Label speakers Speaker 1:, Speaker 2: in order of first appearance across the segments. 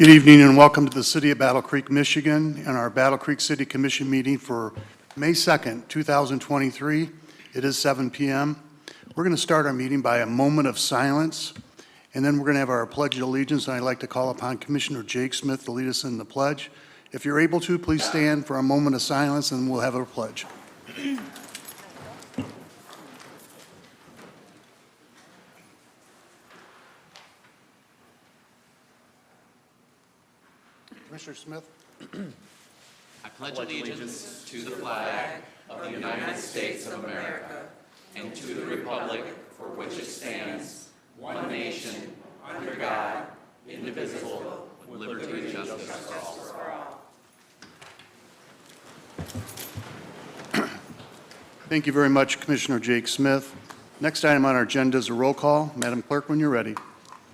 Speaker 1: Good evening and welcome to the City of Battle Creek, Michigan, and our Battle Creek City Commission meeting for May 2nd, 2023. It is 7 p.m. We're going to start our meeting by a moment of silence, and then we're going to have our Pledge of Allegiance, and I'd like to call upon Commissioner Jake Smith to lead us in the pledge. If you're able to, please stand for a moment of silence, and we'll have our pledge. Commissioner Smith.
Speaker 2: I pledge allegiance to the flag of the United States of America and to the republic for which it stands, one nation, under God, indivisible, with liberty and justice for all.
Speaker 1: Thank you very much, Commissioner Jake Smith. Next item on our agenda is a roll call. Madam Clerk, when you're ready.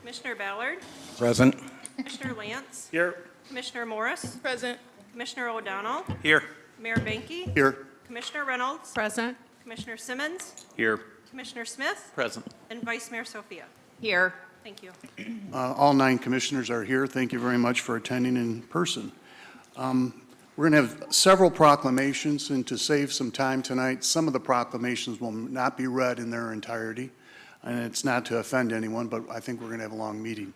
Speaker 3: Commissioner Ballard.
Speaker 4: Present.
Speaker 3: Commissioner Lance.
Speaker 4: Here.
Speaker 3: Commissioner Morris.
Speaker 5: Present.
Speaker 3: Commissioner O'Donnell.
Speaker 4: Here.
Speaker 3: Mayor Banky.
Speaker 1: Here.
Speaker 3: Commissioner Reynolds.
Speaker 5: Present.
Speaker 3: Commissioner Simmons.
Speaker 4: Here.
Speaker 3: Commissioner Smith.
Speaker 4: Present.
Speaker 3: And Vice Mayor Sophia.
Speaker 5: Here.
Speaker 3: Thank you.
Speaker 1: All 9 commissioners are here. Thank you very much for attending in person. We're going to have several proclamations, and to save some time tonight, some of the proclamations will not be read in their entirety, and it's not to offend anyone, but I think we're going to have a long meeting.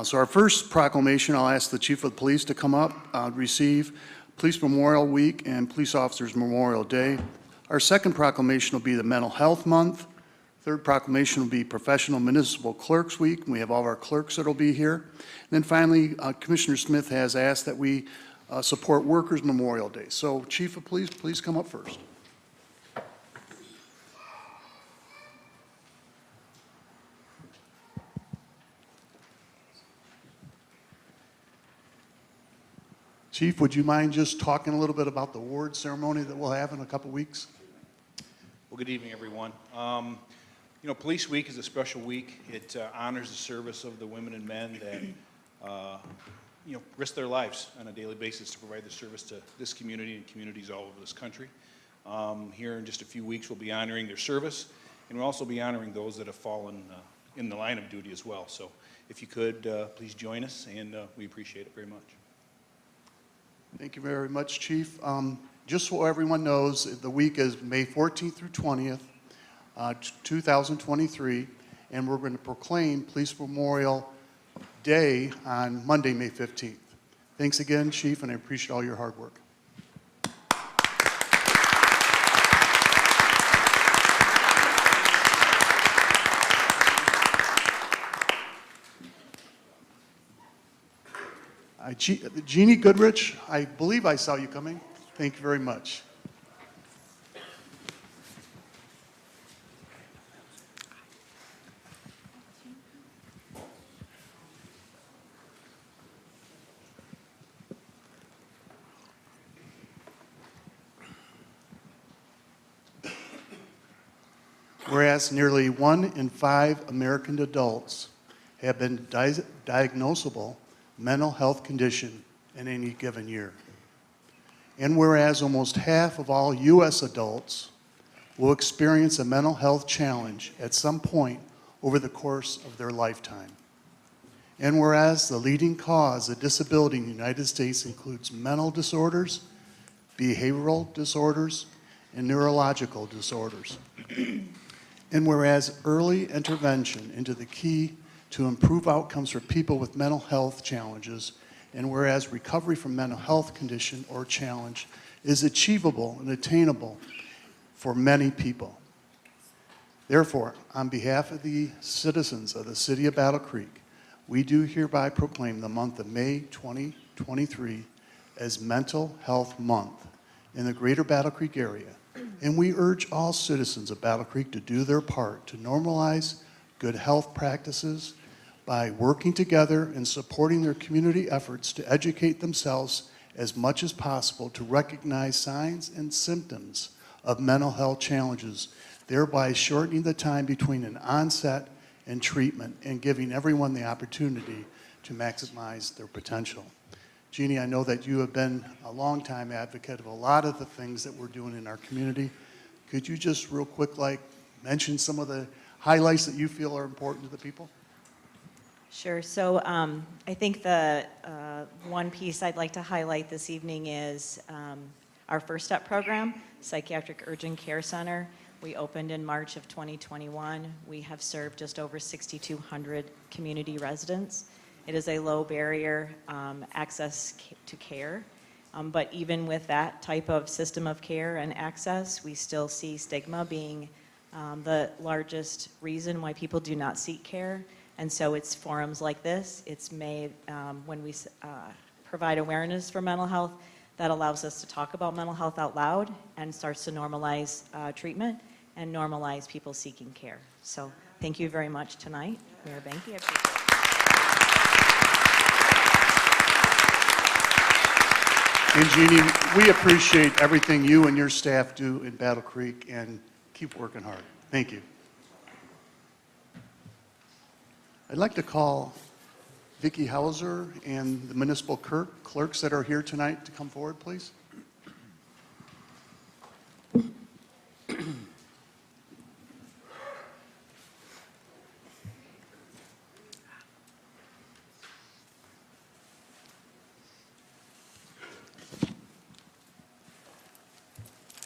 Speaker 1: So our first proclamation, I'll ask the Chief of Police to come up, receive Police Memorial Week and Police Officers Memorial Day. Our second proclamation will be the Mental Health Month. Third proclamation will be Professional Municipal Clerks Week. We have all of our clerks that will be here. And then finally, Commissioner Smith has asked that we support Workers Memorial Day. So Chief of Police, please come up first. Chief, would you mind just talking a little bit about the award ceremony that we'll have in a couple weeks?
Speaker 6: Well, good evening, everyone. Police Week is a special week. It honors the service of the women and men that, risk their lives on a daily basis to provide the service to this community and communities all over this country. Here in just a few weeks, we'll be honoring their service, and we'll also be honoring those that have fallen in the line of duty as well. So if you could, please join us, and we appreciate it very much.
Speaker 1: Thank you very much, Chief. Just so everyone knows, the week is May 14th through 20th, 2023, and we're going to proclaim Police Memorial Day on Monday, May 15th. Thanks again, Chief, and I appreciate all your hard work. Jeannie Goodrich, I believe I saw you coming. Thank you very much. Whereas nearly 1 in 5 American adults have been diagnosable mental health condition in any given year. And whereas almost half of all U.S. adults will experience a mental health challenge at some point over the course of their lifetime. And whereas the leading cause of disability in the United States includes mental disorders, behavioral disorders, and neurological disorders. And whereas early intervention into the key to improve outcomes for people with mental health challenges, and whereas recovery from mental health condition or challenge is achievable and attainable for many people. Therefore, on behalf of the citizens of the City of Battle Creek, we do hereby proclaim the month of May 2023 as Mental Health Month in the greater Battle Creek area, and we urge all citizens of Battle Creek to do their part to normalize good health practices by working together and supporting their community efforts to educate themselves as much as possible to recognize signs and symptoms of mental health challenges, thereby shortening the time between an onset and treatment and giving everyone the opportunity to maximize their potential. Jeannie, I know that you have been a longtime advocate of a lot of the things that we're doing in our community. Could you just real quick mention some of the highlights that you feel are important to the people?
Speaker 4: Sure. So I think the one piece I'd like to highlight this evening is our First Step program, Psychiatric Urgent Care Center. We opened in March of 2021. We have served just over 6,200 community residents. It is a low barrier access to care. But even with that type of system of care and access, we still see stigma being the largest reason why people do not seek care. And so it's forums like this, it's made when we provide awareness for mental health, that allows us to talk about mental health out loud and starts to normalize treatment and normalize people seeking care. So thank you very much tonight, Mayor Banky. I appreciate it.
Speaker 1: And Jeannie, we appreciate everything you and your staff do in Battle Creek, and keep working hard. Thank you. I'd like to call Vicki Hauser and the municipal clerks that are here tonight to come forward, please.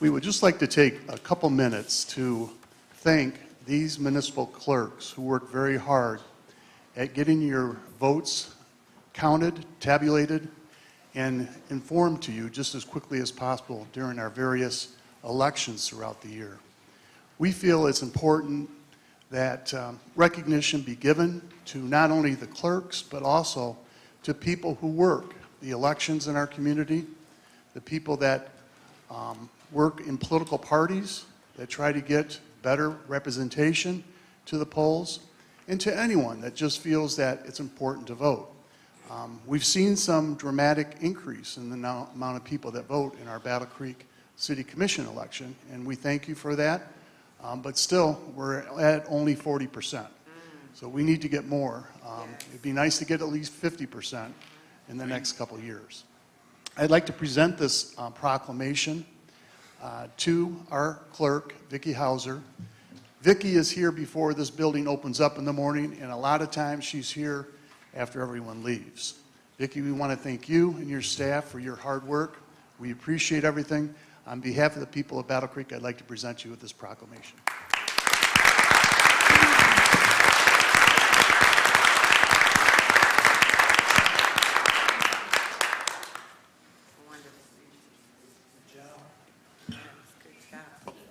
Speaker 1: We would just like to take a couple minutes to thank these municipal clerks who work very hard at getting your votes counted, tabulated, and informed to you just as quickly as possible during our various elections throughout the year. We feel it's important that recognition be given to not only the clerks, but also to people who work the elections in our community, the people that work in political parties that try to get better representation to the polls, and to anyone that just feels that it's important to vote. We've seen some dramatic increase in the amount of people that vote in our Battle Creek City Commission election, and we thank you for that. But still, we're at only 40%. So we need to get more. It'd be nice to get at least 50% in the next couple of years. I'd like to present this proclamation to our clerk, Vicki Hauser. Vicki is here before this building opens up in the morning, and a lot of times she's here after everyone leaves. Vicki, we want to thank you and your staff for your hard work. We appreciate everything. On behalf of the people of Battle Creek, I'd like to present you with this proclamation.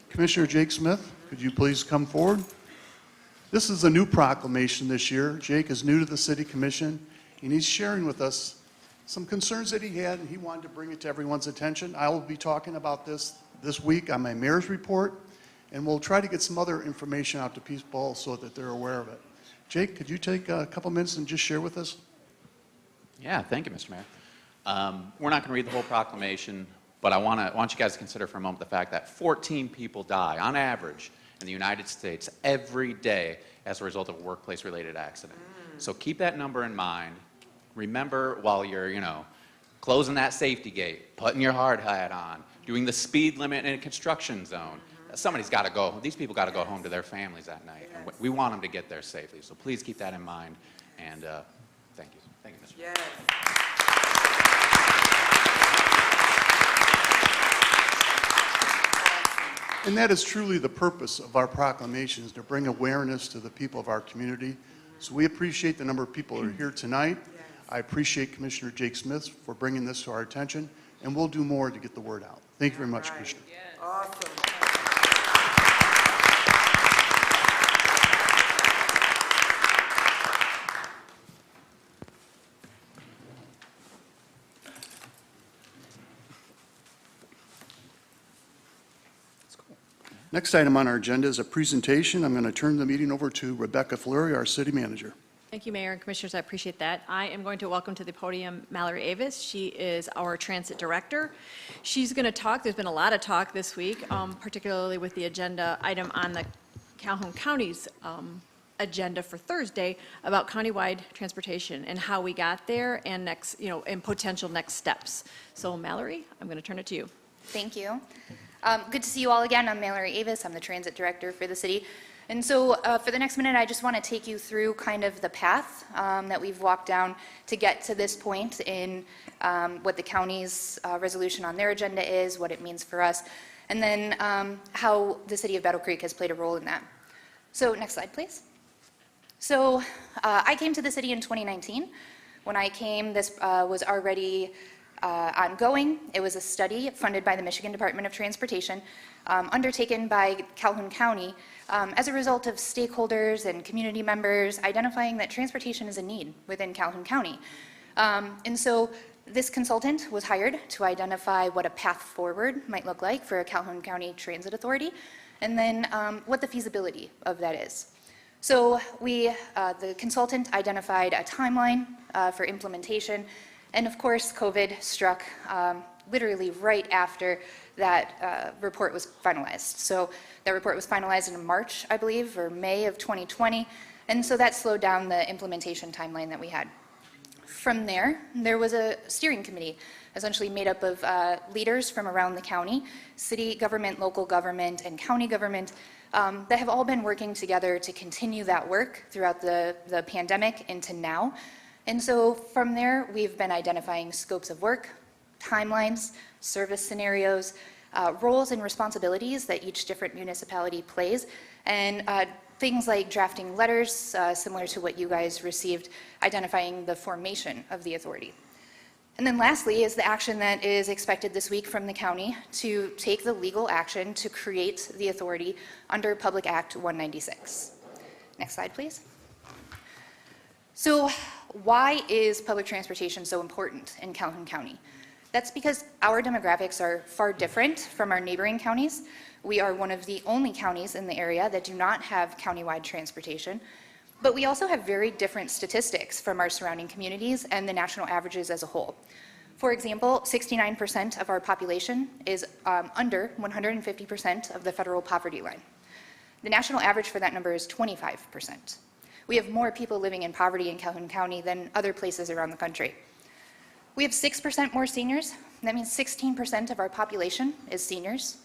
Speaker 1: Commissioner Jake Smith, could you please come forward? This is a new proclamation this year. Jake is new to the City Commission, and he's sharing with us some concerns that he had, and he wanted to bring it to everyone's attention. I will be talking about this week on my mayor's report, and we'll try to get some other information out to people so that they're aware of it. Jake, could you take a couple minutes and just share with us?
Speaker 2: Yeah, thank you, Mr. Mayor. We're not going to read the whole proclamation, but I want you guys to consider for a moment the fact that 14 people die on average in the United States every day as a result of a workplace-related accident. So keep that number in mind. Remember while you're, closing that safety gate, putting your hard hat on, doing the speed limit in a construction zone. Somebody's got to go. These people got to go home to their families that night. And we want them to get there safely. So please keep that in mind. And thank you. Thank you, Mr.
Speaker 5: Yes.
Speaker 1: And that is truly the purpose of our proclamation, is to bring awareness to the people of our community. So we appreciate the number of people who are here tonight. I appreciate Commissioner Jake Smith for bringing this to our attention, and we'll do more to get the word out. Thank you very much, Commissioner.
Speaker 5: Awesome.
Speaker 1: Next item on our agenda is a presentation. I'm going to turn the meeting over to Rebecca Fleury, our city manager.
Speaker 7: Thank you, Mayor and Commissioners. I appreciate that. I am going to welcome to the podium Mallory Avis. She is our transit director. She's going to talk. There's been a lot of talk this week, particularly with the agenda item on the Calhoun County's agenda for Thursday about countywide transportation and how we got there and next, and potential next steps. So Mallory, I'm going to turn it to you.
Speaker 8: Thank you. Good to see you all again. I'm Mallory Avis. I'm the transit director for the city.
Speaker 5: And so for the next minute, I just want to take you through kind of the path that we've walked down to get to this point in what the county's resolution on their agenda is, what it means for us, and then how the city of Battle Creek has played a role in that. So next slide, please. So I came to the city in 2019. When I came, this was already ongoing. It was a study funded by the Michigan Department of Transportation, undertaken by Calhoun County as a result of stakeholders and community members identifying that transportation is a need within Calhoun County. And so this consultant was hired to identify what a path forward might look like for a Calhoun County Transit Authority, and then what the feasibility of that is. So the consultant identified a timeline for implementation, and of course, COVID struck literally right after that report was finalized. So that report was finalized in March, I believe, or May of 2020, and so that slowed down the implementation timeline that we had. From there, there was a steering committee, essentially made up of leaders from around the county, city government, local government, and county government, that have all been working together to continue that work throughout the pandemic into now. And so from there, we've been identifying scopes of work, timelines, service scenarios, roles and responsibilities that each different municipality plays, and things like drafting letters, similar to what you guys received, identifying the formation of the authority. And then lastly is the action that is expected this week from the county to take the legal action to create the authority under Public Act 196. Next slide, please. So why is public transportation so important in Calhoun County? That's because our demographics are far different from our neighboring counties. We are one of the only counties in the area that do not have countywide transportation, but we also have very different statistics from our surrounding communities and the national averages as a whole. For example, 69% of our population is under 150% of the federal poverty line. The national average for that number is 25%. We have more people living in poverty in Calhoun County than other places around the country. We have 6% more seniors. That means 16% of our population is seniors.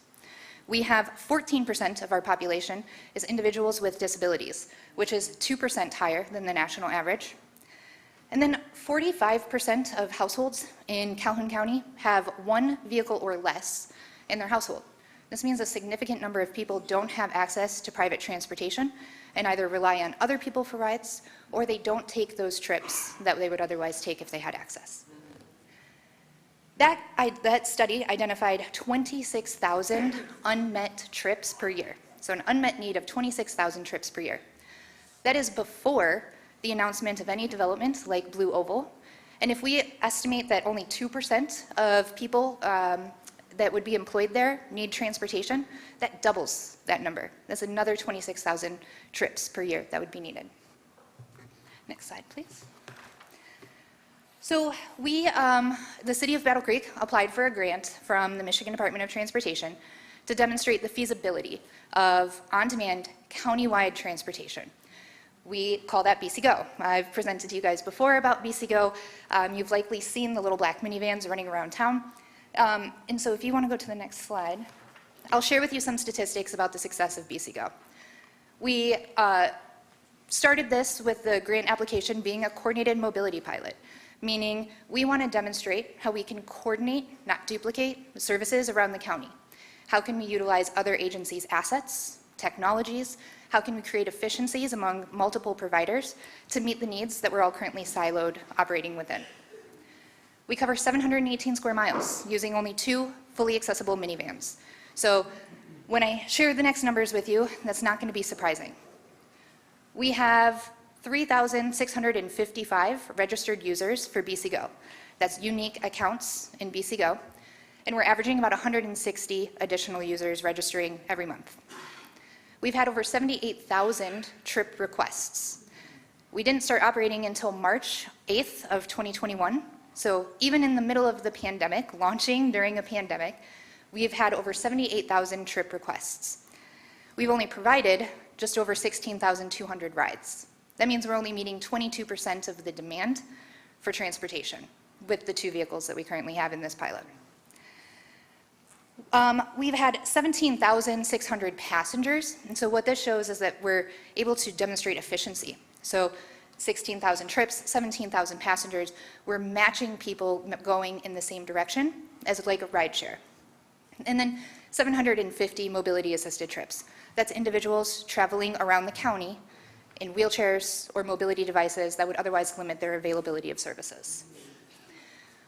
Speaker 5: We have 14% of our population is individuals with disabilities, which is 2% higher than the national average. And then 45% of households in Calhoun County have one vehicle or less in their household. This means a significant number of people don't have access to private transportation and either rely on other people for rides, or they don't take those trips that they would otherwise take if they had access. That study identified 26,000 unmet trips per year. So an unmet need of 26,000 trips per year. That is before the announcement of any development like Blue Oval. And if we estimate that only 2% of people that would be employed there need transportation, that doubles that number. That's another 26,000 trips per year that would be needed. Next slide, please. So the city of Battle Creek applied for a grant from the Michigan Department of Transportation to demonstrate the feasibility of on-demand countywide transportation. We call that BC Go. I've presented to you guys before about BC Go. You've likely seen the little black minivans running around town. And so if you want to go to the next slide, I'll share with you some statistics about the success of BC Go. We started this with the grant application being a coordinated mobility pilot, meaning we want to demonstrate how we can coordinate, not duplicate, services around the county. How can we utilize other agencies' assets, technologies? How can we create efficiencies among multiple providers to meet the needs that we're all currently siloed operating within? We cover 718 square miles using only 2 fully accessible minivans. So when I share the next numbers with you, that's not going to be surprising. We have 3,655 registered users for BC Go. That's unique accounts in BC Go. And we're averaging about 160 additional users registering every month. We've had over 78,000 trip requests. We didn't start operating until March 8th of 2021. So even in the middle of the pandemic, launching during a pandemic, we've had over 78,000 trip requests. We've only provided just over 16,200 rides. That means we're only meeting 22% of the demand for transportation with the 2 vehicles that we currently have in this pilot. We've had 17,600 passengers, and so what this shows is that we're able to demonstrate efficiency. So 16,000 trips, 17,000 passengers, we're matching people going in the same direction as like a rideshare. And then 750 mobility-assisted trips. That's individuals traveling around the county in wheelchairs or mobility devices that would otherwise limit their availability of services.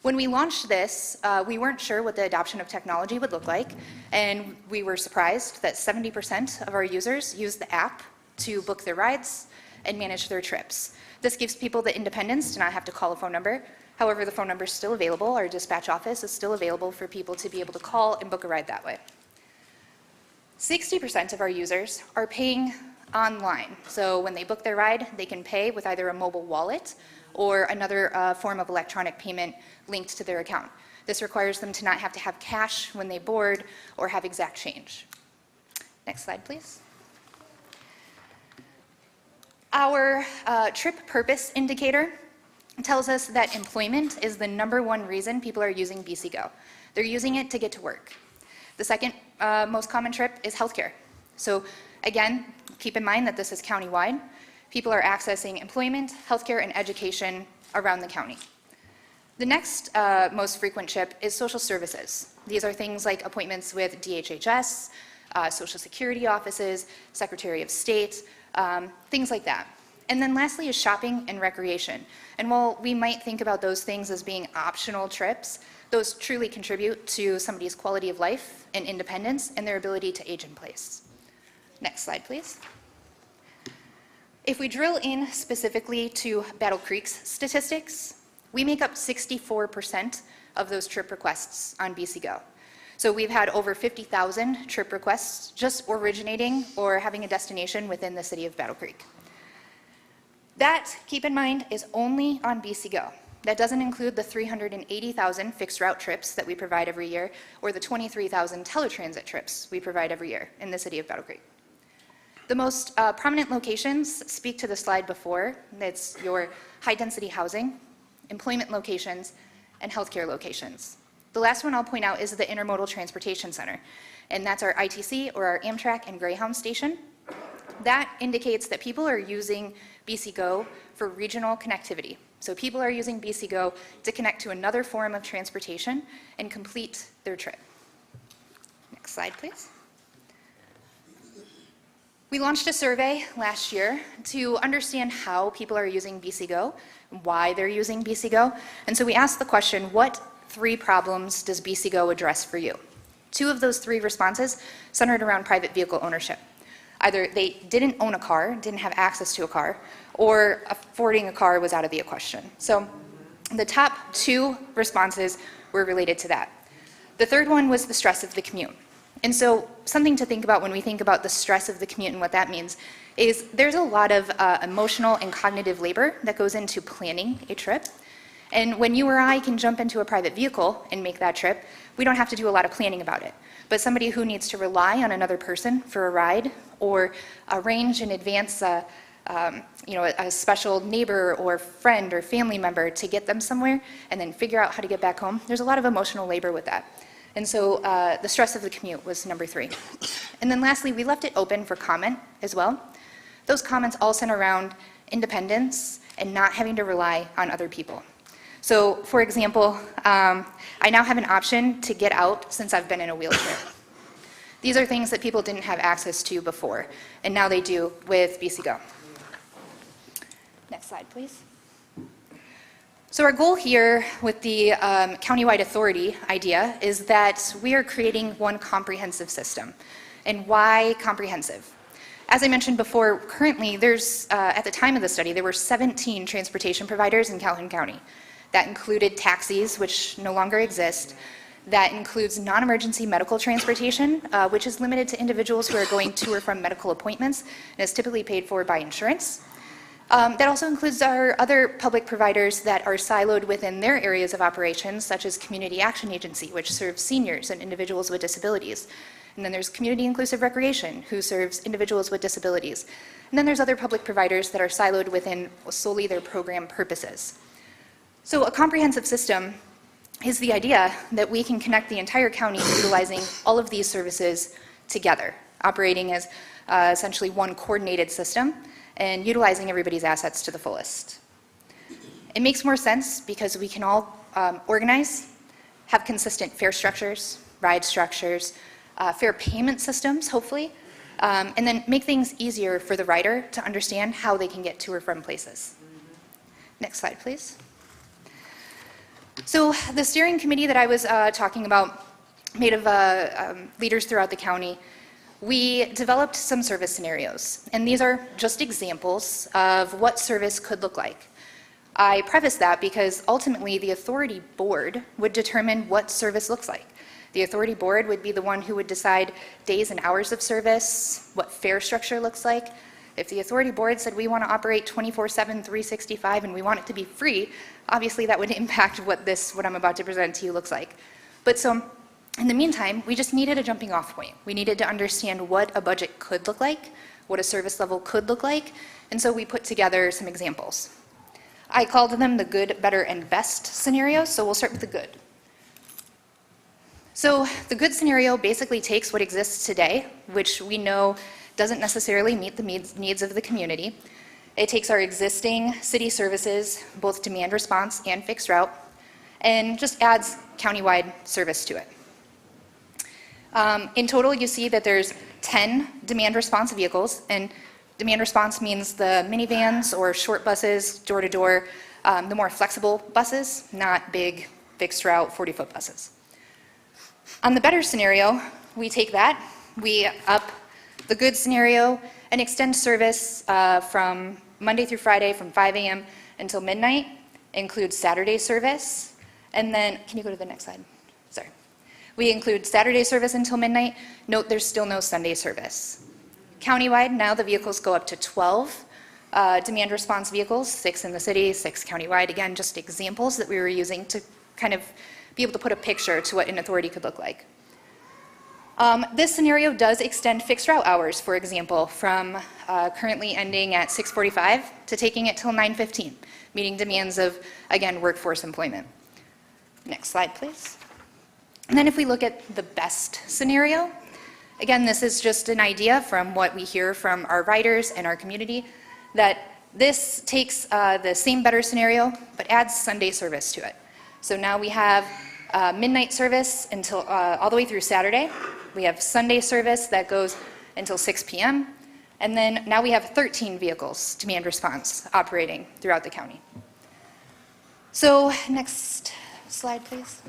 Speaker 5: When we launched this, we weren't sure what the adoption of technology would look like, and we were surprised that 70% of our users use the app to book their rides and manage their trips. This gives people the independence to not have to call a phone number. However, the phone number is still available. Our dispatch office is still available for people to be able to call and book a ride that way. 60% of our users are paying online. So when they book their ride, they can pay with either a mobile wallet or another form of electronic payment linked to their account. This requires them to not have to have cash when they board or have exact change. Next slide, please. Our trip purpose indicator tells us that employment is the #1 reason people are using BC Go. They're using it to get to work. The second most common trip is healthcare. So again, keep in mind that this is countywide. People are accessing employment, healthcare, and education around the county. The next most frequent trip is social services. These are things like appointments with DHHS, Social Security offices, Secretary of State, things like that. And then lastly is shopping and recreation. And while we might think about those things as being optional trips, those truly contribute to somebody's quality of life and independence and their ability to age in place. Next slide, please. If we drill in specifically to Battle Creek's statistics, we make up 64% of those trip requests on BC Go. So we've had over 50,000 trip requests just originating or having a destination within the city of Battle Creek. That, keep in mind, is only on BC Go. That doesn't include the 380,000 fixed route trips that we provide every year or the 23,000 teletransit trips we provide every year in the city of Battle Creek. The most prominent locations speak to the slide before. It's your high-density housing, employment locations, and healthcare locations. The last one I'll point out is the Intermodal Transportation Center, and that's our ITC or our Amtrak and Greyhound station. That indicates that people are using BC Go for regional connectivity. So people are using BC Go to connect to another form of transportation and complete their trip. Next slide, please. We launched a survey last year to understand how people are using BC Go, why they're using BC Go, and so we asked the question, what 3 problems does BC Go address for you? 2 of those 3 responses centered around private vehicle ownership. Either they didn't own a car, didn't have access to a car, or affording a car was out of the equation. So the top 2 responses were related to that. The third one was the stress of the commute. And so something to think about when we think about the stress of the commute and what that means is there's a lot of emotional and cognitive labor that goes into planning a trip. And when you or I can jump into a private vehicle and make that trip, we don't have to do a lot of planning about it. But somebody who needs to rely on another person for a ride or arrange in advance a special neighbor or friend or family member to get them somewhere and then figure out how to get back home, there's a lot of emotional labor with that. And so the stress of the commute was number 3. And then lastly, we left it open for comment as well. Those comments all center around independence and not having to rely on other people. So for example, I now have an option to get out since I've been in a wheelchair. These are things that people didn't have access to before, and now they do with BC Go. Next slide, please. So our goal here with the countywide authority idea is that we are creating one comprehensive system. And why comprehensive? As I mentioned before, currently there's, at the time of the study, there were 17 transportation providers in Calhoun County. That included taxis, which no longer exist. That includes non-emergency medical transportation, which is limited to individuals who are going to or from medical appointments and is typically paid for by insurance. That also includes our other public providers that are siloed within their areas of operations, such as Community Action Agency, which serves seniors and individuals with disabilities. And then there's Community Inclusive Recreation, who serves individuals with disabilities. And then there's other public providers that are siloed within solely their program purposes. So a comprehensive system is the idea that we can connect the entire county utilizing all of these services together, operating as essentially one coordinated system and utilizing everybody's assets to the fullest. It makes more sense because we can all organize, have consistent fare structures, ride structures, fair payment systems, hopefully, and then make things easier for the rider to understand how they can get to or from places. Next slide, please. So the steering committee that I was talking about, made of leaders throughout the county, we developed some service scenarios, and these are just examples of what service could look like. I preface that because ultimately the authority board would determine what service looks like. The authority board would be the one who would decide days and hours of service, what fare structure looks like. If the authority board said we want to operate 24/7, 365, and we want it to be free, obviously that would impact what I'm about to present to you looks like. But so in the meantime, we just needed a jumping off point. We needed to understand what a budget could look like, what a service level could look like, and so we put together some examples. I called them the good, better, and best scenarios, so we'll start with the good. So the good scenario basically takes what exists today, which we know doesn't necessarily meet the needs of the community. It takes our existing city services, both demand response and fixed route, and just adds countywide service to it. In total, you see that there's 10 demand response vehicles, and demand response means the minivans or short buses, door to door, the more flexible buses, not big fixed route 40-foot buses. On the better scenario, we take that, we up the good scenario and extend service from Monday through Friday from 5 a.m. until midnight, includes Saturday service, and then, can you go to the next slide? Sorry. We include Saturday service until midnight. Note there's still no Sunday service. Countywide, now the vehicles go up to 12 demand response vehicles, 6 in the city, 6 countywide. Again, just examples that we were using to kind of be able to put a picture to what an authority could look like. This scenario does extend fixed route hours, for example, from currently ending at 6:45 to taking it till 9:15, meeting demands of, again, workforce employment. Next slide, please. And then if we look at the best scenario, again, this is just an idea from what we hear from our riders and our community, that this takes the same better scenario, but adds Sunday service to it. So now we have midnight service until all the way through Saturday. We have Sunday service that goes until 6 p.m. And then now we have 13 vehicles, demand response, operating throughout the county. So next slide, please.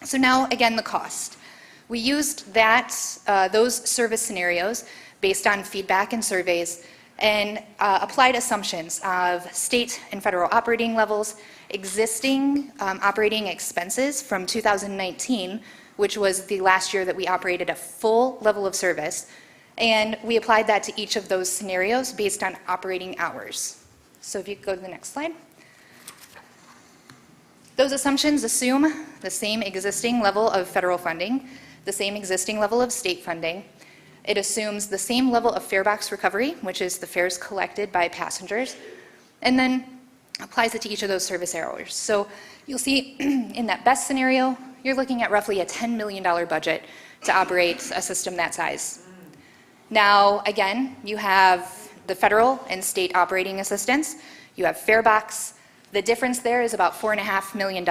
Speaker 5: So now, again, the cost. We used those service scenarios based on feedback and surveys and applied assumptions of state and federal operating levels, existing operating expenses from 2019, which was the last year that we operated a full level of service, and we applied that to each of those scenarios based on operating hours. So if you could go to the next slide. Those assumptions assume the same existing level of federal funding, the same existing level of state funding. It assumes the same level of fare box recovery, which is the fares collected by passengers, and then applies it to each of those service hours. So you'll see in that best scenario, you're looking at roughly a $10 million budget to operate a system that size. Now, again, you have the federal and state operating assistance, you have fare box. The difference there is about $4.5 million,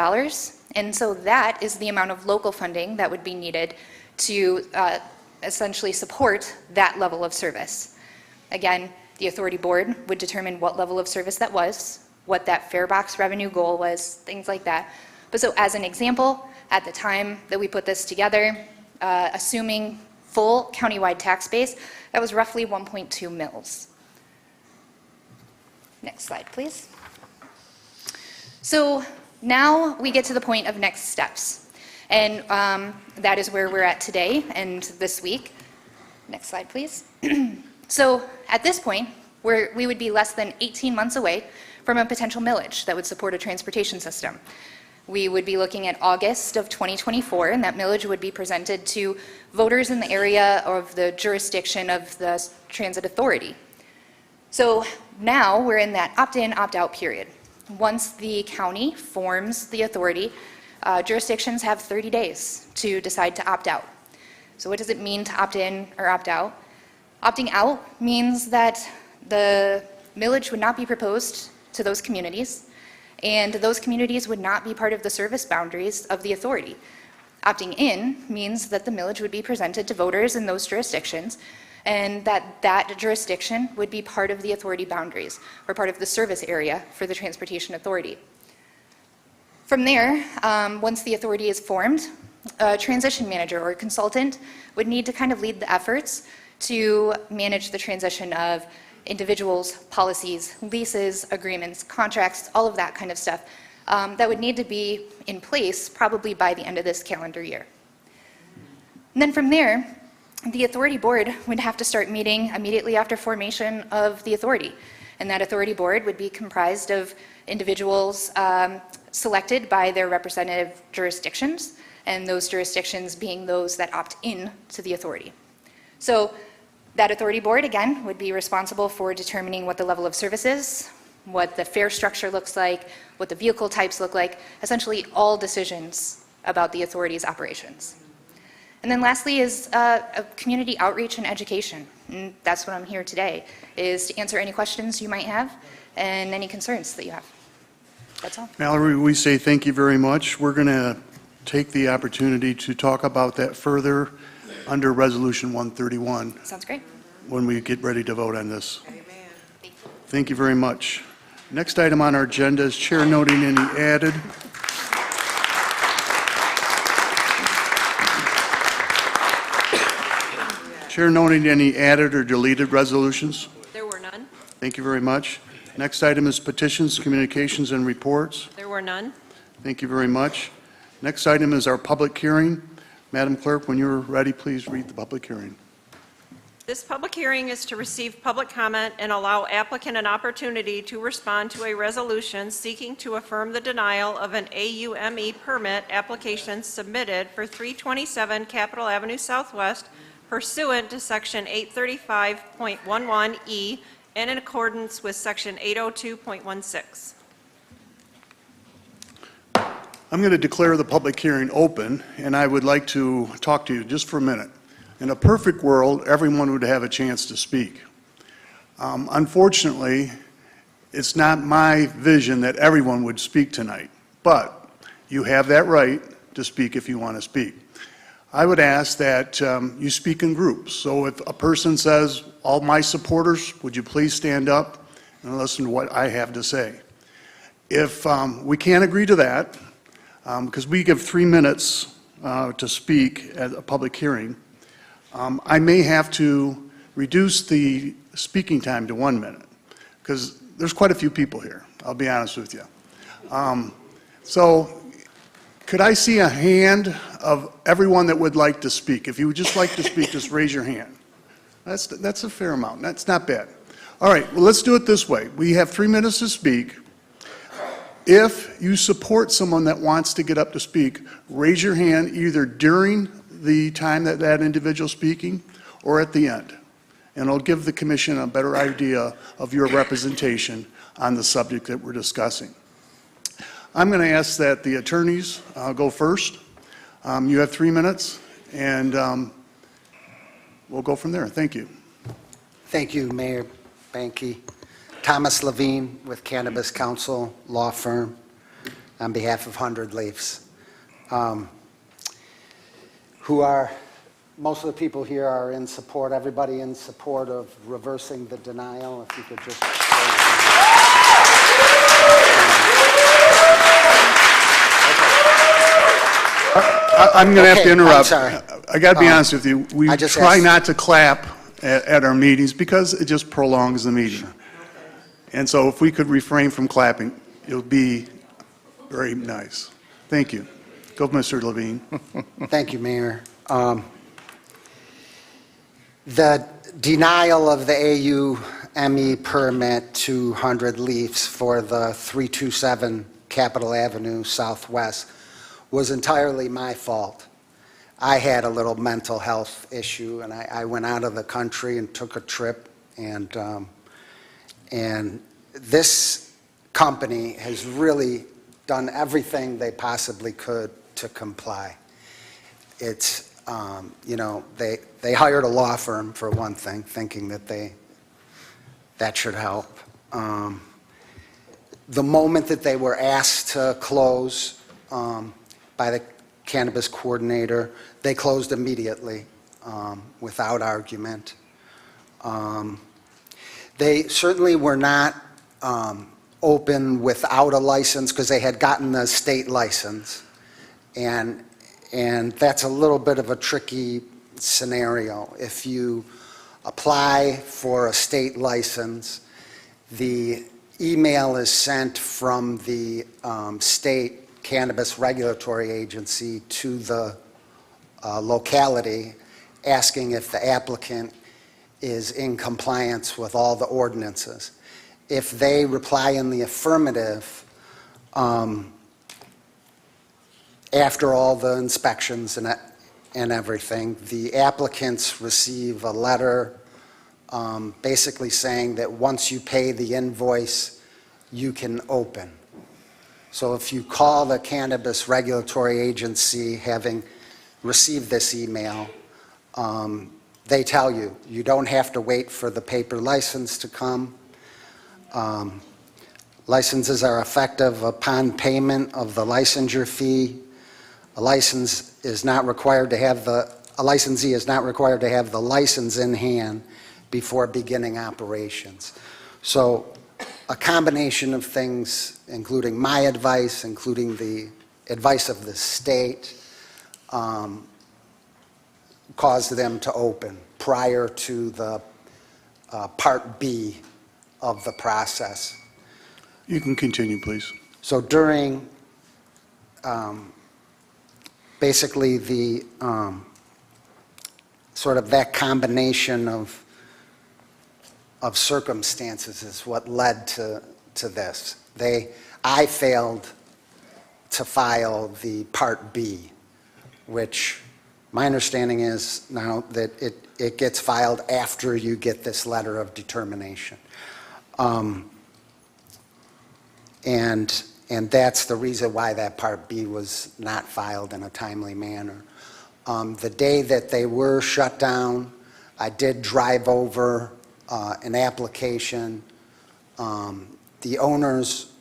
Speaker 5: and so that is the amount of local funding that would be needed to essentially support that level of service. Again, the authority board would determine what level of service that was, what that fare box revenue goal was, things like that. But so as an example, at the time that we put this together, assuming full countywide tax base, that was roughly 1.2 mils. Next slide, please. So now we get to the point of next steps. And that is where we're at today and this week. Next slide, please. So at this point, we would be less than 18 months away from a potential millage that would support a transportation system. We would be looking at August of 2024, and that millage would be presented to voters in the area of the jurisdiction of the transit authority. So now we're in that opt-in, opt-out period. Once the county forms the authority, jurisdictions have 30 days to decide to opt out. So what does it mean to opt in or opt out? Opting out means that the millage would not be proposed to those communities, and those communities would not be part of the service boundaries of the authority. Opting in means that the millage would be presented to voters in those jurisdictions, and that jurisdiction would be part of the authority boundaries, or part of the service area for the Transportation Authority. From there, once the authority is formed, a transition manager or consultant would need to kind of lead the efforts to manage the transition of individuals, policies, leases, agreements, contracts, all of that kind of stuff that would need to be in place probably by the end of this calendar year. And then from there, the authority board would have to start meeting immediately after formation of the authority. And that authority board would be comprised of individuals selected by their representative jurisdictions, and those jurisdictions being those that opt in to the authority. So that authority board, again, would be responsible for determining what the level of service is, what the fare structure looks like, what the vehicle types look like, essentially all decisions about the authority's operations. And then lastly is a community outreach and education. And that's what I'm here today, is to answer any questions you might have and any concerns that you have. That's all.
Speaker 1: Mallory, we say thank you very much. We're going to take the opportunity to talk about that further under Resolution 131
Speaker 5: Sounds great.
Speaker 1: when we get ready to vote on this. Thank you very much. Next item on our agenda is Chair noting any added. Chair noting any added or deleted resolutions.
Speaker 3: There were none.
Speaker 1: Thank you very much. Next item is petitions, communications, and reports.
Speaker 3: There were none.
Speaker 1: Thank you very much. Next item is our public hearing. Madam Clerk, when you're ready, please read the public hearing.
Speaker 3: This public hearing is to receive public comment and allow applicant an opportunity to respond to a resolution seeking to affirm the denial of an AUME permit application submitted for 327 Capitol Avenue Southwest pursuant to Section 835.11E and in accordance with Section 802.16.
Speaker 1: I'm going to declare the public hearing open, and I would like to talk to you just for a minute. In a perfect world, everyone would have a chance to speak. Unfortunately, it's not my vision that everyone would speak tonight, but you have that right to speak if you want to speak. I would ask that you speak in groups. So if a person says, all my supporters, would you please stand up and listen to what I have to say? If we can't agree to that, because we give 3 minutes to speak at a public hearing, I may have to reduce the speaking time to 1 minute, because there's quite a few people here, I'll be honest with you. So could I see a hand of everyone that would like to speak? If you would just like to speak, just raise your hand. That's a fair amount. That's not bad. All right, well, let's do it this way. We have 3 minutes to speak. If you support someone that wants to get up to speak, raise your hand either during the time that that individual is speaking or at the end. And it'll give the commission a better idea of your representation on the subject that we're discussing. I'm going to ask that the attorneys go first. You have 3 minutes, and we'll go from there. Thank you.
Speaker 8: Thank you, Mayor Banky. Thomas Levine with Cannabis Counsel Law Firm on behalf of 100 Leafs, who are, most of the people here are in support, everybody in support of reversing the denial. If you could just...
Speaker 1: I'm going to have to interrupt.
Speaker 8: I'm sorry.
Speaker 1: I got to be honest with you. We
Speaker 8: I just
Speaker 1: try
Speaker 8: asked-
Speaker 1: not to clap at our meetings because it just prolongs the meeting. And so if we could refrain from clapping, it would be very nice. Thank you. Go, Mr. Levine.
Speaker 8: Thank you, Mayor. The denial of the AUME permit to 100 Leafs for the 327 Capitol Avenue Southwest was entirely my fault. I had a little mental health issue, and I went out of the country and took a trip, and this company has really done everything they possibly could to comply. It's, they hired a law firm for one thing, thinking that should help. The moment that they were asked to close by the cannabis coordinator, they closed immediately without argument. They certainly were not open without a license because they had gotten the state license. And that's a little bit of a tricky scenario. If you apply for a state license, the email is sent from the state cannabis regulatory agency to the locality asking if the applicant is in compliance with all the ordinances. If they reply in the affirmative, after all the inspections and everything, the applicants receive a letter basically saying that once you pay the invoice, you can open. So if you call the cannabis regulatory agency having received this email, they tell you, you don't have to wait for the paper license to come. Licenses are effective upon payment of the licensure fee. A licensee is not required to have the license in hand before beginning operations. So a combination of things, including my advice, including the advice of the state, caused them to open prior to the Part B of the process.
Speaker 1: You can continue, please.
Speaker 8: So during basically the sort of that combination of circumstances is what led to this. I failed to file the Part B, which my understanding is now that it gets filed after you get this letter of determination. And that's the reason why that Part B was not filed in a timely manner. The day that they were shut down, I did drive over an application. The owners,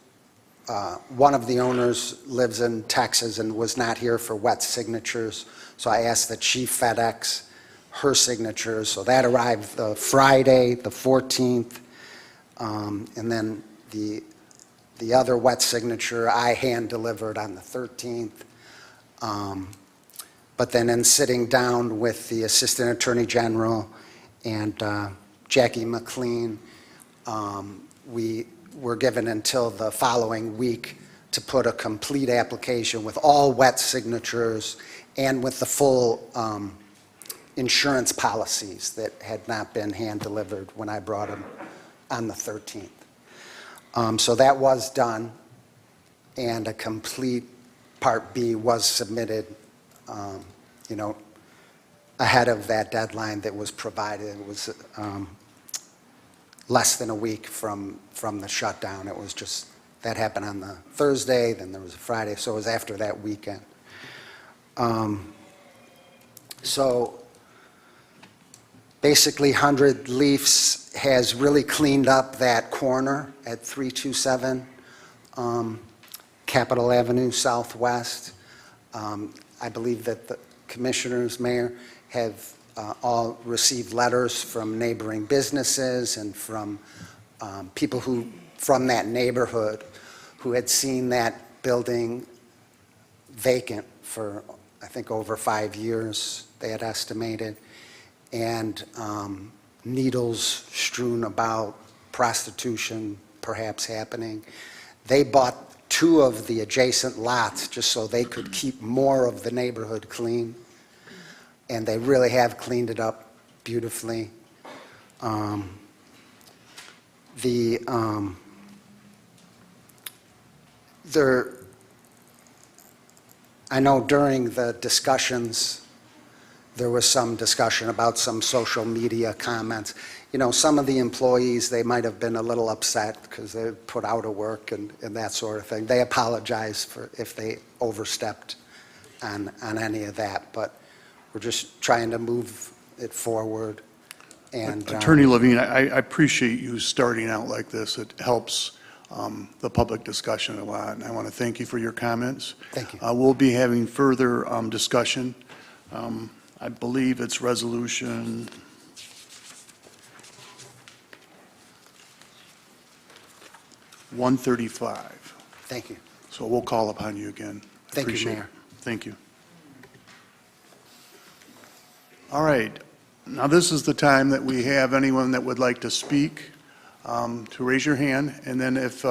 Speaker 8: one of the owners lives in Texas and was not here for wet signatures, so I asked the chief FedEx her signatures. So that arrived the Friday, the 14th, and then the other wet signature I hand-delivered on the 13th. But then in sitting down with the Assistant Attorney General and Jackie McLean, we were given until the following week to put a complete application with all wet signatures and with the full insurance policies that had not been hand-delivered when I brought them on the 13th. So that was done, and a complete Part B was submitted, ahead of that deadline that was provided. It was less than a week from the shutdown. It was just, that happened on the Thursday, then there was a Friday, so it was after that weekend. So basically, 100 Leafs has really cleaned up that corner at 327 Capitol Avenue Southwest. I believe that the commissioners, mayor, have all received letters from neighboring businesses and from people from that neighborhood who had seen that building vacant for, I think, over 5 years, they had estimated, and needles strewn about, prostitution perhaps happening. They bought 2 of the adjacent lots just so they could keep more of the neighborhood clean, and they really have cleaned it up beautifully. I know during the discussions, there was some discussion about some social media comments. some of the employees, they might have been a little upset because they put out of work and that sort of thing. They apologize for if they overstepped on any of that, but we're just trying to move it forward. And
Speaker 1: Attorney Levine, I appreciate you starting out like this. It helps the public discussion a lot, and I want to thank you for your comments.
Speaker 8: Thank you.
Speaker 1: We'll be having further discussion. I believe it's resolution 135.
Speaker 8: Thank you.
Speaker 1: So we'll call upon you again.
Speaker 8: Thank you,
Speaker 1: Appreciate it.
Speaker 8: Mayor.
Speaker 1: Thank you. All right. Now, this is the time that we have anyone that would like to speak, to raise your hand. And then if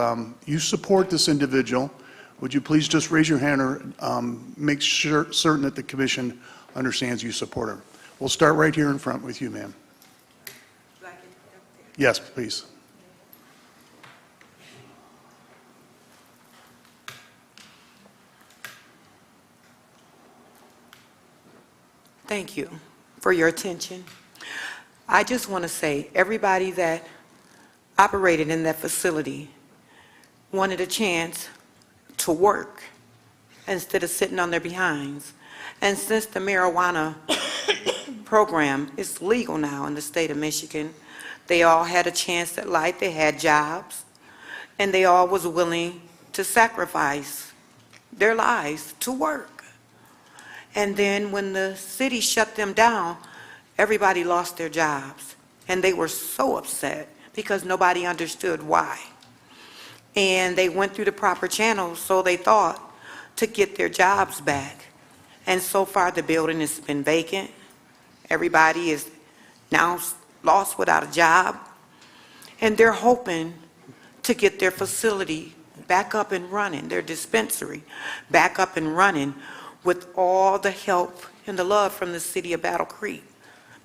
Speaker 1: you support this individual, would you please just raise your hand or make certain that the commission understands you support her. We'll start right here in front with you, ma'am. Yes, please.
Speaker 9: Thank you for your attention. I just want to say, everybody that operated in that facility wanted a chance to work instead of sitting on their behinds. And since the marijuana program is legal now in the state of Michigan, they all had a chance at life, they had jobs, and they all was willing to sacrifice their lives to work. And then when the city shut them down, everybody lost their jobs. And they were so upset because nobody understood why. And they went through the proper channels, so they thought, to get their jobs back. And so far, the building has been vacant. Everybody is now lost without a job. And they're hoping to get their facility back up and running, their dispensary back up and running, with all the help and the love from the city of Battle Creek,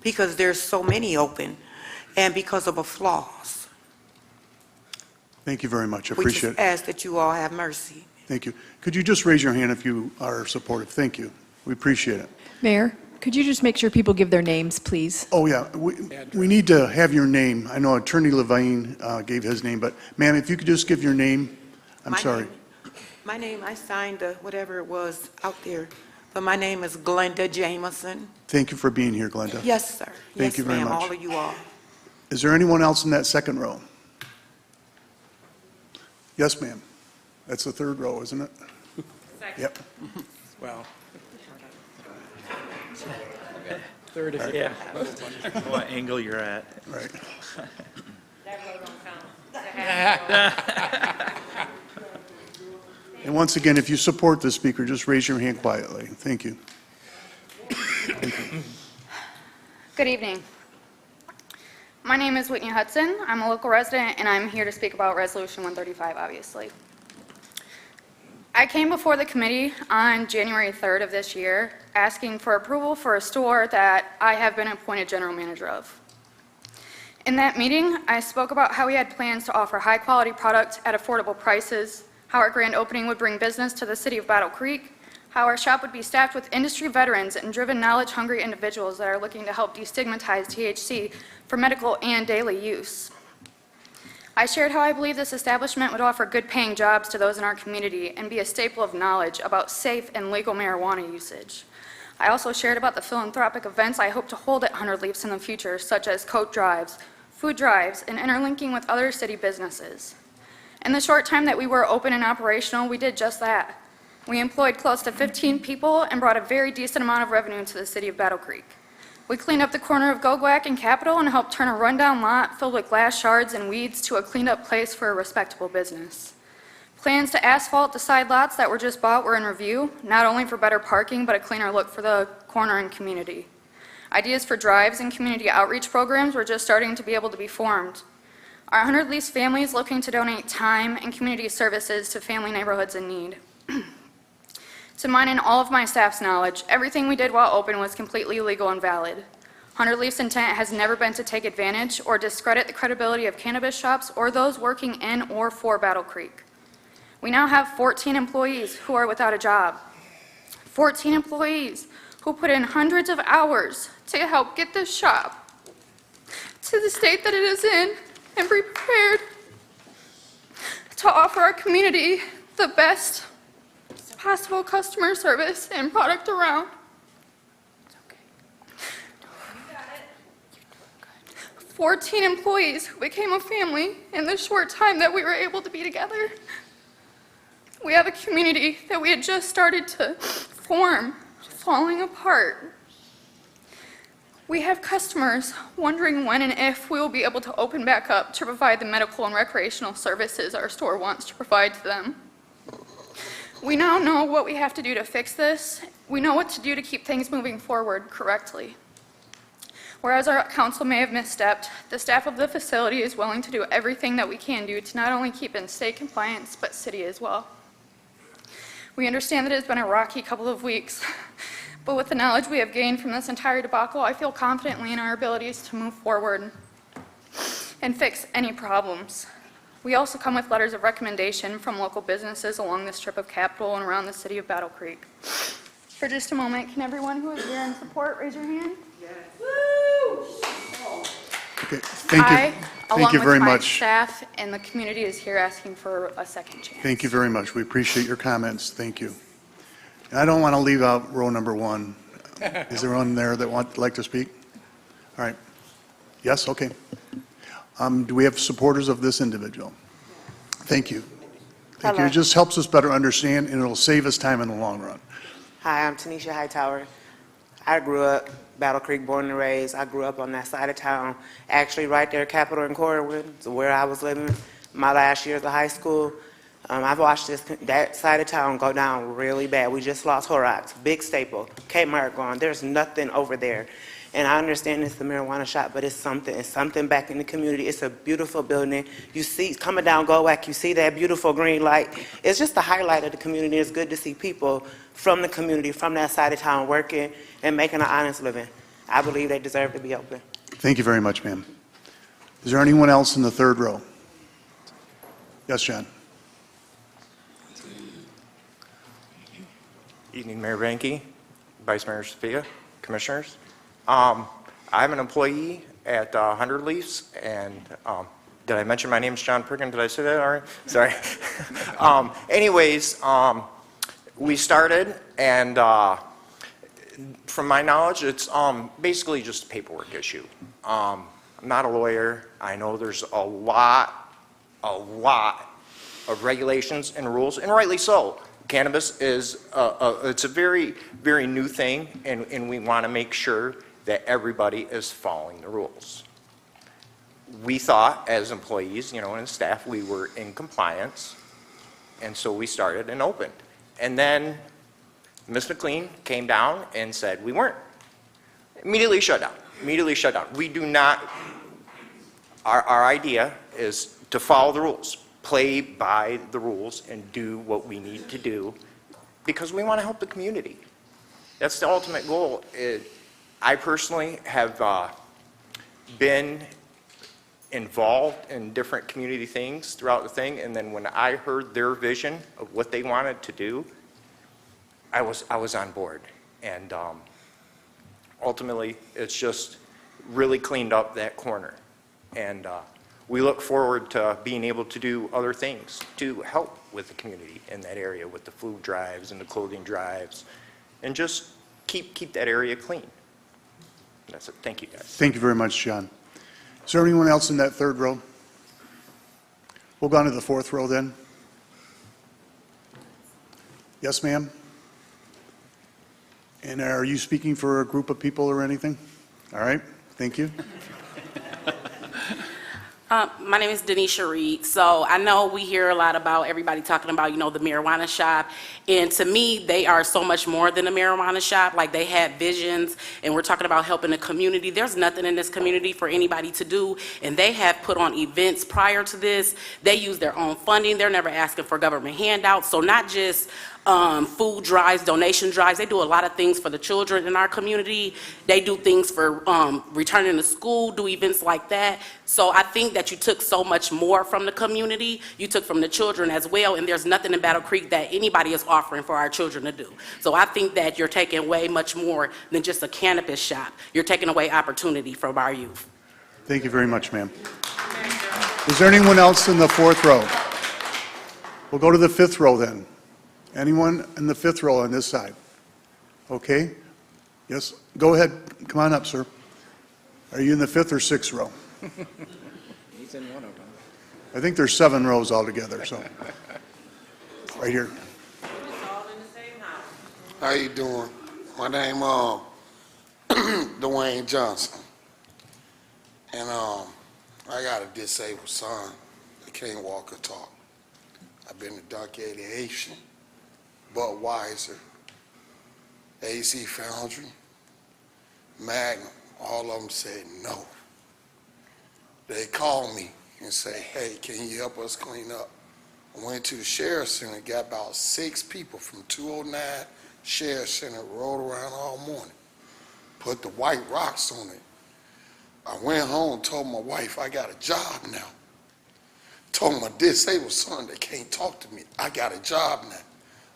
Speaker 9: because there's so many open and because of a flaws.
Speaker 1: Thank you very much. I
Speaker 9: We
Speaker 1: appreciate
Speaker 9: just
Speaker 1: it.
Speaker 9: ask that you all have mercy.
Speaker 1: Thank you. Could you just raise your hand if you are supportive? Thank you. We appreciate it.
Speaker 7: Mayor, could you just make sure people give their names, please?
Speaker 1: Oh, yeah, we need to have your name. I know Attorney Levine gave his name, but ma'am, if you could just give your name. I'm
Speaker 9: My
Speaker 1: sorry.
Speaker 9: My name, I signed whatever it was out there, but my name is Glenda Jameson.
Speaker 1: Thank you for being here, Glenda.
Speaker 9: Yes, sir.
Speaker 1: Thank you very
Speaker 9: Yes, ma'am,
Speaker 1: much.
Speaker 9: all of you all.
Speaker 1: Is there anyone else in that second row? Yes, ma'am. That's the third row, isn't it? Yep.
Speaker 10: Well. Third is, yeah. What angle you're at.
Speaker 1: Right. And once again, if you support the speaker, just raise your hand quietly. Thank you.
Speaker 5: Good evening. My name is Whitney Hudson. I'm a local resident, and I'm here to speak about Resolution 135, obviously. I came before the committee on January 3rd of this year asking for approval for a store that I have been appointed general manager of. In that meeting, I spoke about how we had plans to offer high-quality products at affordable prices, how our grand opening would bring business to the city of Battle Creek, how our shop would be staffed with industry veterans and driven knowledge-hungry individuals that are looking to help destigmatize THC for medical and daily use. I shared how I believe this establishment would offer good-paying jobs to those in our community and be a staple of knowledge about safe and legal marijuana usage. I also shared about the philanthropic events I hope to hold at 100 Leafs in the future, such as coat drives, food drives, and interlinking with other city businesses. In the short time that we were open and operational, we did just that. We employed close to 15 people and brought a very decent amount of revenue into the city of Battle Creek. We cleaned up the corner of Gogwak and Capitol and helped turn a rundown lot filled with glass shards and weeds to a cleaned up place for a respectable business. Plans to asphalt the side lots that were just bought were in review, not only for better parking, but a cleaner look for the corner and community. Ideas for drives and community outreach programs were just starting to be able to be formed. Our 100 Leafs family is looking to donate time and community services to family neighborhoods in need. To mine and all of my staff's knowledge, everything we did while open was completely legal and valid. 100 Leafs' intent has never been to take advantage or discredit the credibility of cannabis shops or those working in or for Battle Creek. We now have 14 employees who are without a job. 14 employees who put in hundreds of hours to help get this shop
Speaker 11: to the state that it is in and be prepared to offer our community the best possible customer service and product around. 14 employees who became a family in the short time that we were able to be together. We have a community that we had just started to form, falling apart. We have customers wondering when and if we will be able to open back up to provide the medical and recreational services our store wants to provide to them. We now know what we have to do to fix this. We know what to do to keep things moving forward correctly. Whereas our council may have misstepped, the staff of the facility is willing to do everything that we can do to not only keep in state compliance, but city as well. We understand that it has been a rocky couple of weeks, but with the knowledge we have gained from this entire debacle, I feel confidently in our abilities to move forward and fix any problems. We also come with letters of recommendation from local businesses along the strip of Capitol and around the city of Battle Creek. For just a moment, can everyone who is here in support raise your hand?
Speaker 1: Okay, thank you. Thank you very
Speaker 11: Along with my
Speaker 1: much.
Speaker 11: staff and the community is here asking for a second chance.
Speaker 1: Thank you very much. We appreciate your comments. Thank you. And I don't want to leave out row number 1. Is there anyone there that would like to speak? All right. Yes, okay. Do we have supporters of this individual? Thank you. Thank you.
Speaker 12: Hello.
Speaker 1: It just helps us better understand, and it'll save us time in the long run.
Speaker 12: Hi, I'm Tanisha Hightower. I grew up Battle Creek, born and raised. I grew up on that side of town, actually right there, Capitol and Corwood, where I was living my last years of high school. I've watched that side of town go down really bad. We just lost Horrocks, Big Staple, Kmart gone. There's nothing over there. And I understand it's the marijuana shop, but it's something back in the community. It's a beautiful building. You see, coming down Gowack, you see that beautiful green light. It's just the highlight of the community. It's good to see people from the community, from that side of town, working and making an honest living. I believe they deserve to be open.
Speaker 1: Thank you very much, ma'am. Is there anyone else in the third row? Yes, John.
Speaker 13: Evening, Mayor Banky, Vice Mayor Sophia, Commissioners. I'm an employee at 100 Leafs, and did I mention my name is John Priggin? Did I say that? All right, sorry. Anyways, we started, and from my knowledge, it's basically just a paperwork issue. I'm not a lawyer. I know there's a lot of regulations and rules, and rightly so. Cannabis is it's a very, very new thing, and we want to make sure that everybody is following the rules. We thought, as employees, and staff, we were in compliance, and so we started and opened. And then Ms. McLean came down and said we weren't. Immediately shut down. Immediately shut down. We do not. Our idea is to follow the rules. Play by the rules and do what we need to do because we want to help the community. That's the ultimate goal. I personally have been involved in different community things throughout the thing, and then when I heard their vision of what they wanted to do, I was on board. And ultimately, it's just really cleaned up that corner. And we look forward to being able to do other things to help with the community in that area, with the food drives and the clothing drives, and just keep that area clean. That's it. Thank you, guys.
Speaker 1: Thank you very much, John. Is there anyone else in that third row? We'll go on to the fourth row then. Yes, ma'am? And are you speaking for a group of people or anything? All right, thank you.
Speaker 14: My name is Denisha Reed. So I know we hear a lot about everybody talking about, the marijuana shop. And to me, they are so much more than a marijuana shop. Like, they have visions, and we're talking about helping the community. There's nothing in this community for anybody to do. And they have put on events prior to this. They use their own funding. They're never asking for government handouts. So not just food drives, donation drives. They do a lot of things for the children in our community. They do things for returning to school, do events like that. So I think that you took so much more from the community. You took from the children as well, and there's nothing in Battle Creek that anybody is offering for our children to do. So I think that you're taking away much more than just a cannabis shop. You're taking away opportunity from our youth.
Speaker 1: Thank you very much, ma'am. Is there anyone else in the fourth row? We'll go to the fifth row then. Anyone in the fifth row on this side? Okay. Yes, go ahead. Come on up, sir. Are you in the fifth or sixth row?
Speaker 10: He's in one of them.
Speaker 1: I think there's 7 rows altogether, so. Right here.
Speaker 15: How you doing? My name Dwayne Johnson, and I got a disabled son that can't walk or talk. I've been to Dunk Aviation, Budweiser, AC Foundry, Magnum. All of them said no. They called me and say, "Hey, can you help us clean up?" I went to the Sheriff's Center, got about 6 people from 209 Sheriff's Center, rode around all morning, put the white rocks on it. I went home, told my wife I got a job now. Told my disabled son that can't talk to me, I got a job now.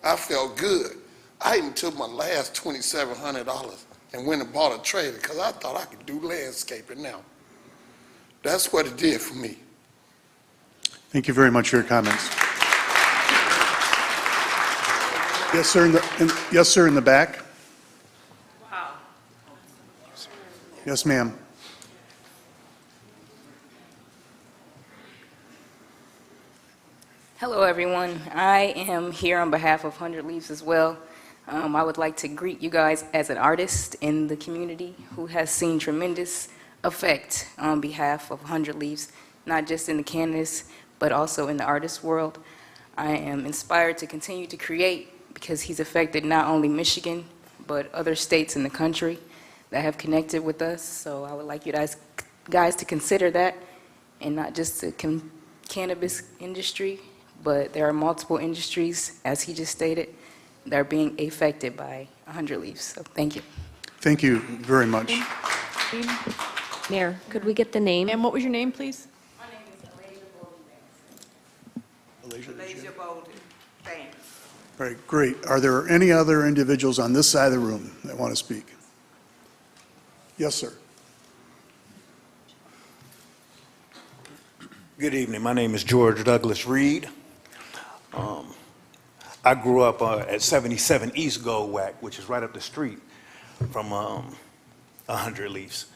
Speaker 15: I felt good. I even took my last $2,700 and went and bought a trailer because I thought I could do landscaping now. That's what it did for me.
Speaker 1: Thank you very much for your comments. Yes, sir. Yes, sir. In the back. Wow. Yes, ma'am.
Speaker 16: Hello, everyone. I am here on behalf of 100 Leaves as well. I would like to greet you guys as an artist in the community who has seen tremendous effect on behalf of 100 Leaves, not just in the cannabis, but also in the artist world. I am inspired to continue to create because he's affected not only Michigan, but other states in the country that have connected with us. So I would like you guys to consider that, and not just the cannabis industry, but there are multiple industries, as he just stated, that are being affected by 100 Leaves. So thank you.
Speaker 1: Thank you very much.
Speaker 17: Mayor, could we get the name?
Speaker 7: And what was your name, please?
Speaker 9: My name is Alasia Bolden. Thanks.
Speaker 1: All right, great. Are there any other individuals on this side of the room that want to speak? Yes, sir.
Speaker 18: Good evening. My name is George Douglas Reed. I grew up at 77 East Goldwack, which is right up the street from 100 Leaves.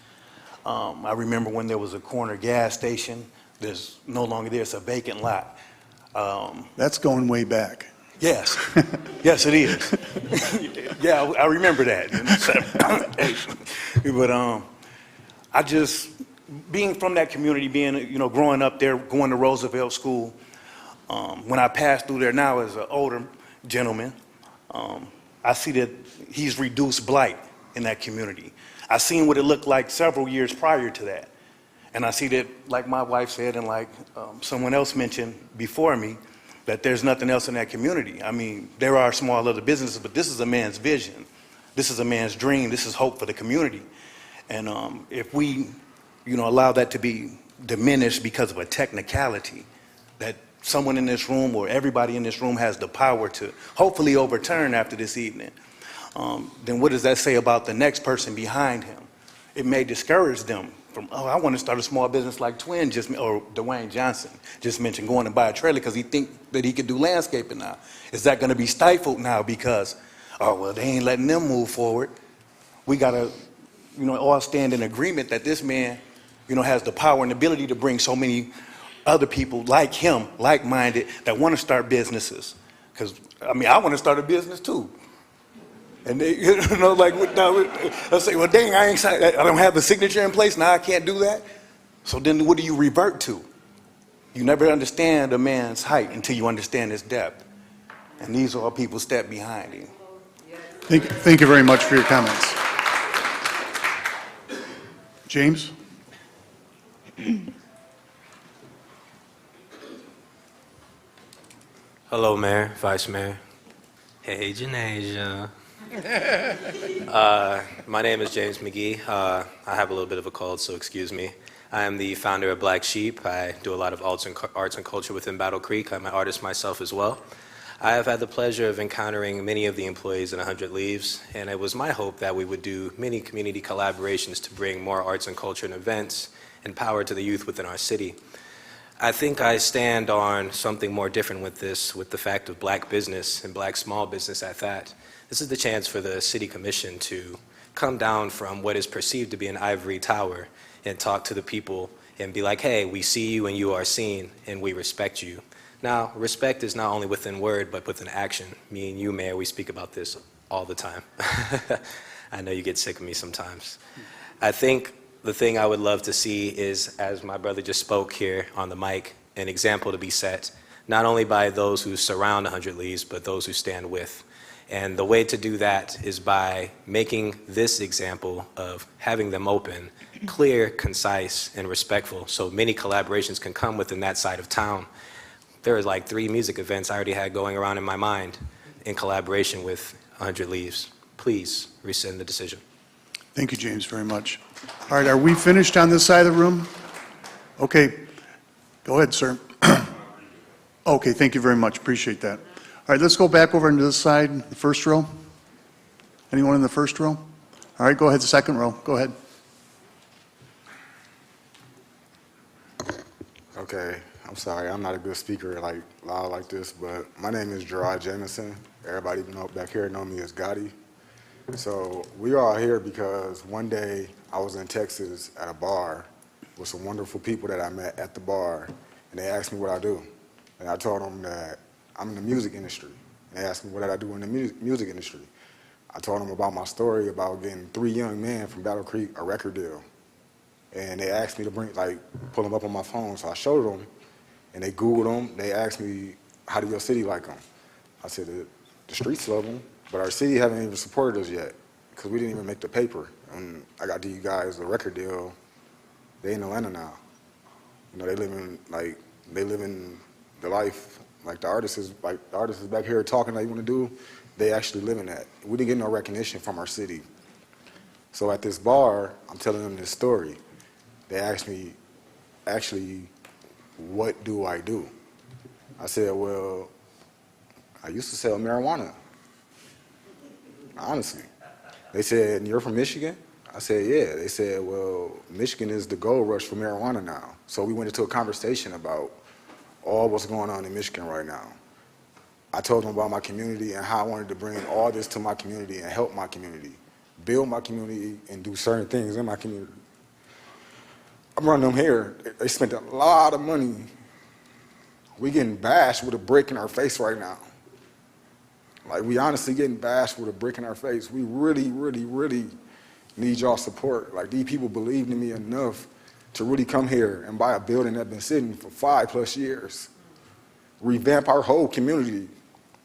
Speaker 18: I remember when there was a corner gas station. There's no longer there. It's a vacant lot.
Speaker 1: That's going way back.
Speaker 18: Yes. Yes, it is. Yeah, I remember that. But I just, being from that community, being, growing up there, going to Roosevelt School, when I pass through there now as an older gentleman, I see that he's reduced blight in that community. I seen what it looked like several years prior to that. And I see that, like my wife said, and like someone else mentioned before me, that there's nothing else in that community. I mean, there are small other businesses, but this is a man's vision. This is a man's dream. This is hope for the community. And if we, allow that to be diminished because of a technicality, that someone in this room or everybody in this room has the power to hopefully overturn after this evening, then what does that say about the next person behind him? It may discourage them from, I want to start a small business like Twin or Dwayne Johnson just mentioned, going to buy a trailer because he think that he could do landscaping now. Is that going to be stifled now because, they ain't letting them move forward? We got to, all stand in agreement that this man, has the power and ability to bring so many other people like him, like-minded, that want to start businesses. Because, I want to start a business too. And they, I say, well, dang, I don't have a signature in place, now I can't do that. So then what do you revert to? You never understand a man's height until you understand his depth. And these are all people step behind him.
Speaker 1: Thank you very much for your comments. James?
Speaker 19: Hello, Mayor, Vice Mayor. Hey, Janasia. My name is James McGee. I have a little bit of a cold, so excuse me. I am the founder of Black Sheep. I do a lot of arts and culture within Battle Creek. I'm an artist myself as well. I have had the pleasure of encountering many of the employees in 100 Leaves, and it was my hope that we would do many community collaborations to bring more arts and culture and events and power to the youth within our city. I think I stand on something more different with this, with the fact of black business and black small business at that. This is the chance for the City Commission to come down from what is perceived to be an ivory tower and talk to the people and be like, hey, we see you and you are seen and we respect you. Now, respect is not only within word, but within action. Me and you, Mayor, we speak about this all the time. I know you get sick of me sometimes. I think the thing I would love to see is, as my brother just spoke here on the mic, an example to be set, not only by those who surround 100 Leaves, but those who stand with. And the way to do that is by making this example of having them open, clear, concise, and respectful, so many collaborations can come within that side of town. There was like 3 music events I already had going around in my mind in collaboration with 100 Leaves. Please rescind the decision.
Speaker 1: Thank you, James, very much. All right, are we finished on this side of the room? Okay, go ahead, sir. Okay, thank you very much, appreciate that. All right, let's go back over into this side, the first row. Anyone in the first row? All right, go ahead, the second row, go ahead.
Speaker 20: Okay, I'm sorry, I'm not a good speaker loud like this, but my name is Gerard Jamison. Everybody back here know me as Gotti. So we are here because one day I was in Texas at a bar with some wonderful people that I met at the bar, and they asked me what I do. And I told them that I'm in the music industry. And they asked me what did I do in the music industry. I told them about my story about getting 3 young men from Battle Creek a record deal. And they asked me to pull them up on my phone. So I showed them, and they Googled them. They asked me, how do your city like them? I said, the streets love them, but our city haven't even supported us yet because we didn't even make the paper. And I got you guys a record deal. They in Atlanta now. You know, they live in the life like the artists is back here talking like you want to do. They actually live in that. We didn't get no recognition from our city. So at this bar, I'm telling them this story. They asked me, actually, what do I do? I said, well, I used to sell marijuana. Honestly. They said, and you're from Michigan? I said, yeah. They said, well, Michigan is the gold rush for marijuana now. So we went into a conversation about all what's going on in Michigan right now. I told them about my community and how I wanted to bring all this to my community and help my community, build my community and do certain things in my community. I'm running them here. They spent a lot of money. We getting bashed with a brick in our face right now. Like, we honestly getting bashed with a brick in our face. We really, really, really need y'all support. Like, these people believed in me enough to really come here and buy a building that's been sitting for 5+ years. Revamp our whole community.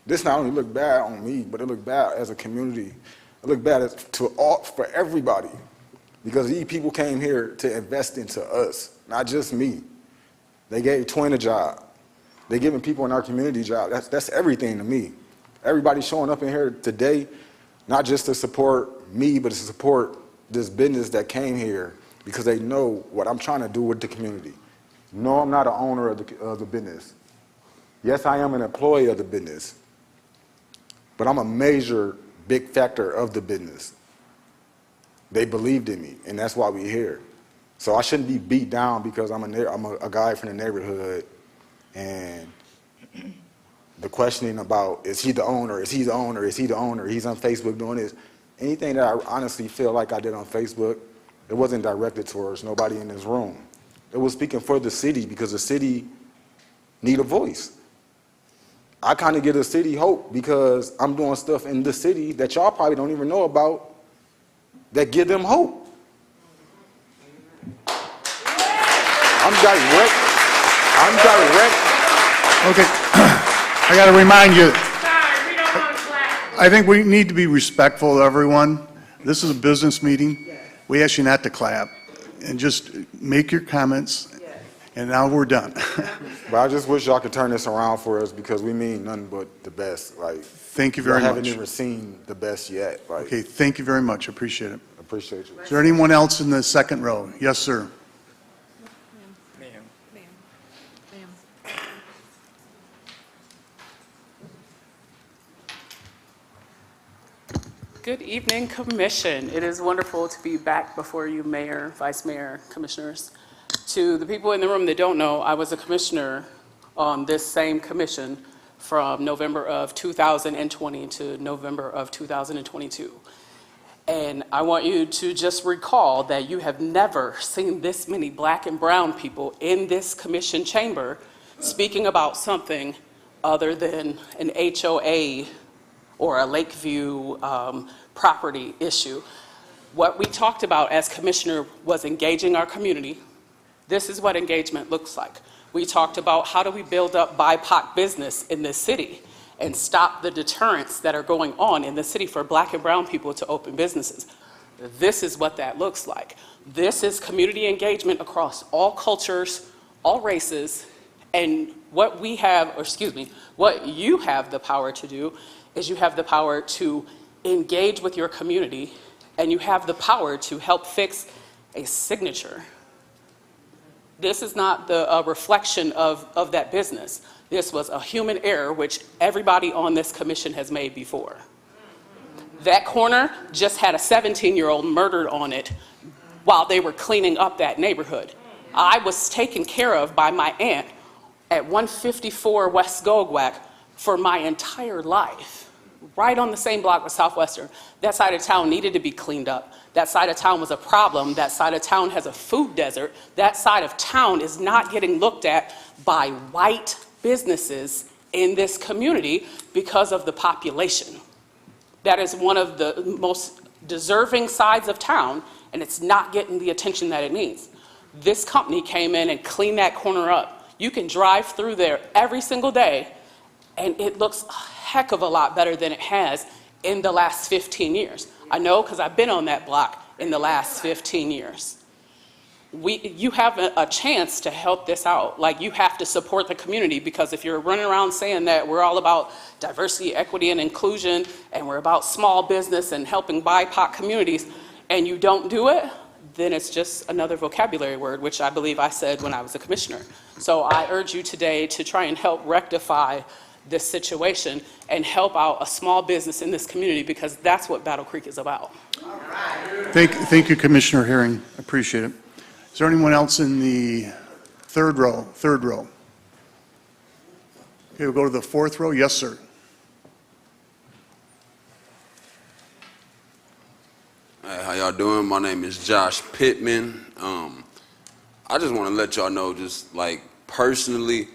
Speaker 20: This not only look bad on me, but it look bad as a community. It look bad for everybody. Because these people came here to invest into us, not just me. They gave Twin a job. They giving people in our community jobs. That's everything to me. Everybody showing up in here today, not just to support me, but to support this business that came here because they know what I'm trying to do with the community. No, I'm not an owner of the business. Yes, I am an employee of the business, but I'm a major, big factor of the business. They believed in me, and that's why we're here. So I shouldn't be beat down because I'm a guy from the neighborhood, and the questioning about, is he the owner, is he the owner, is he the owner, he's on Facebook doing this. Anything that I honestly feel like I did on Facebook, it wasn't directed towards nobody in this room. It was speaking for the city because the city need a voice. I kind of give the city hope because I'm doing stuff in the city that y'all probably don't even know about that give them hope. I'm direct.
Speaker 1: Okay. I got to remind you, I think we need to be respectful of everyone. This is a business meeting. We ask you not to clap and just make your comments, and now we're done.
Speaker 20: But I just wish y'all could turn this around for us because we mean nothing but the best. Like,
Speaker 1: thank you very much.
Speaker 20: I haven't even seen the best yet. Like,
Speaker 1: okay, thank you very much. Appreciate it.
Speaker 20: Appreciate you.
Speaker 1: Is there anyone else in the second row? Yes, sir.
Speaker 21: Good evening, Commission. It is wonderful to be back before you, Mayor, Vice Mayor, Commissioners.
Speaker 14: To the people in the room that don't know, I was a commissioner on this same commission from November of 2020 to November of 2022. And I want you to just recall that you have never seen this many black and brown people in this commission chamber speaking about something other than an HOA or a Lakeview property issue. What we talked about as commissioner was engaging our community. This is what engagement looks like. We talked about how do we build up BIPOC business in this city and stop the deterrents that are going on in the city for black and brown people to open businesses. This is what that looks like. This is community engagement across all cultures, all races, and what we have, or excuse me, what you have the power to do is you have the power to engage with your community, and you have the power to help fix a signature. This is not the reflection of that business. This was a human error, which everybody on this commission has made before. That corner just had a 17-year-old murdered on it while they were cleaning up that neighborhood. I was taken care of by my aunt at 154 West Gogwack for my entire life, right on the same block with Southwestern. That side of town needed to be cleaned up. That side of town was a problem. That side of town has a food desert. That side of town is not getting looked at by white businesses in this community because of the population. That is one of the most deserving sides of town, and it's not getting the attention that it needs. This company came in and cleaned that corner up. You can drive through there every single day, and it looks a heck of a lot better than it has in the last 15 years. I know because I've been on that block in the last 15 years. You have a chance to help this out. Like, you have to support the community, because if you're running around saying that we're all about diversity, equity, and inclusion, and we're about small business and helping BIPOC communities, and you don't do it, then it's just another vocabulary word, which I believe I said when I was a commissioner. So I urge you today to try and help rectify this situation and help out a small business in this community, because that's what Battle Creek is about.
Speaker 1: Thank you, Commissioner Herring. Appreciate it. Is there anyone else in the third row? Third row. Okay, we'll go to the fourth row. Yes, sir.
Speaker 21: Hey, how y'all doing? My name is Josh Pittman. I just want to let y'all know, just like personally,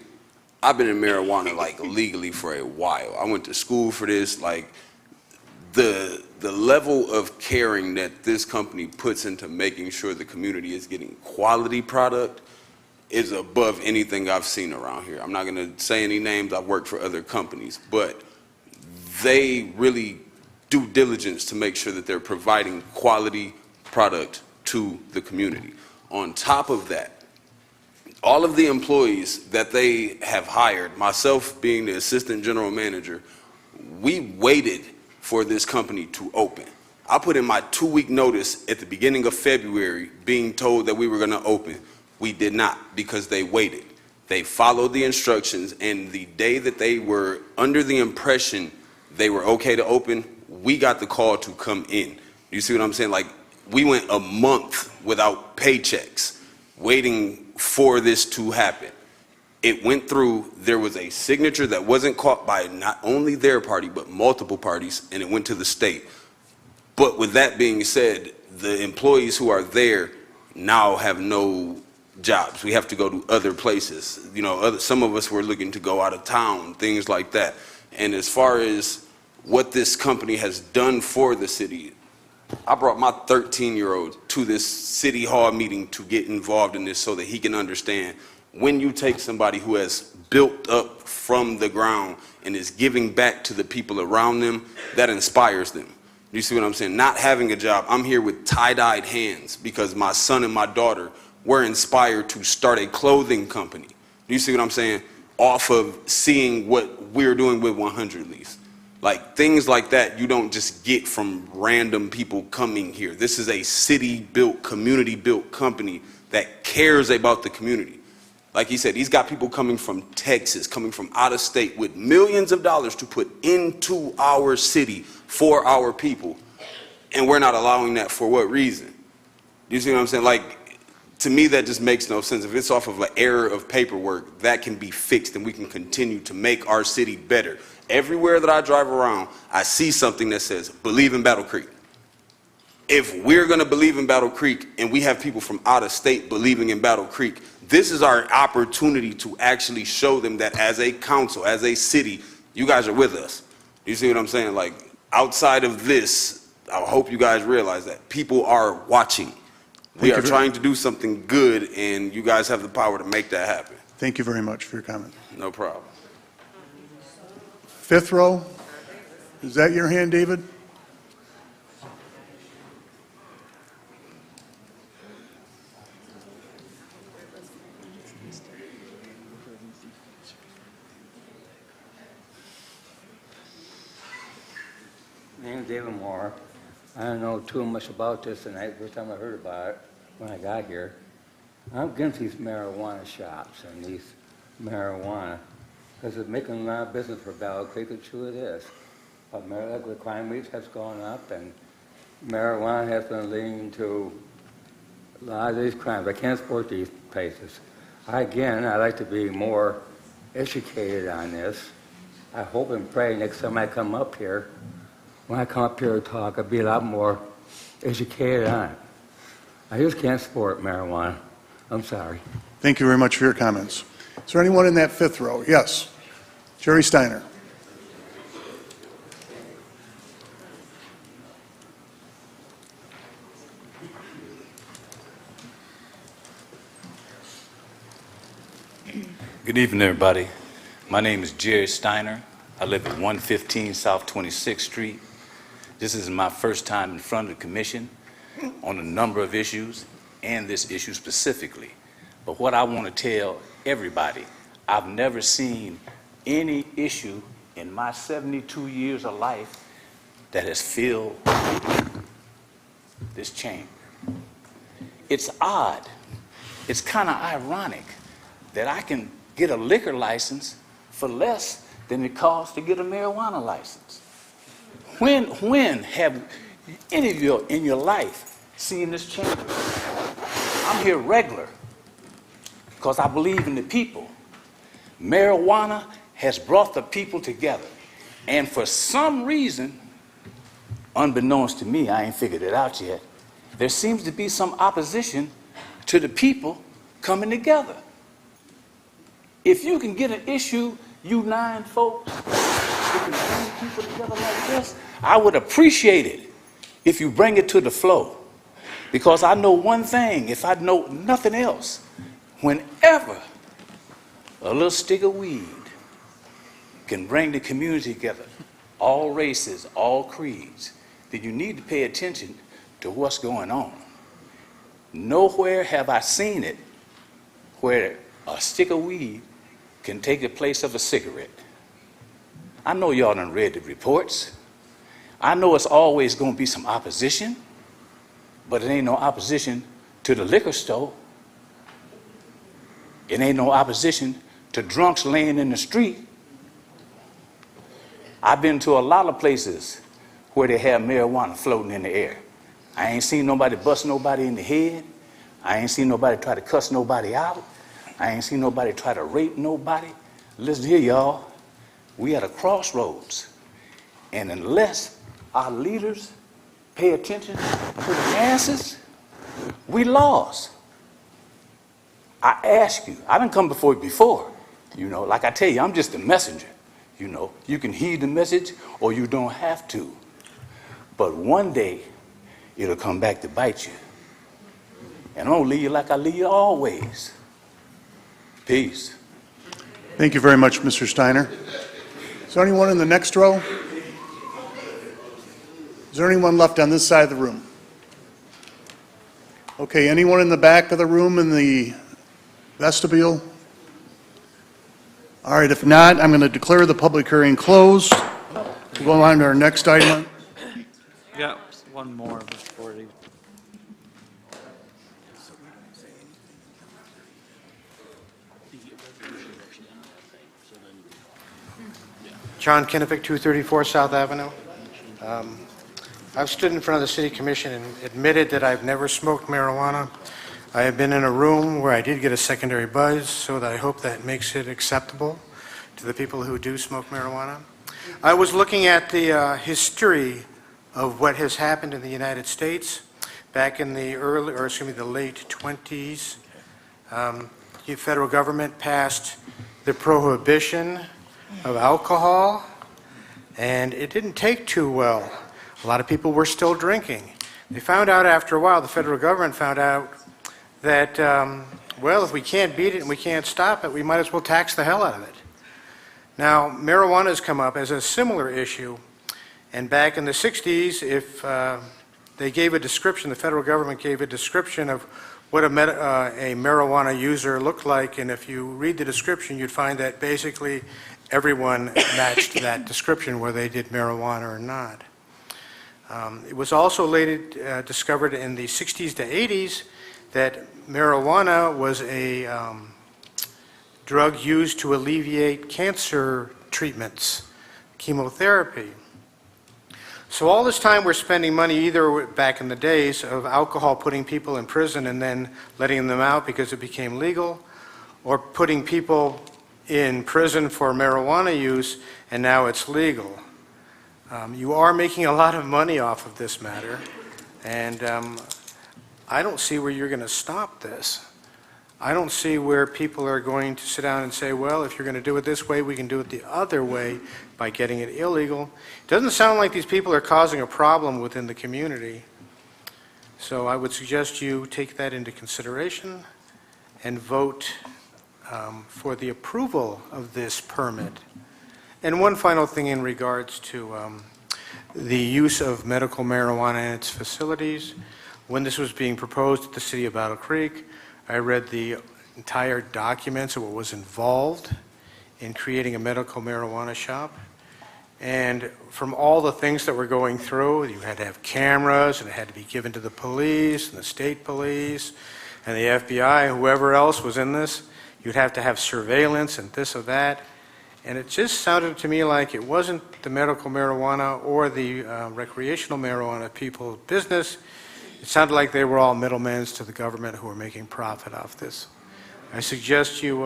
Speaker 21: I've been in marijuana like legally for a while. I went to school for this. Like, the level of caring that this company puts into making sure the community is getting quality product is above anything I've seen around here. I'm not going to say any names. I've worked for other companies, but they really do diligence to make sure that they're providing quality product to the community. On top of that, all of the employees that they have hired, myself being the assistant general manager, we waited for this company to open. I put in my 2-week notice at the beginning of February being told that we were gonna open. We did not, because they waited. They followed the instructions, and the day that they were under the impression they were okay to open, we got the call to come in. You see what I'm saying? Like, we went a month without paychecks, waiting for this to happen. It went through, there was a signature that wasn't caught by not only their party, but multiple parties, and it went to the state. But with that being said, the employees who are there now have no jobs. We have to go to other places. You know, some of us were looking to go out of town, things like that. And as far as what this company has done for the city, I brought my 13-year-old to this city hall meeting to get involved in this so that he can understand, when you take somebody who has built up from the ground and is giving back to the people around them, that inspires them. You see what I'm saying? Not having a job. I'm here with tie-dyed hands because my son and my daughter were inspired to start a clothing company. Do you see what I'm saying? Off of seeing what we're doing with 100 Leafs. Like, things like that you don't just get from random people coming here. This is a city-built, community-built company that cares about the community. Like he said, he's got people coming from Texas, coming from out of state with millions of dollars to put into our city for our people. And we're not allowing that for what reason? Do you see what I'm saying? Like, To me, that just makes no sense. If it's off of an error of paperwork, that can be fixed and we can continue to make our city better. Everywhere that I drive around, I see something that says, believe in Battle Creek. If we're going to believe in Battle Creek and we have people from out of state believing in Battle Creek, this is our opportunity to actually show them that as a council, as a city, you guys are with us. You see what I'm saying? Like, outside of this, I hope you guys realize that people are watching. We are trying to do something good, and you guys have the power to make that happen.
Speaker 1: Thank you very much for your comment.
Speaker 21: No problem.
Speaker 1: Fifth row, is that your hand, David?
Speaker 6: My name's David Moore. I don't know too much about this tonight. First time I heard about it when I got here. I'm against these marijuana shops and these marijuana because it's making a lot of business for Battle Creek. It's true it is. But the crime rates has gone up and marijuana has been leading to a lot of these crimes. I can't support these places. I'd like to be more educated on this. I hope and pray next time I come up here, when I come up here to talk, I'll be a lot more educated on it. I just can't support marijuana. I'm sorry.
Speaker 1: Thank you very much for your comments. Is there anyone in that fifth row? Yes. Jerry Steiner.
Speaker 22: Good evening, everybody. My name is Jerry Steiner. I live at 115 South 26th Street. This is my first time in front of the commission on a number of issues, and this issue specifically. But what I want to tell everybody, I've never seen any issue in my 72 years of life that has filled this chamber. It's odd, it's kind of ironic that I can get a liquor license for less than it costs to get a marijuana license. When have any of you in your life seen this chamber? I'm here regular because I believe in the people. Marijuana has brought the people together. And for some reason, unbeknownst to me, I ain't figured it out yet, there seems to be some opposition to the people coming together. If you can get an issue, you 9 folks, you can bring people together like this, I would appreciate it if you bring it to the flow. Because I know one thing, if I know nothing else, whenever a little stick of weed can bring the community together, all races, all creeds, then you need to pay attention to what's going on. Nowhere have I seen it where a stick of weed can take the place of a cigarette. I know y'all done read the reports. I know it's always going to be some opposition, but it ain't no opposition to the liquor store. It ain't no opposition to drunks laying in the street. I've been to a lot of places where they have marijuana floating in the air. I ain't seen nobody bust nobody in the head. I ain't seen nobody try to cuss nobody out. I ain't seen nobody try to rape nobody. Listen here, y'all. We at a crossroads. And unless our leaders pay attention to the masses, we lost. I ask you, I done come before you before. You know, like I tell you, I'm just a messenger. You know, you can heed the message or you don't have to. But one day, it'll come back to bite you. And I'm gonna leave you like I leave you always. Peace.
Speaker 1: Thank you very much, Mr. Steiner. Is there anyone in the next row? Is there anyone left on this side of the room? Okay, anyone in the back of the room in the vestibule? All right, if not, I'm going to declare the public hearing closed. We'll go on to our next item.
Speaker 10: Yeah, one more before the.
Speaker 23: John Kinnifick, 234 South Avenue. I've stood in front of the City Commission and admitted that I've never smoked marijuana. I have been in a room where I did get a secondary buzz, so that I hope that makes it acceptable to the people who do smoke marijuana. I was looking at the history of what has happened in the United States back in the the late 20s. The federal government passed the prohibition of alcohol, and it didn't take too well. A lot of people were still drinking. They found out after a while, the federal government found out that, well, if we can't beat it and we can't stop it, we might as well tax the hell out of it. Now, marijuana has come up as a similar issue, and back in the 60s, if they gave a description, the federal government gave a description of what a marijuana user looked like, and if you read the description, you'd find that basically everyone matched that description, whether they did marijuana or not. It was also later discovered in the 60s to 80s that marijuana was a drug used to alleviate cancer treatments, chemotherapy. So all this time we're spending money either back in the days of alcohol putting people in prison and then letting them out because it became legal, or putting people in prison for marijuana use and now it's legal. You are making a lot of money off of this matter, and I don't see where you're going to stop this. I don't see where people are going to sit down and say, well, if you're going to do it this way, we can do it the other way by getting it illegal. It doesn't sound like these people are causing a problem within the community. So I would suggest you take that into consideration and vote for the approval of this permit. And one final thing in regards to the use of medical marijuana in its facilities. When this was being proposed at the City of Battle Creek, I read the entire documents of what was involved in creating a medical marijuana shop. And from all the things that we're going through, you had to have cameras, and it had to be given to the police, and the state police, and the FBI, whoever else was in this. You'd have to have surveillance and this or that. And it just sounded to me like it wasn't the medical marijuana or the recreational marijuana people's business. It sounded like they were all middlemen to the government who were making profit off this. I suggest you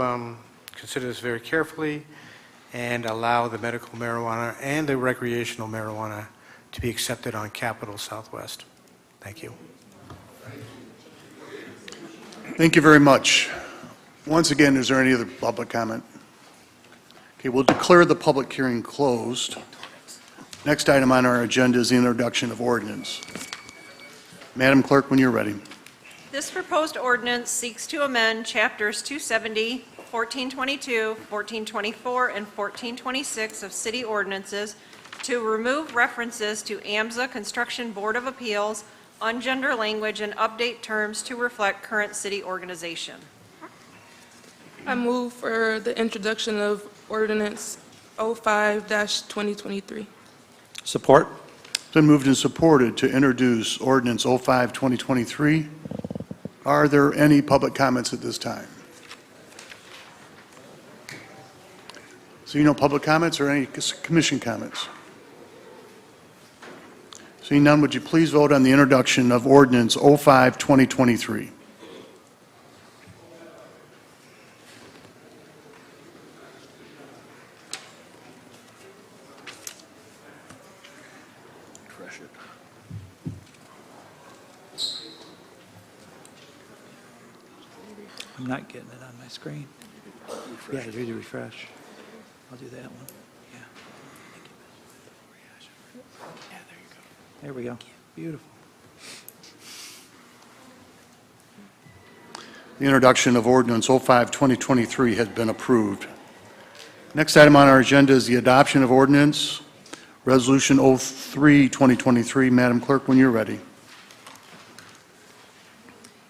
Speaker 23: consider this very carefully and allow the medical marijuana and the recreational marijuana to be accepted on Capitol Southwest. Thank you.
Speaker 1: Thank you very much. Once again, is there any other public comment? Okay, we'll declare the public hearing closed. Next item on our agenda is the introduction of ordinance. Madam Clerk, when you're ready.
Speaker 7: This proposed ordinance seeks to amend Chapters 270, 1422, 1424, and 1426 of city ordinances to remove references to AMSA Construction Board of Appeals, ungender language, and update terms to reflect current city organization.
Speaker 11: I move for the introduction of ordinance 05-2023.
Speaker 10: Support.
Speaker 1: It's been moved and supported to introduce ordinance 05-2023. Are there any public comments at this time? Seeing no public comments or any commission comments? Seeing none, would you please vote on the introduction of ordinance 05-2023?
Speaker 10: I'm not getting it on my screen. Yeah, do the refresh. I'll do that one. Yeah. Yeah, there you go. There we go. Beautiful.
Speaker 1: The introduction of ordinance 05-2023 has been approved. Next item on our agenda is the adoption of ordinance resolution 03-2023. Madam Clerk, when you're ready.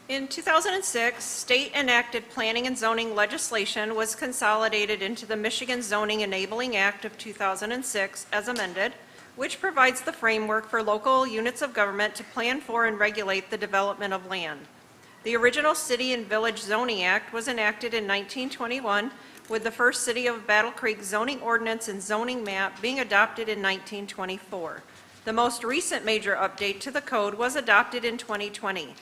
Speaker 7: In 2006, state enacted planning and zoning legislation was consolidated into the Michigan Zoning Enabling Act of 2006 as amended, which provides the framework for local units of government to plan for and regulate the development of land. The original City and Village Zoning Act was enacted in 1921, with the first City of Battle Creek zoning ordinance and zoning map being adopted in 1924. The most recent major update to the code was adopted in 2020.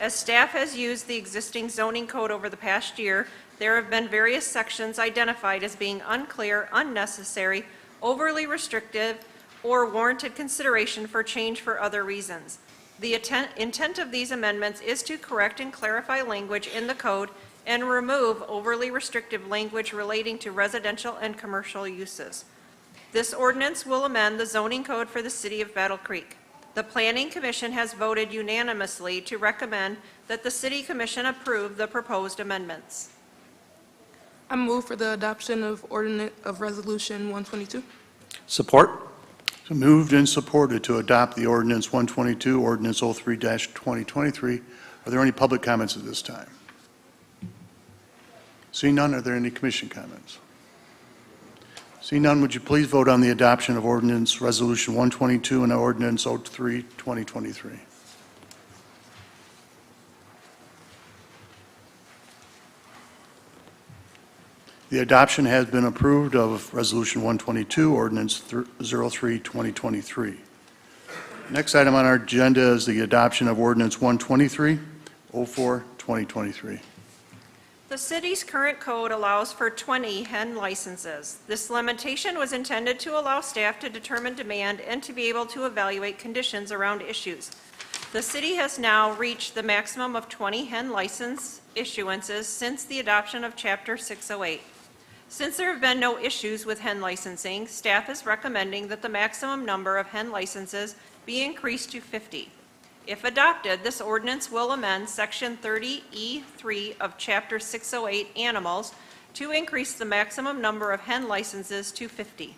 Speaker 2: As staff has used the existing zoning code over the past year, there have been various sections identified as being unclear, unnecessary, overly restrictive, or warranted consideration for change for other reasons. The intent of these amendments is to correct and clarify language in the code and remove overly restrictive language relating to residential and commercial uses. This ordinance will amend the zoning code for the city of Battle Creek. The Planning Commission has voted unanimously to recommend that the City Commission approve the proposed amendments.
Speaker 11: I move for the adoption of Resolution 122.
Speaker 10: Support?
Speaker 1: So moved and supported to adopt the ordinance 122, ordinance 03-2023. Are there any public comments at this time? Seeing none, are there any commission comments? Seeing none, would you please vote on the adoption of ordinance resolution 122 and ordinance 03-2023? The adoption has been approved of Resolution 122, Ordinance 03-2023. Next item on our agenda is the adoption of Ordinance 123-04-2023.
Speaker 2: The city's current code allows for 20 hen licenses. This limitation was intended to allow staff to determine demand and to be able to evaluate conditions around issues. The city has now reached the maximum of 20 hen license issuances since the adoption of Chapter 608. Since there have been no issues with hen licensing, staff is recommending that the maximum number of hen licenses be increased to 50. If adopted, this ordinance will amend Section 30E3 of Chapter 608 Animals to increase the maximum number of hen licenses to 50.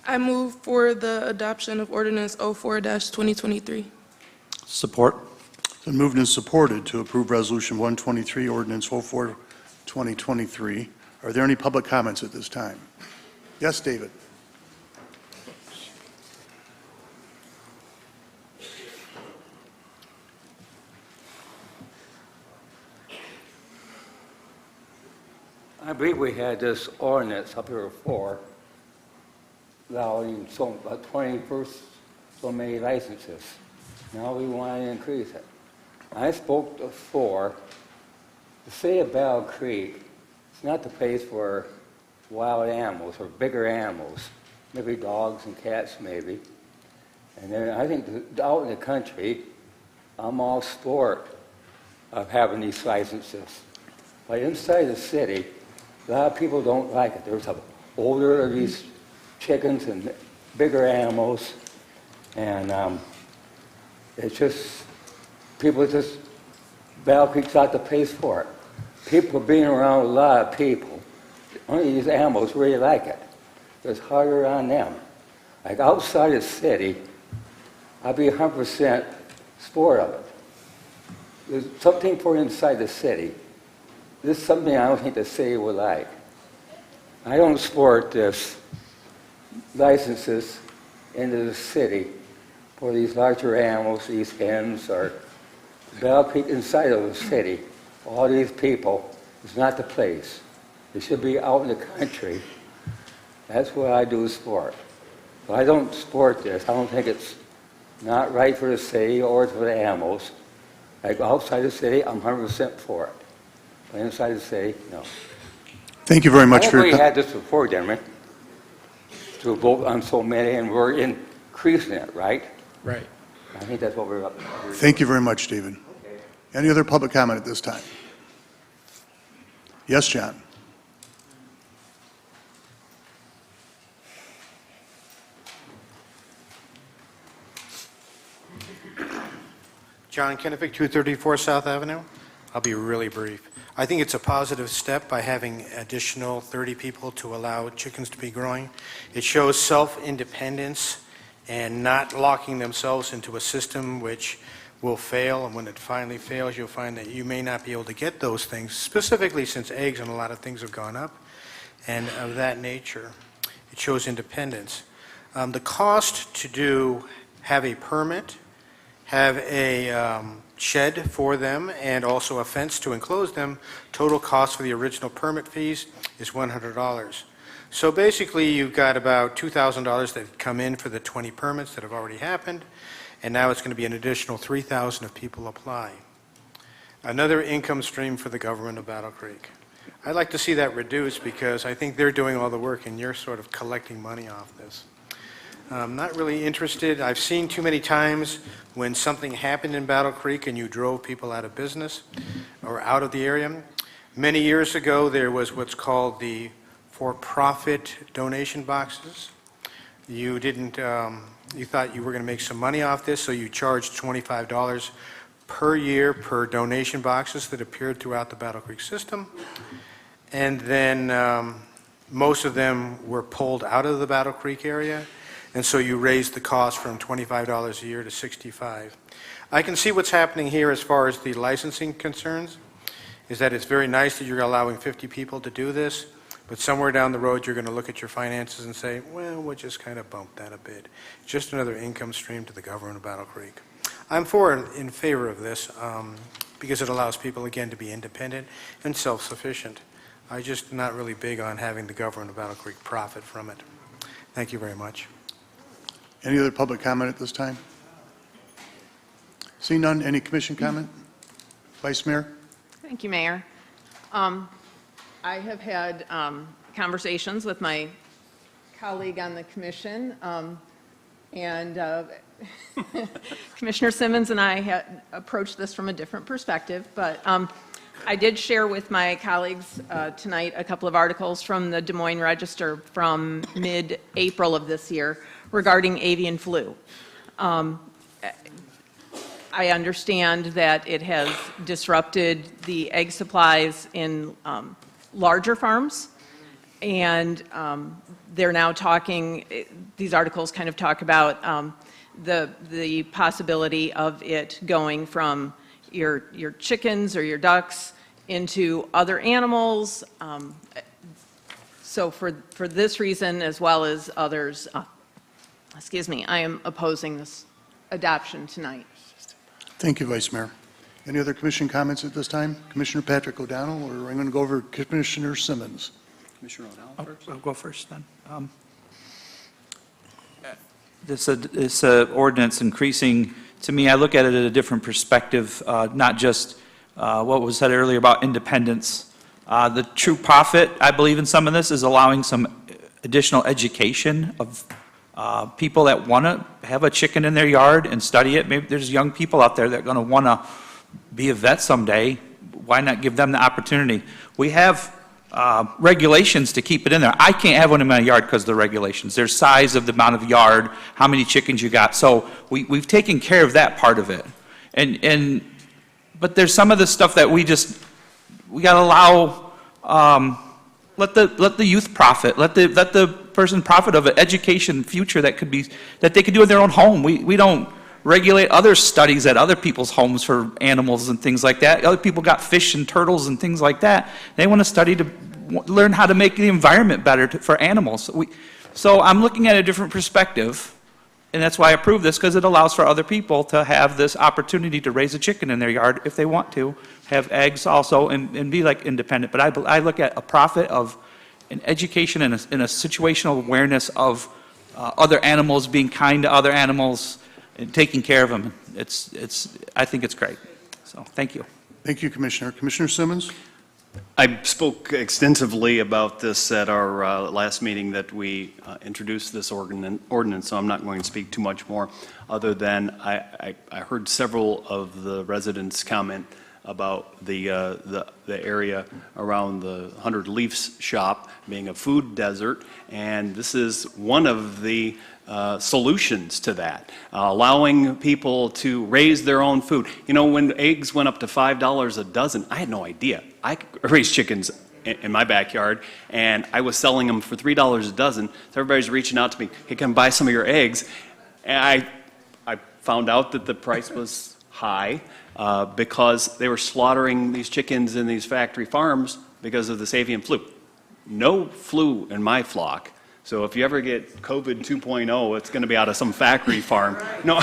Speaker 11: I move for the adoption of Ordinance 04-2023.
Speaker 10: Support?
Speaker 1: It's been moved and supported to approve Resolution 123, Ordinance 04-2023. Are there any public comments at this time? Yes, David.
Speaker 6: I believe we had this ordinance up here before, allowing about 21st so many licenses. Now we want to increase it. I spoke before, the city of Battle Creek, it's not the place for wild animals or bigger animals, maybe dogs and cats maybe. And then I think out in the country, I'm all sport of having these licenses. But inside the city, a lot of people don't like it. There's older of these chickens and bigger animals, and it's just, people just, Battle Creek's not the place for it. People being around a lot of people, only these animals really like it. It's harder on them. Like outside the city, I'd be 100% sport of it. There's something for inside the city. This is something I don't think the city would like. I don't support this licenses into the city for these larger animals, these hens, or Battle Creek inside of the city. All these people, it's not the place. It should be out in the country. That's what I do sport. But I don't support this. I don't think it's not right for the city or for the animals. Like outside the city, I'm 100% for it. But inside the city, no.
Speaker 1: Thank you very much for your
Speaker 6: We had this before, gentlemen, to vote on so many, and we're increasing it, right?
Speaker 23: Right.
Speaker 6: I think that's what we're up to.
Speaker 1: Thank you very much, David. Any other public comment at this time? Yes, John.
Speaker 23: John Kennefic, 234 South Avenue. I'll be really brief. I think it's a positive step by having additional 30 people to allow chickens to be growing. It shows self-independence and not locking themselves into a system which will fail, and when it finally fails, you'll find that you may not be able to get those things, specifically since eggs and a lot of things have gone up, and of that nature. It shows independence. The cost to have a permit, have a shed for them, and also a fence to enclose them, total cost for the original permit fees is $100. So basically, you've got about $2,000 that come in for the 20 permits that have already happened, and now it's going to be an additional 3,000 if people apply. Another income stream for the government of Battle Creek. I'd like to see that reduced because I think they're doing all the work and you're sort of collecting money off this. I'm not really interested. I've seen too many times when something happened in Battle Creek and you drove people out of business or out of the area. Many years ago, there was what's called the for-profit donation boxes. You didn't, you thought you were going to make some money off this, so you charged $25 per year per donation boxes that appeared throughout the Battle Creek system. And then most of them were pulled out of the Battle Creek area, and so you raised the cost from $25 a year to $65. I can see what's happening here as far as the licensing concerns, is that it's very nice that you're allowing 50 people to do this, but somewhere down the road you're going to look at your finances and say, well, we'll just kind of bump that a bit. Just another income stream to the government of Battle Creek. I'm in favor of this because it allows people, again, to be independent and self-sufficient. I'm just not really big on having the government of Battle Creek profit from it. Thank you very much.
Speaker 1: Any other public comment at this time? Seeing none, any commission comment? Vice Mayor?
Speaker 3: Thank you, Mayor. I have had conversations with my colleague on the commission, and Commissioner Simmons and I had approached this from a different perspective, but I did share with my colleagues tonight a couple of articles from the Des Moines Register from mid-April of this year regarding avian flu. I understand that it has disrupted the egg supplies in larger farms, and they're now talking, these articles kind of talk about the possibility of it going from your chickens or your ducks into other animals. So for this reason, as well as others, excuse me, I am opposing this adoption tonight.
Speaker 1: Thank you, Vice Mayor. Any other commission comments at this time? Commissioner Patrick O'Donnell, or I'm going to go over Commissioner Simmons.
Speaker 10: Commissioner O'Donnell first? I'll go first then. This ordinance increasing, to me, I look at it at a different perspective, not just what was said earlier about independence. The true profit, I believe in some of this, is allowing some additional education of people that want to have a chicken in their yard and study it. Maybe there's young people out there that are going to want to be a vet someday. Why not give them the opportunity? We have regulations to keep it in there. I can't have one in my yard because of the regulations. There's size of the amount of yard, how many chickens you got. So we've taken care of that part of it. But there's some of the stuff that we got to allow. Let the youth profit. Let the person profit of an education future that they could do in their own home. We don't regulate other studies at other people's homes for animals and things like that. Other people got fish and turtles and things like that. They want to study to learn how to make the environment better for animals. So I'm looking at a different perspective, and that's why I approve this, because it allows for other people to have this opportunity to raise a chicken in their yard if they want to, have eggs also, and be like independent. But I look at a profit of an education and a situational awareness of other animals, being kind to other animals, and taking care of them. I think it's great. So thank you.
Speaker 1: Thank you, Commissioner. Commissioner Simmons?
Speaker 4: I spoke extensively about this at our last meeting that we introduced this ordinance, so I'm not going to speak too much more, other than I heard several of the residents comment about the area around the 100 Leafs shop being a food desert, and this is one of the solutions to that, allowing people to raise their own food. You know, when eggs went up to $5 a dozen, I had no idea. I raised chickens in my backyard, and I was selling them for $3 a dozen. So everybody's reaching out to me, hey, can I buy some of your eggs? And I found out that the price was high because they were slaughtering these chickens in these factory farms because of this avian flu. No flu in my flock. So if you ever get COVID 2.0, it's going to be out of some factory farm. No,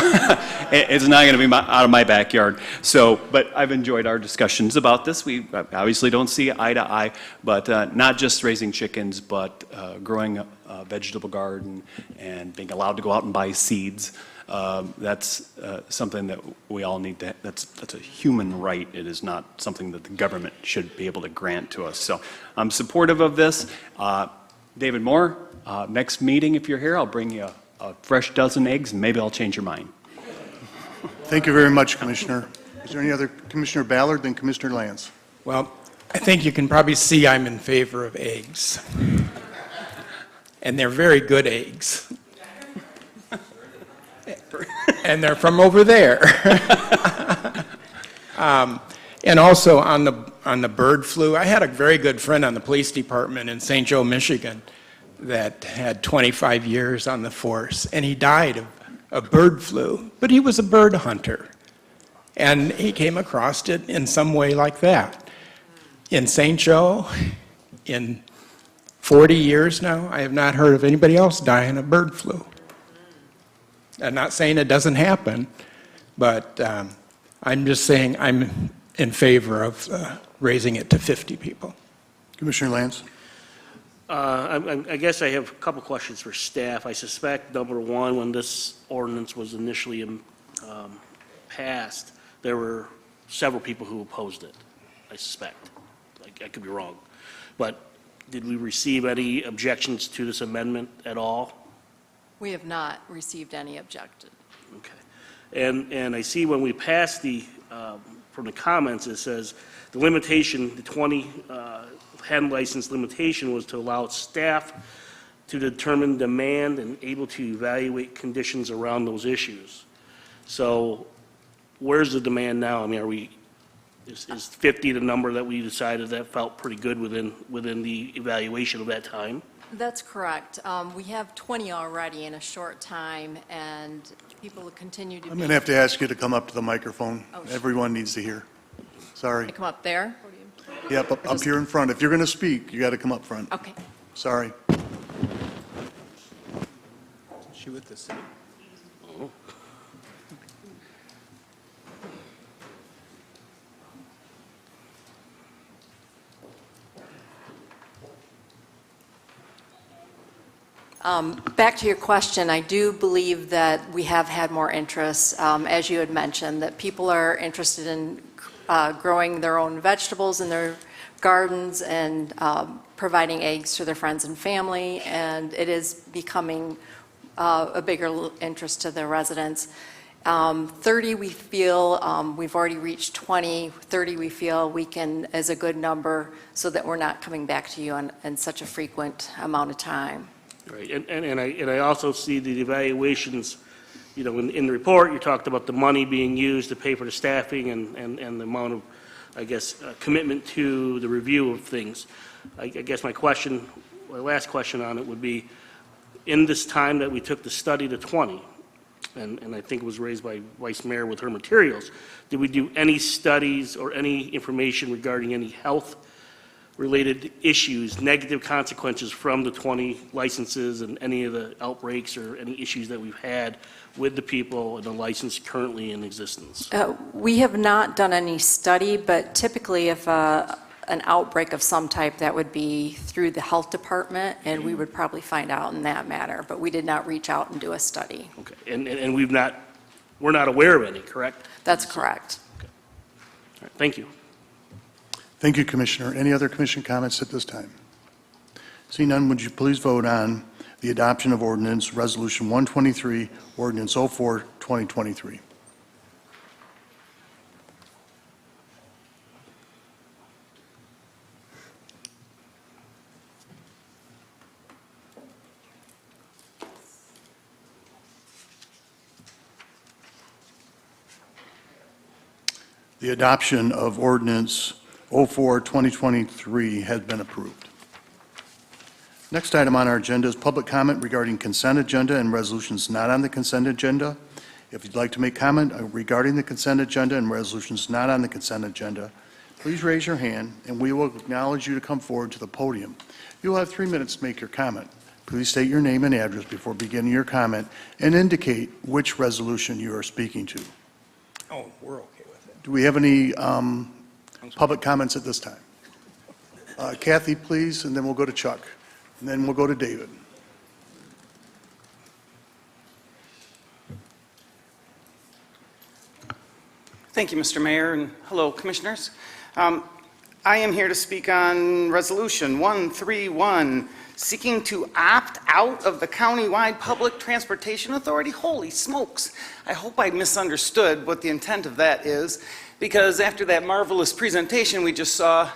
Speaker 4: it's not going to be out of my backyard. So, but I've enjoyed our discussions about this. We obviously don't see eye to eye, but not just raising chickens, but growing a vegetable garden and being allowed to go out and buy seeds. That's something that we all need to, that's a human right. It is not something that the government should be able to grant to us. So I'm supportive of this. David Moore, next meeting, if you're here, I'll bring you a fresh dozen eggs, and maybe I'll change your mind.
Speaker 1: Thank you very much, Commissioner. Is there any other, Commissioner Ballard, then Commissioner Lance?
Speaker 5: Well, I think you can probably see I'm in favor of eggs. And they're very good eggs. And they're from over there. And also on the bird flu, I had a very good friend on the police department in St. Joe, Michigan, that had 25 years on the force, and he died of bird flu, but he was a bird hunter, and he came across it in some way like that. In St. Joe, in 40 years now, I have not heard of anybody else dying of bird flu. I'm not saying it doesn't happen, but I'm just saying I'm in favor of raising it to 50 people.
Speaker 1: Commissioner Lance?
Speaker 8: I guess I have a couple questions for staff. I suspect, number one, when this ordinance was initially passed, there were several people who opposed it, I suspect. I could be wrong. But did we receive any objections to this amendment at all?
Speaker 7: We have not received any objection.
Speaker 8: Okay. And I see when we passed from the comments, it says the limitation, the 20 hen license limitation was to allow staff to determine demand and able to evaluate conditions around those issues. So where's the demand now? I mean, is 50 the number that we decided that felt pretty good within the evaluation of that time?
Speaker 7: That's correct. We have 20 already in a short time, and people will continue to
Speaker 1: I'm going to have to ask you to come up to the microphone. Everyone needs to hear. Sorry.
Speaker 7: Come up there?
Speaker 1: Yep, up here in front. If you're going to speak, you got to come up front.
Speaker 7: Okay.
Speaker 1: Sorry.
Speaker 10: She with the city.
Speaker 7: Back to your question, I do believe that we have had more interest, as you had mentioned, that people are interested in growing their own vegetables in their gardens and providing eggs to their friends and family, and it is becoming a bigger interest to the residents. 30 we feel, we've already reached 20, 30 we feel we can, is a good number so that we're not coming back to you in such a frequent amount of time.
Speaker 8: Right, and I also see the evaluations, you know, in the report, you talked about the money being used to pay for the staffing and the amount of, I guess, commitment to the review of things. I guess my last question on it would be, in this time that we took the study to 20, and I think it was raised by Vice Mayor with her materials, did we do any studies or any information regarding any health-related issues, negative consequences from the 20 licenses and any of the outbreaks or any issues that we've had with the people and the license currently in existence?
Speaker 7: We have not done any study, but typically if an outbreak of some type, that would be through the health department, and we would probably find out in that matter, but we did not reach out and do a study.
Speaker 8: Okay, and we're not aware of any, correct?
Speaker 7: That's correct.
Speaker 8: Okay. All right, thank you.
Speaker 1: Thank you, Commissioner. Any other commission comments at this time? Seeing none, would you please vote on the adoption of ordinance Resolution 123, Ordinance 04, 2023? The adoption of ordinance 04, 2023 has been approved. Next item on our agenda is public comment regarding consent agenda and resolutions not on the consent agenda. If you'd like to make comment regarding the consent agenda and resolutions not on the consent agenda, please raise your hand and we will acknowledge you to come forward to the podium. You will have 3 minutes to make your comment. Please state your name and address before beginning your comment and indicate which resolution you are speaking to.
Speaker 5: Oh, we're okay with it.
Speaker 1: Do we have any public comments at this time? Kathy, please, and then we'll go to Chuck, and then we'll go to David.
Speaker 12: Thank you, Mr. Mayor, and hello, Commissioners. I am here to speak on Resolution 131, seeking to opt out of the countywide public transportation authority. Holy smokes. I hope I misunderstood what the intent of that is, because after that marvelous presentation we just saw,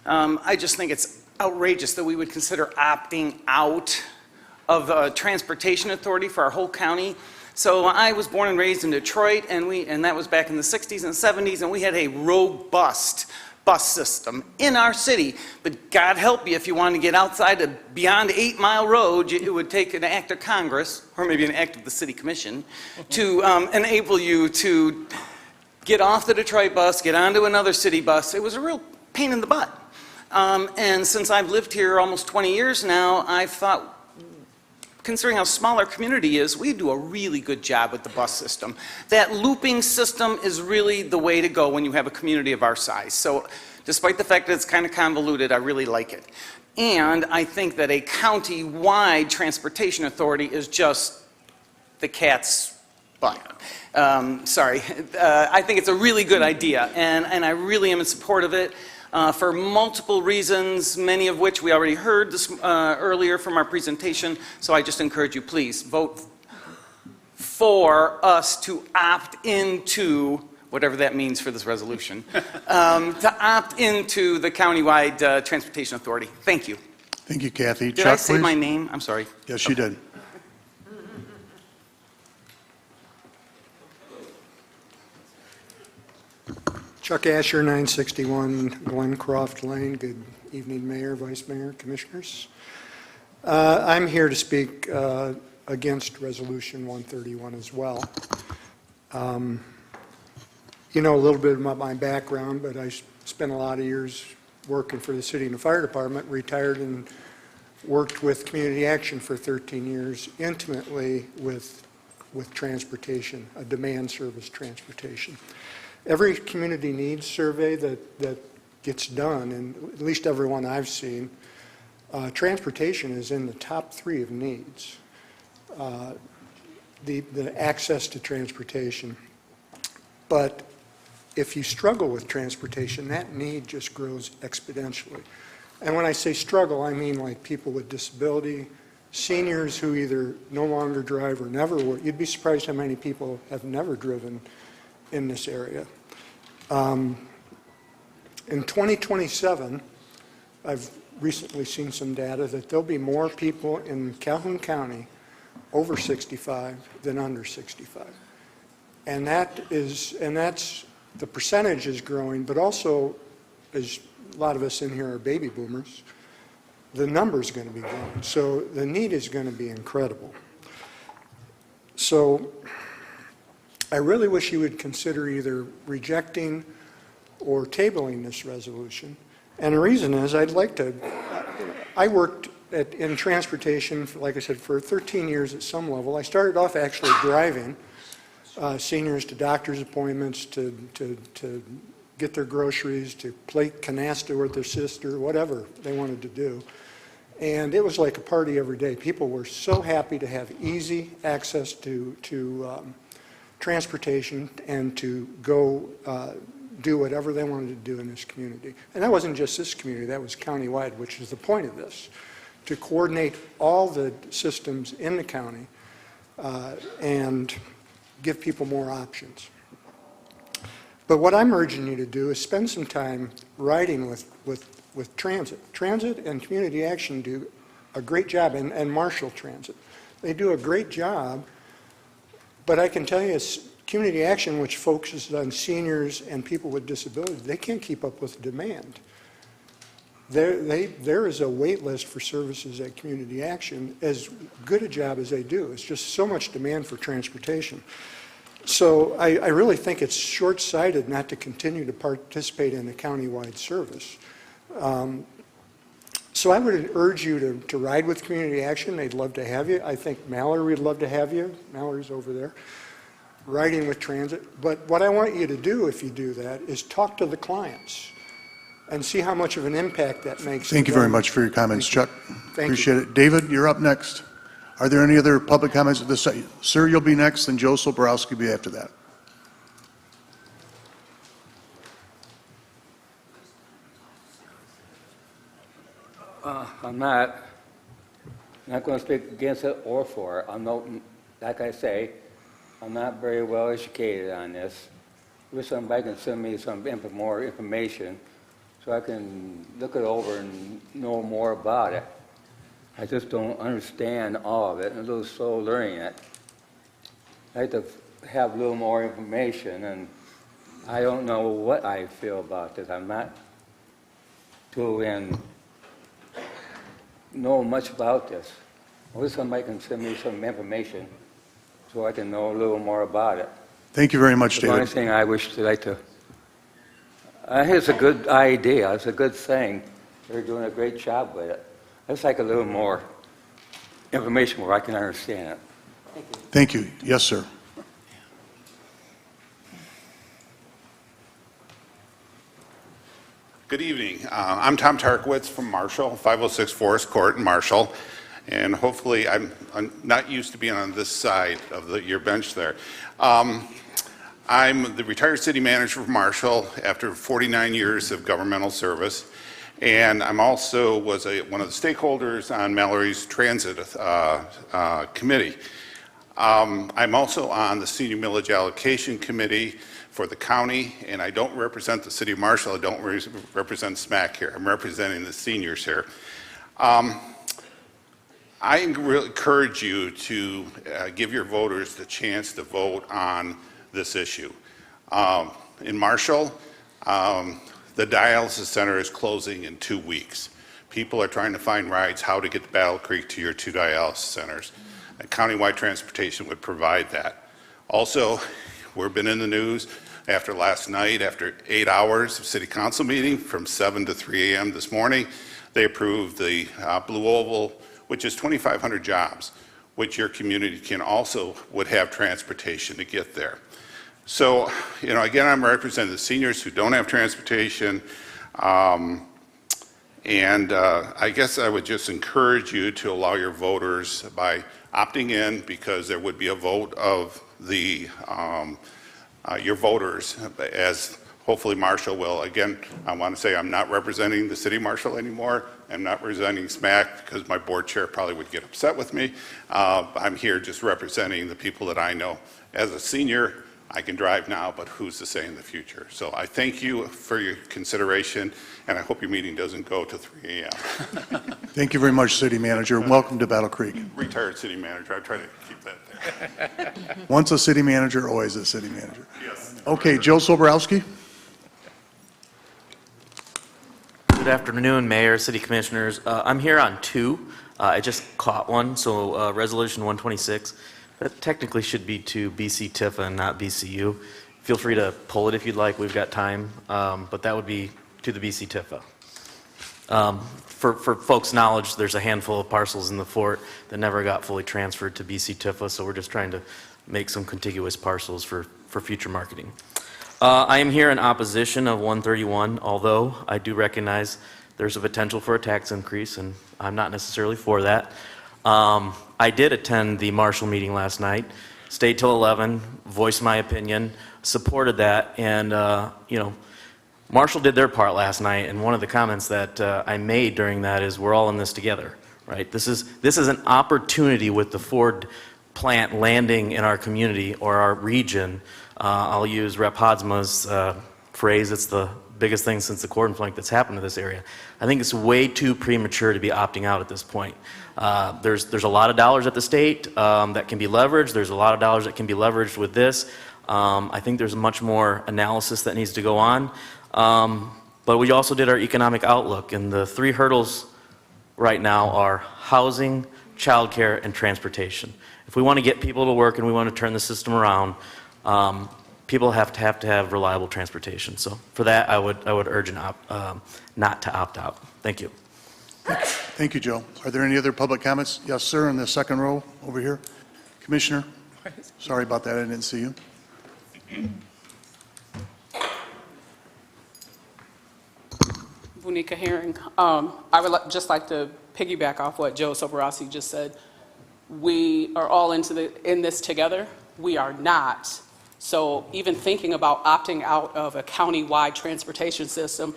Speaker 12: I just think it's outrageous that we would consider opting out of the transportation authority for our whole county. So I was born and raised in Detroit, and that was back in the 60s and 70s, and we had a robust bus system in our city. But God help you, if you wanted to get outside of beyond 8 Mile Road, it would take an act of Congress, or maybe an act of the City Commission, to enable you to get off the Detroit bus, get onto another city bus. It was a real pain in the butt. And since I've lived here almost 20 years now, I've thought, considering how small our community is, we do a really good job with the bus system. That looping system is really the way to go when you have a community of our size. So despite the fact that it's kind of convoluted, I really like it. And I think that a county-wide transportation authority is just the cat's butt. Sorry. I think it's a really good idea, and I really am in support of it. For multiple reasons, many of which we already heard this, earlier from our presentation. So I just encourage you, please vote for us to opt into, whatever that means for this resolution, to opt into the countywide transportation authority. Thank you.
Speaker 1: Thank you, Kathy.
Speaker 12: Did
Speaker 1: Chuck,
Speaker 12: I say
Speaker 1: please?
Speaker 12: my name? I'm sorry.
Speaker 1: Yes, you did.
Speaker 13: Chuck Asher, 961 Glencroft Lane. Good evening, Mayor, Vice Mayor, Commissioners. I'm here to speak against Resolution 131 as well. You know a little bit about my background, but I spent a lot of years working for the city and the fire department, retired and worked with Community Action for 13 years, intimately with transportation, a demand service transportation. Every community needs survey that gets done, and at least every one I've seen, transportation is in the top 3 of needs. The access to transportation. But if you struggle with transportation, that need just grows exponentially. And when I say struggle, I mean like people with disability, seniors who either no longer drive or never were. You'd be surprised how many people have never driven in this area. In 2027, I've recently seen some data that there'll be more people in Calhoun County over 65 than under 65. And that's the percentage is growing, but also, as a lot of us in here are baby boomers, the number's going to be growing. So the need is going to be incredible. So I really wish you would consider either rejecting or tabling this resolution. And the reason is I worked in transportation, like I said, for 13 years at some level. I started off actually driving seniors to doctor's appointments, to get their groceries, to play canasta with their sister, whatever they wanted to do. And it was like a party every day. People were so happy to have easy access to transportation and to go do whatever they wanted to do in this community. And that wasn't just this community, that was countywide, which is the point of this, to coordinate all the systems in the county and give people more options. But what I'm urging you to do is spend some time riding with transit. Transit and Community Action do a great job, and Marshall Transit. They do a great job, but I can tell you, Community Action, which focuses on seniors and people with disabilities, they can't keep up with demand. There is a wait list for services at Community Action, as good a job as they do. It's just so much demand for transportation. So I really think it's short-sighted not to continue to participate in a countywide service. So I would urge you to ride with Community Action. They'd love to have you. I think Mallory would love to have you. Mallory's over there, riding with transit. But what I want you to do, if you do that, is talk to the clients and see how much of an impact that makes.
Speaker 1: Thank you very much for your comments, Chuck.
Speaker 13: Thank you.
Speaker 1: Appreciate it. David, you're up next. Are there any other public comments at this site? Sir, you'll be next, and Joe Soborowski will be after that.
Speaker 6: I'm not going to speak against it or for it. I'm not, like I say, I'm not very well educated on this. Wish somebody can send me some more information so I can look it over and know more about it. I just don't understand all of it. I'm a little slow learning it. I'd like to have a little more information, and I don't know what I feel about this. I'm not know much about this. I wish somebody can send me some information so I can know a little more about it.
Speaker 1: Thank you very much,
Speaker 6: The only
Speaker 1: David.
Speaker 6: thing I wish to like to, I think it's a good idea. It's a good thing. They're doing a great job with it. I'd like a little more information where I can understand it.
Speaker 1: Thank you. Yes, sir.
Speaker 15: Good evening. I'm Tom Tarkowitz from Marshall, 506 Forest Court in Marshall, and hopefully I'm not used to being on this side of your bench there. I'm the retired city manager of Marshall after 49 years of governmental service, and I'm also was one of the stakeholders on Mallory's transit committee. I'm also on the senior millage allocation committee for the county, and I don't represent the city of Marshall. I don't represent SMAC here. I'm representing the seniors here. I really encourage you to give your voters the chance to vote on this issue. In Marshall, the dialysis center is closing in 2 weeks. People are trying to find rides how to get to Battle Creek to your 2 dialysis centers. And countywide transportation would provide that. Also, we've been in the news after last night, after 8 hours of city council meeting from 7 to 3 a.m. this morning, they approved the Blue Oval, which is 2,500 jobs, which your community would have transportation to get there. So, again, I'm representing the seniors who don't have transportation, and I guess I would just encourage you to allow your voters by opting in, because there would be a vote of your voters, as hopefully Marshall will. Again, I want to say I'm not representing the city of Marshall anymore. I'm not representing SMAC because my board chair probably would get upset with me. I'm here just representing the people that I know. As a senior, I can drive now, but who's to say in the future? So I thank you for your consideration, and I hope your meeting doesn't go to 3 a.m.
Speaker 1: Thank you very much, City Manager, and welcome to Battle Creek.
Speaker 15: Retired city manager, I try to keep that there.
Speaker 1: Once a city manager, always a city manager.
Speaker 15: Yes.
Speaker 1: Okay, Joe Soborowski.
Speaker 16: Good afternoon, Mayor, City Commissioners. I'm here on 2. I just caught one, so Resolution 126. That technically should be to BC Tifa and not BCU. Feel free to pull it if you'd like. We've got time, but that would be to the BC Tifa. For folks' knowledge, there's a handful of parcels in the fort that never got fully transferred to BC Tifa, so we're just trying to make some contiguous parcels for future marketing. I am here in opposition of 131, although I do recognize there's a potential for a tax increase, and I'm not necessarily for that. I did attend the Marshall meeting last night, stayed till 11, voiced my opinion, supported that, and Marshall did their part last night, and one of the comments that I made during that is we're all in this together, right? This is an opportunity with the Ford plant landing in our community or our region. I'll use Rep. Hodsma's phrase, it's the biggest thing since the cordon flank that's happened to this area. I think it's way too premature to be opting out at this point. There's a lot of dollars at the state that can be leveraged. There's a lot of dollars that can be leveraged with this. I think there's much more analysis that needs to go on. But we also did our economic outlook, and the 3 hurdles right now are housing, childcare, and transportation. If we want to get people to work and we want to turn the system around, people have to have reliable transportation. So for that, I would urge not to opt out. Thank you.
Speaker 1: Thank you, Joe. Are there any other public comments? Yes, sir, in the second row over here. Commissioner, sorry about that, I didn't see you.
Speaker 9: Bunika Herring. I would just like to piggyback off what Joe Soborowski just said. We are all in this together. We are not. So even thinking about opting out of a county-wide transportation system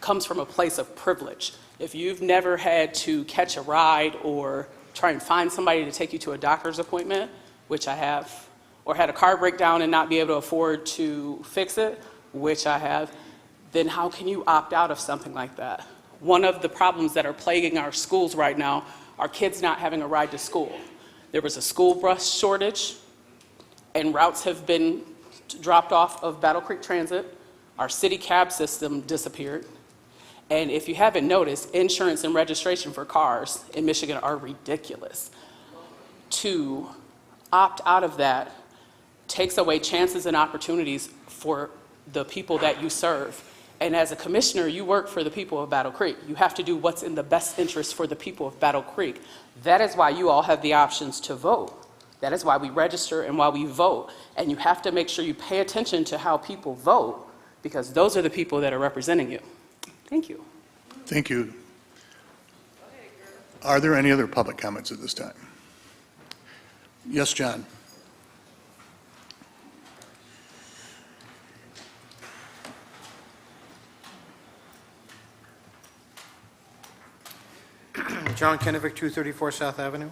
Speaker 9: comes from a place of privilege. If you've never had to catch a ride or try and find somebody to take you to a doctor's appointment, which I have, or had a car break down and not be able to afford to fix it, which I have, then how can you opt out of something like that? One of the problems that are plaguing our schools right now are kids not having a ride to school. There was a school bus shortage, and routes have been dropped off of Battle Creek Transit. Our city cab system disappeared. And if you haven't noticed, insurance and registration for cars in Michigan are ridiculous. To opt out of that takes away chances and opportunities for the people that you serve. And as a commissioner, you work for the people of Battle Creek. You have to do what's in the best interest for the people of Battle Creek. That is why you all have the options to vote. That is why we register and why we vote. And you have to make sure you pay attention to how people vote, because those are the people that are representing you. Thank you.
Speaker 1: Thank you. Are there any other public comments at this time? Yes, John.
Speaker 23: John Kennevic, 234 South Avenue.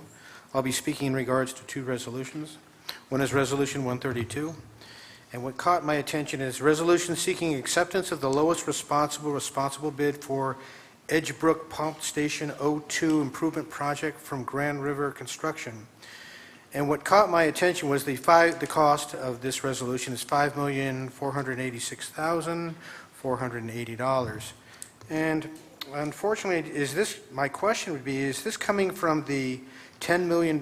Speaker 23: I'll be speaking in regards to two resolutions. One is Resolution 132, and what caught my attention is resolution seeking acceptance of the lowest responsible bid for Edgebrook Pump Station 02 Improvement Project from Grand River Construction. And what caught my attention was the cost of this resolution is $5,486,480. And unfortunately, my question would be, is this coming from the $10 million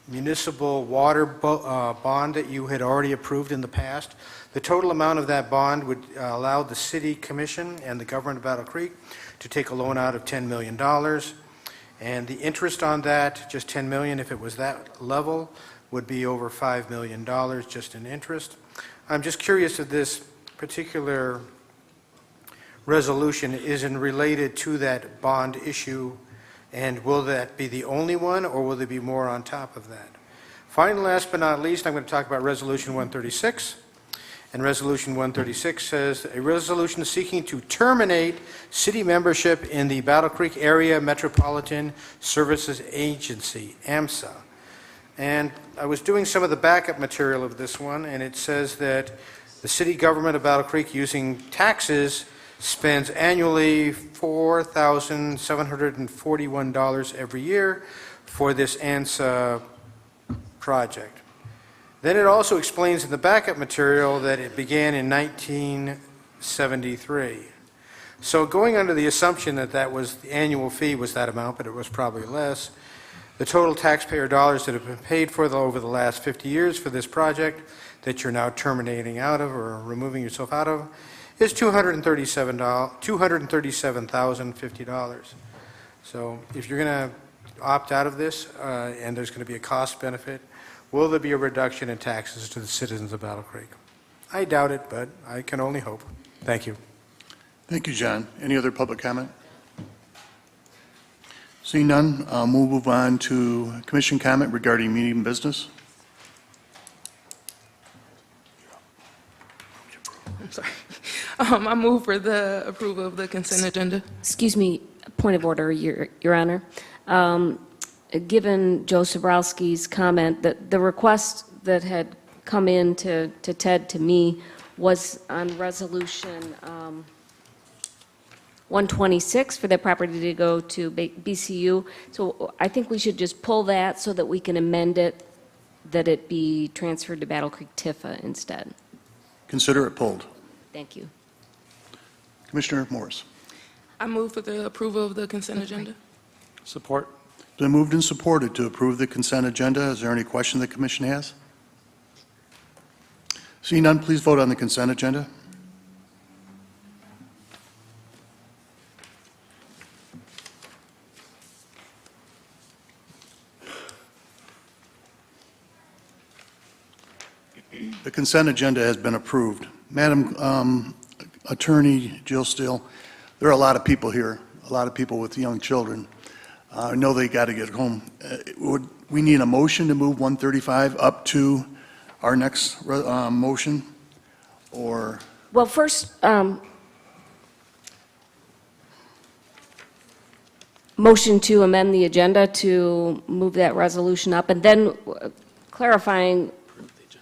Speaker 23: municipal water bond that you had already approved in the past? The total amount of that bond would allow the city commission and the government of Battle Creek to take a loan out of $10 million. And the interest on that, just $10 million, if it was that level, would be over $5 million just in interest. I'm just curious if this particular resolution isn't related to that bond issue, and will that be the only one, or will there be more on top of that? Finally, last but not least, I'm going to talk about Resolution 136. And Resolution 136 says, a resolution seeking to terminate city membership in the Battle Creek Area Metropolitan Services Agency, AMSA. And I was doing some of the backup material of this one, and it says that the city government of Battle Creek, using taxes, spends annually $4,741 every year for this AMSA project. Then it also explains in the backup material that it began in 1973. So going under the assumption that the annual fee was that amount, but it was probably less, the total taxpayer dollars that have been paid for over the last 50 years for this project that you're now terminating out of or removing yourself out of is $237,050. So if you're going to opt out of this and there's going to be a cost benefit, will there be a reduction in taxes to the citizens of Battle Creek? I doubt it, but I can only hope. Thank you.
Speaker 1: Thank you, John. Any other public comment? Seeing none, we'll move on to commission comment regarding meeting business.
Speaker 17: I'm sorry. I move for the approval of the consent agenda.
Speaker 18: Excuse me, point of order, Your Honor. Given Joe Soborowski's comment, that the request that had come in to Ted, to me, was on Resolution 126 for that property to go to BCU. So I think we should just pull that so that we can amend it, that it be transferred to Battle Creek Tifa instead.
Speaker 1: Consider it pulled.
Speaker 18: Thank you.
Speaker 1: Commissioner Morris.
Speaker 17: I move for the approval of the consent agenda.
Speaker 10: Support.
Speaker 1: Been moved and supported to approve the consent agenda. Is there any question the commission has? Seeing none, please vote on the consent agenda. The consent agenda has been approved. Madam Attorney Jill Steele, there are a lot of people here, a lot of people with young children. I know they got to get home. Would we need a motion to move 135 up to our next motion? Or,
Speaker 18: Well, first, motion to amend the agenda to move that resolution up, and then clarifying,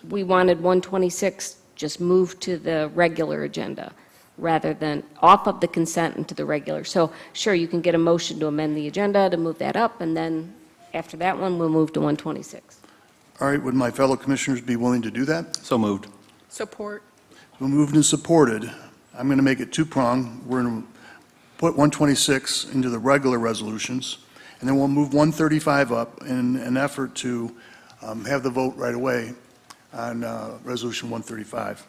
Speaker 18: we wanted 126 just moved to the regular agenda rather than off of the consent into the regular. So sure, you can get a motion to amend the agenda to move that up, and then after that one, we'll move to 126.
Speaker 1: all right, would my fellow commissioners be willing to do that?
Speaker 4: So moved.
Speaker 9: Support.
Speaker 1: Been moved and supported. I'm going to make it two-pronged. We're going to put 126 into the regular resolutions, and then we'll move 135 up in an effort to have the vote right away on Resolution 135.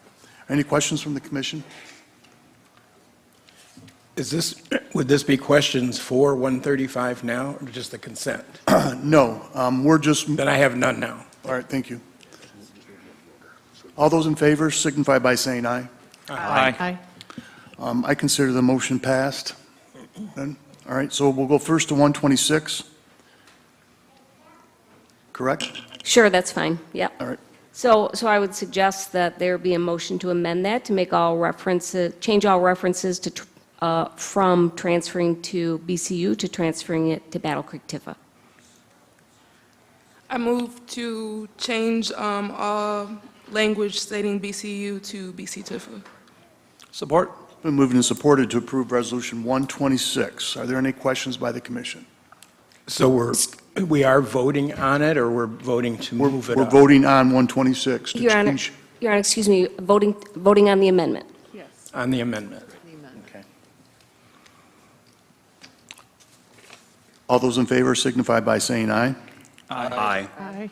Speaker 1: Any questions from the commission?
Speaker 5: Would this be questions for 135 now, or just the consent?
Speaker 1: No, we're just...
Speaker 5: Then I have none now.
Speaker 1: All right, thank you. All those in favor signify by saying aye.
Speaker 3: Aye.
Speaker 1: I consider the motion passed. Then, all right, so we'll go first to 126. Correct?
Speaker 18: Sure, that's fine, yep.
Speaker 1: All right.
Speaker 18: So I would suggest that there be a motion to amend that, to make all references, change all references to, from transferring to BCU to transferring it to Battle Creek Tifa.
Speaker 17: I move to change all language stating BCU to BC Tifa.
Speaker 10: Support.
Speaker 1: Been moved and supported to approve Resolution 126. Are there any questions by the commission?
Speaker 5: So we are voting on it, or we're voting to move it
Speaker 1: We're
Speaker 5: up?
Speaker 1: voting on 126 to
Speaker 18: Your Honor,
Speaker 1: change.
Speaker 18: Your Honor, excuse me, voting on the amendment.
Speaker 5: On the amendment.
Speaker 1: Okay. All those in favor signify by saying aye.
Speaker 4: Aye.
Speaker 3: Aye.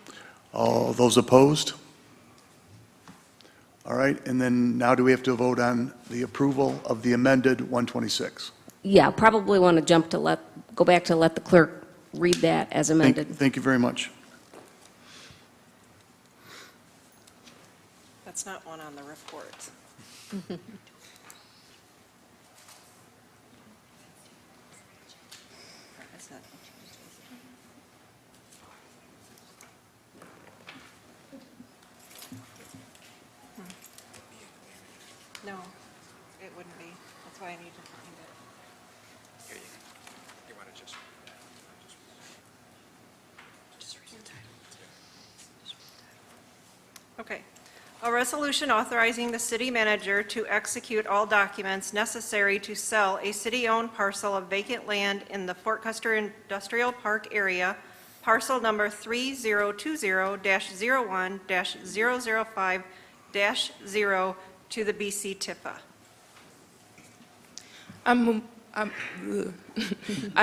Speaker 1: All those opposed? All right, and then now do we have to vote on the approval of the amended 126?
Speaker 18: Yeah, probably want to go back to let the clerk read that as amended.
Speaker 1: Thank you very much.
Speaker 2: That's not one on the report. No, it wouldn't be. That's why I need to find it.
Speaker 5: You want to just...
Speaker 2: Just read the title. Okay. A resolution authorizing the city manager to execute all documents necessary to sell a city-owned parcel of vacant land in the Fort Custer Industrial Park area, parcel number 3020-01-005-0 to the BC Tifa.
Speaker 17: I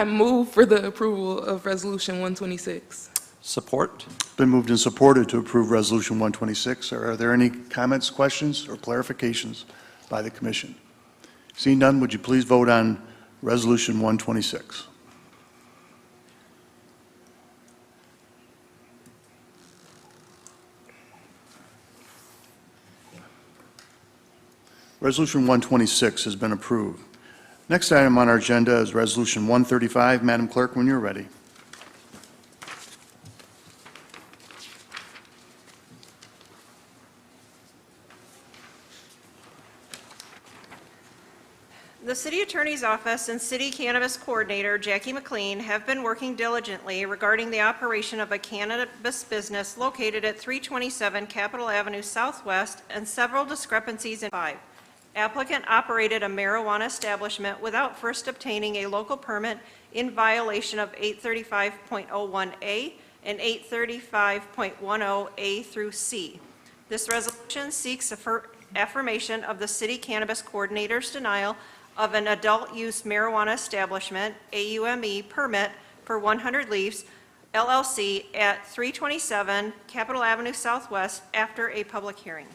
Speaker 17: move for the approval of Resolution 126.
Speaker 10: Support.
Speaker 1: Been moved and supported to approve Resolution 126. Are there any comments, questions, or clarifications by the commission? Seeing none, would you please vote on Resolution 126? Resolution 126 has been approved. Next item on our agenda is Resolution 135. Madam Clerk, when you're ready.
Speaker 2: The City Attorney's Office and City Cannabis Coordinator Jackie McLean have been working diligently regarding the operation of a cannabis business located at 327 Capitol Avenue Southwest and several discrepancies in 5. Applicant operated a marijuana establishment without first obtaining a local permit in violation of 835.01A and 835.10A through C. This resolution seeks affirmation of the City Cannabis Coordinator's denial of an adult-use marijuana establishment, AUME, permit for 100 Leaves, LLC at 327 Capitol Avenue Southwest after a public hearing.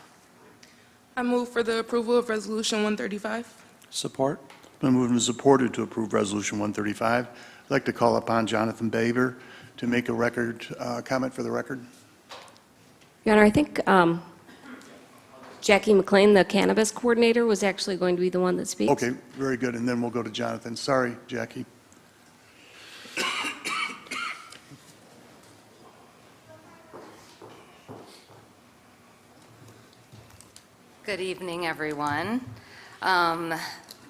Speaker 17: I move for the approval of Resolution 135.
Speaker 10: Support.
Speaker 1: Been moved and supported to approve Resolution 135. I'd like to call upon Jonathan Baber to make a comment for the record.
Speaker 18: Your Honor, I think Jackie McLean, the cannabis coordinator, was actually going to be the one that speaks.
Speaker 1: Okay, very good, and then we'll go to Jonathan. Sorry, Jackie.
Speaker 14: Good evening, everyone. The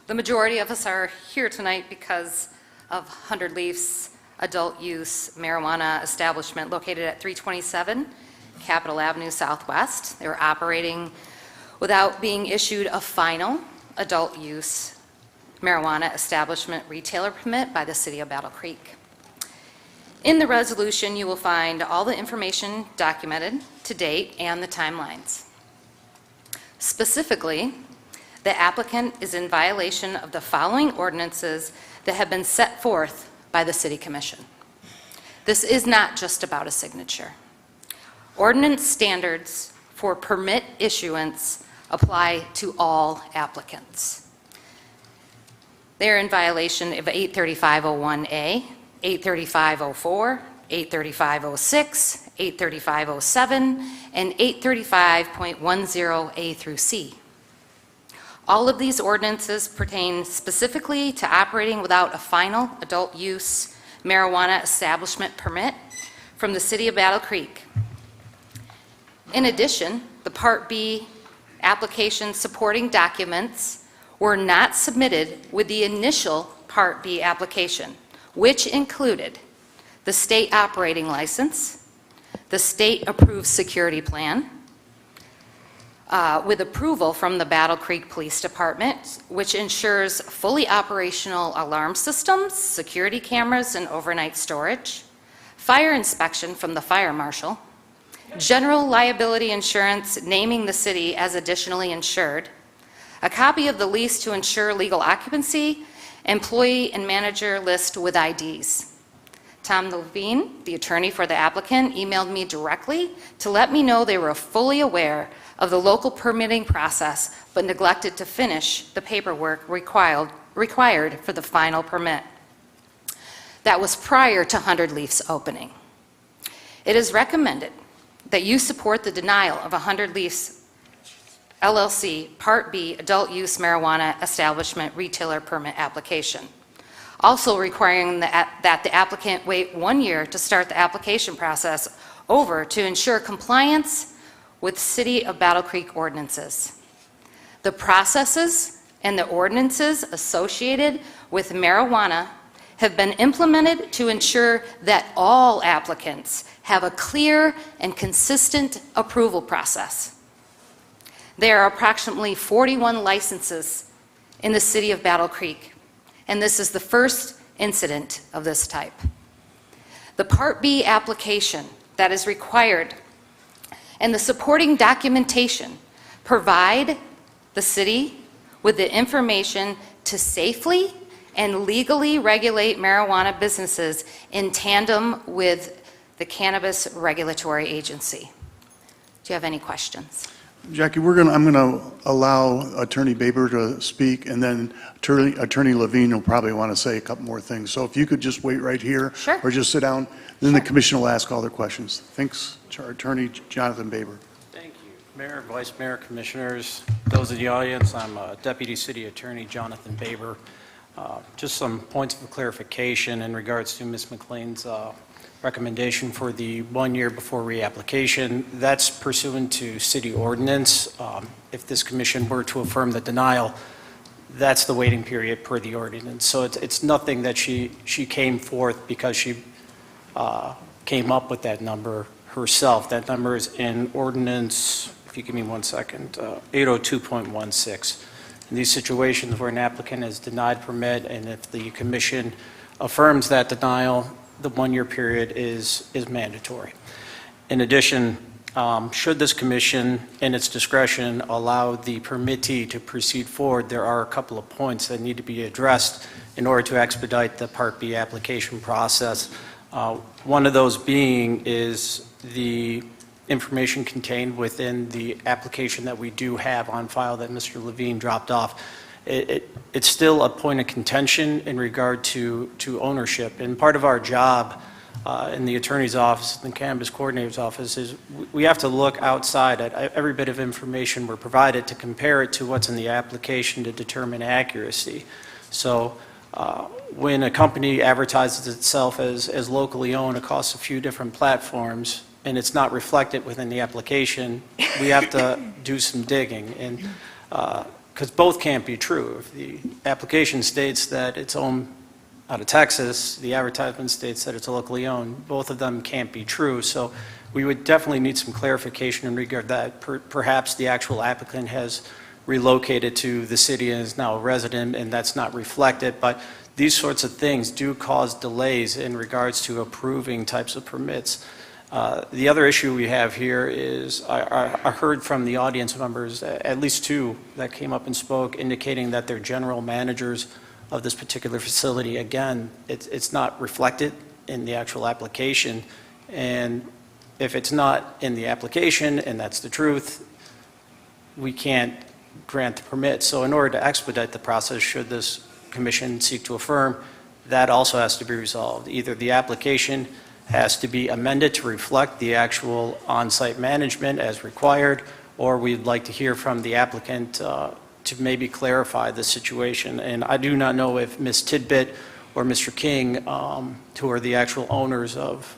Speaker 14: majority of us are here tonight because of 100 Leafs adult use marijuana establishment located at 327 Capitol Avenue Southwest. They were operating without being issued a final adult use marijuana establishment retailer permit by the City of Battle Creek. In the resolution, you will find all the information documented to date and the timelines. Specifically, the applicant is in violation of the following ordinances that have been set forth by the City Commission. This is not just about a signature. Ordinance standards for permit issuance apply to all applicants. They are in violation of 83501A, 83504, 83506, 83507, and 835.10A through C. All of these ordinances pertain specifically to operating without a final adult use marijuana establishment permit from the City of Battle Creek. In addition, the Part B application supporting documents were not submitted with the initial Part B application, which included the state operating license, the state-approved security plan, with approval from the Battle Creek Police Department, which ensures fully operational alarm systems, security cameras, and overnight storage, fire inspection from the fire marshal, general liability insurance naming the city as additionally insured, a copy of the lease to ensure legal occupancy, employee and manager list with IDs. Tom Levine, the attorney for the applicant, emailed me directly to let me know they were fully aware of the local permitting process, but neglected to finish the paperwork required for the final permit. That was prior to 100 Leafs opening. It is recommended that you support the denial of 100 Leafs LLC Part B adult use marijuana establishment retailer permit application. Also requiring that the applicant wait 1 year to start the application process over to ensure compliance with City of Battle Creek ordinances. The processes and the ordinances associated with marijuana have been implemented to ensure that all applicants have a clear and consistent approval process. There are approximately 41 licenses in the City of Battle Creek, and this is the first incident of this type. The Part B application that is required and the supporting documentation provide the city with the information to safely and legally regulate marijuana businesses in tandem with the Cannabis Regulatory Agency. Do you have any questions?
Speaker 1: Jackie, I'm going to allow Attorney Baber to speak, and then Attorney Levine will probably want to say a couple more things. So if you could just wait right here,
Speaker 14: Sure.
Speaker 1: Or just sit down, then the commission will ask all their questions. Thanks, Attorney Jonathan Baber.
Speaker 19: Thank you. Mayor, Vice Mayor, Commissioners, those in the audience, I'm Deputy City Attorney Jonathan Baber. Just some points of clarification in regards to Ms. McLean's recommendation for the 1 year before reapplication. That's pursuant to city ordinance. If this commission were to affirm the denial, that's the waiting period per the ordinance. So it's nothing that she came forth because she came up with that number herself. That number is in ordinance, if you give me 1 second, 802.16. In these situations where an applicant is denied permit, and if the commission affirms that denial, the 1 year period is mandatory. In addition, should this commission, in its discretion, allow the permittee to proceed forward, there are a couple of points that need to be addressed in order to expedite the Part B application process. One of those being is the information contained within the application that we do have on file that Mr. Levine dropped off. It's still a point of contention in regard to ownership, and part of our job in the attorney's office, and the cannabis coordinator's office, is we have to look outside at every bit of information we're provided to compare it to what's in the application to determine accuracy. So when a company advertises itself as locally owned across a few different platforms, and it's not reflected within the application, we have to do some digging. And because both can't be true. If the application states that it's owned out of Texas, the advertisement states that it's locally owned, both of them can't be true. So we would definitely need some clarification in regard that perhaps the actual applicant has relocated to the city and is now a resident, and that's not reflected. But these sorts of things do cause delays in regards to approving types of permits. The other issue we have here is I heard from the audience members, at least two that came up and spoke, indicating that they're general managers of this particular facility. Again, it's not reflected in the actual application. And if it's not in the application and that's the truth, we can't grant the permit. So in order to expedite the process, should this commission seek to affirm, that also has to be resolved. Either the application has to be amended to reflect the actual on-site management as required, or we'd like to hear from the applicant to maybe clarify the situation. And I do not know if Ms. Tidbit or Mr. King, who are the actual owners of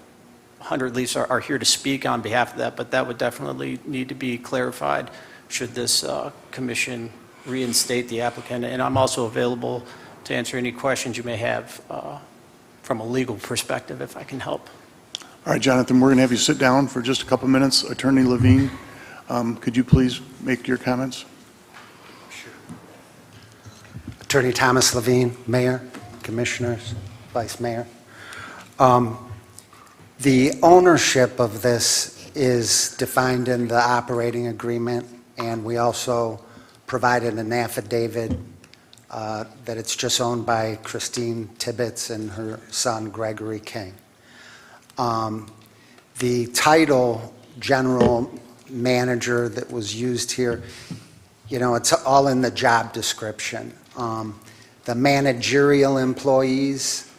Speaker 19: 100 Leafs, are here to speak on behalf of that, but that would definitely need to be clarified should this commission reinstate the applicant. And I'm also available to answer any questions you may have from a legal perspective, if I can help.
Speaker 1: All right, Jonathan, we're going to have you sit down for just a couple minutes. Attorney Levine, could you please make your comments?
Speaker 20: Attorney Thomas Levine, Mayor, Commissioners, Vice Mayor. The ownership of this is defined in the operating agreement, and we also provided an affidavit that it's just owned by Christine Tibbetts and her son Gregory King. The title general manager that was used here, you know, it's all in the job description. The managerial employees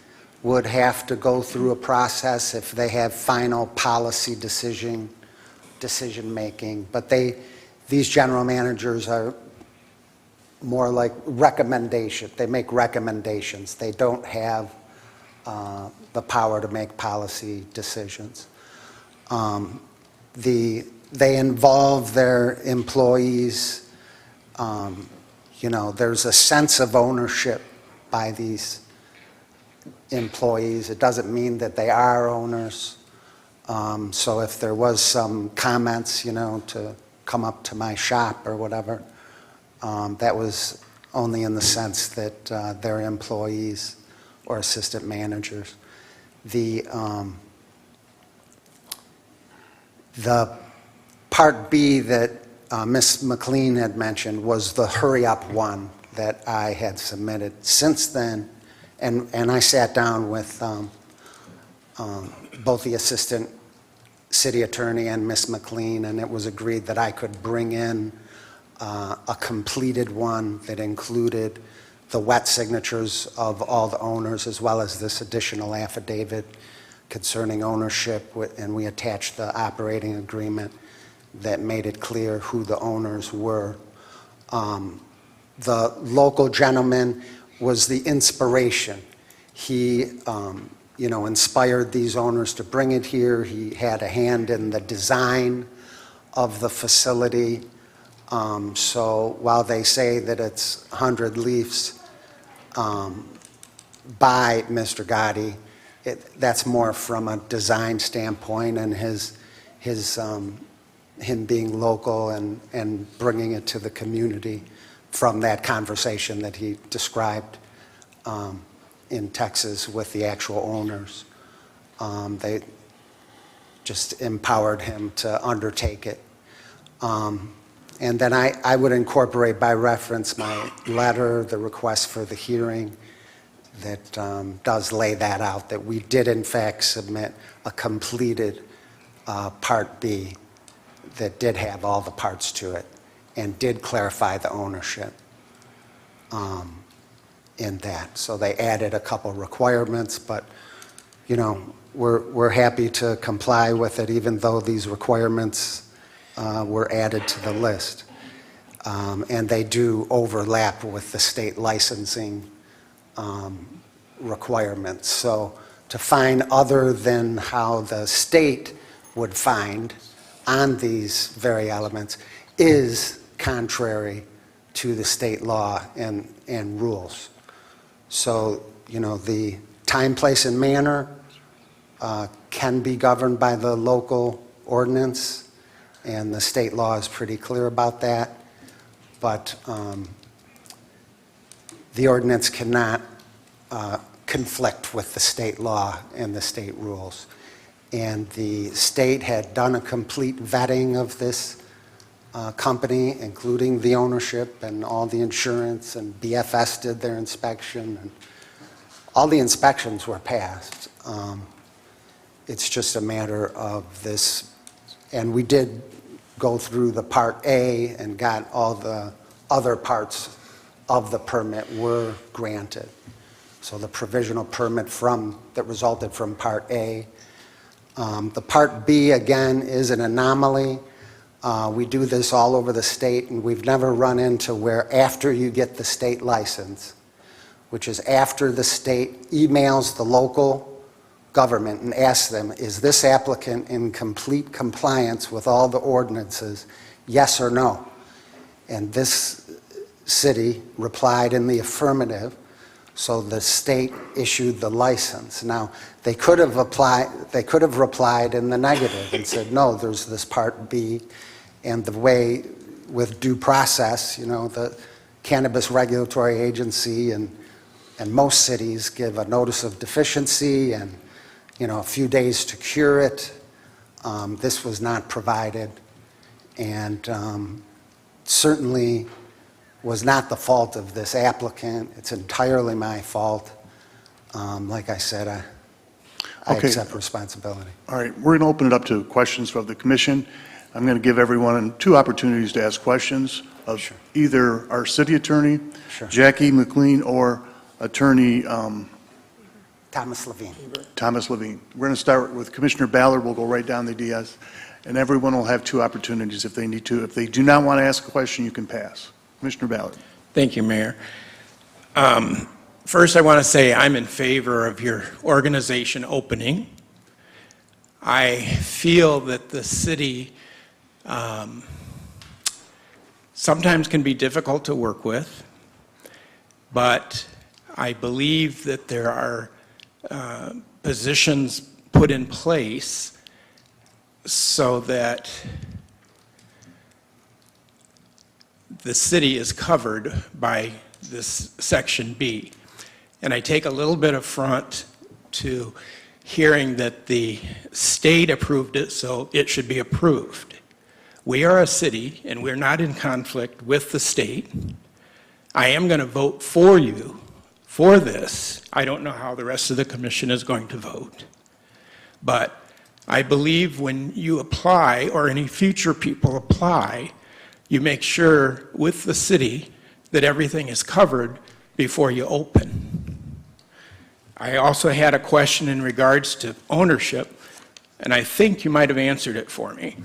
Speaker 20: would have to go through a process if they have final policy decision making, but these general managers are more like recommendation. They make recommendations. They don't have the power to make policy decisions. They involve their employees. You know, there's a sense of ownership by these employees. It doesn't mean that they are owners. So if there was some comments, you know, to come up to my shop or whatever, that was only in the sense that they're employees or assistant managers. The Part B that Ms. McLean had mentioned was the hurry-up one that I had submitted. Since then, and I sat down with both the assistant city attorney and Ms. McLean, and it was agreed that I could bring in a completed one that included the wet signatures of all the owners, as well as this additional affidavit concerning ownership, and we attached the operating agreement that made it clear who the owners were. The local gentleman was the inspiration. He, you know, inspired these owners to bring it here. He had a hand in the design of the facility. So while they say that it's 100 Leafs by Mr. Gotti, that's more from a design standpoint, and him being local and bringing it to the community from that conversation that he described in Texas with the actual owners. They just empowered him to undertake it. And then I would incorporate by reference my letter, the request for the hearing that does lay that out, that we did in fact submit a completed Part B that did have all the parts to it and did clarify the ownership in that. So they added a couple requirements, but, you know, we're happy to comply with it, even though these requirements were added to the list. And they do overlap with the state licensing requirements. So to find other than how the state would find on these very elements is contrary to the state law and rules. So, you know, the time, place, and manner can be governed by the local ordinance, and the state law is pretty clear about that. But the ordinance cannot conflict with the state law and the state rules. And the state had done a complete vetting of this company, including the ownership and all the insurance, and BFS did their inspection, and all the inspections were passed. It's just a matter of this, and we did go through the Part A and got all the other parts of the permit were granted. So the provisional permit that resulted from Part A. The Part B, again, is an anomaly. We do this all over the state, and we've never run into where after you get the state license, which is after the state emails the local government and asks them, is this applicant in complete compliance with all the ordinances, yes or no? And this city replied in the affirmative, so the state issued the license. Now, they could have replied in the negative and said, no, there's this Part B, and the way with due process, you know, the Cannabis Regulatory Agency and most cities give a notice of deficiency and, you know, a few days to cure it. This was not provided, and certainly was not the fault of this applicant. It's entirely my fault. Like I said, I
Speaker 1: Okay.
Speaker 20: accept responsibility.
Speaker 1: All right, we're going to open it up to questions from the commission. I'm going to give everyone 2 opportunities to ask questions of either our city attorney, Jackie McLean, or attorney
Speaker 20: Thomas Levine.
Speaker 1: Thomas Levine. We're going to start with Commissioner Ballard. We'll go right down the DS, and everyone will have 2 opportunities if they need to. If they do not want to ask a question, you can pass. Commissioner Ballard.
Speaker 5: Thank you, Mayor. First, I want to say I'm in favor of your organization opening. I feel that the city sometimes can be difficult to work with, but I believe that there are positions put in place so that the city is covered by this Section B. And I take a little bit of front to hearing that the state approved it, so it should be approved. We are a city, and we're not in conflict with the state. I am going to vote for you for this. I don't know how the rest of the commission is going to vote. But I believe when you apply, or any future people apply, you make sure with the city that everything is covered before you open. I also had a question in regards to ownership, and I think you might have answered it for me,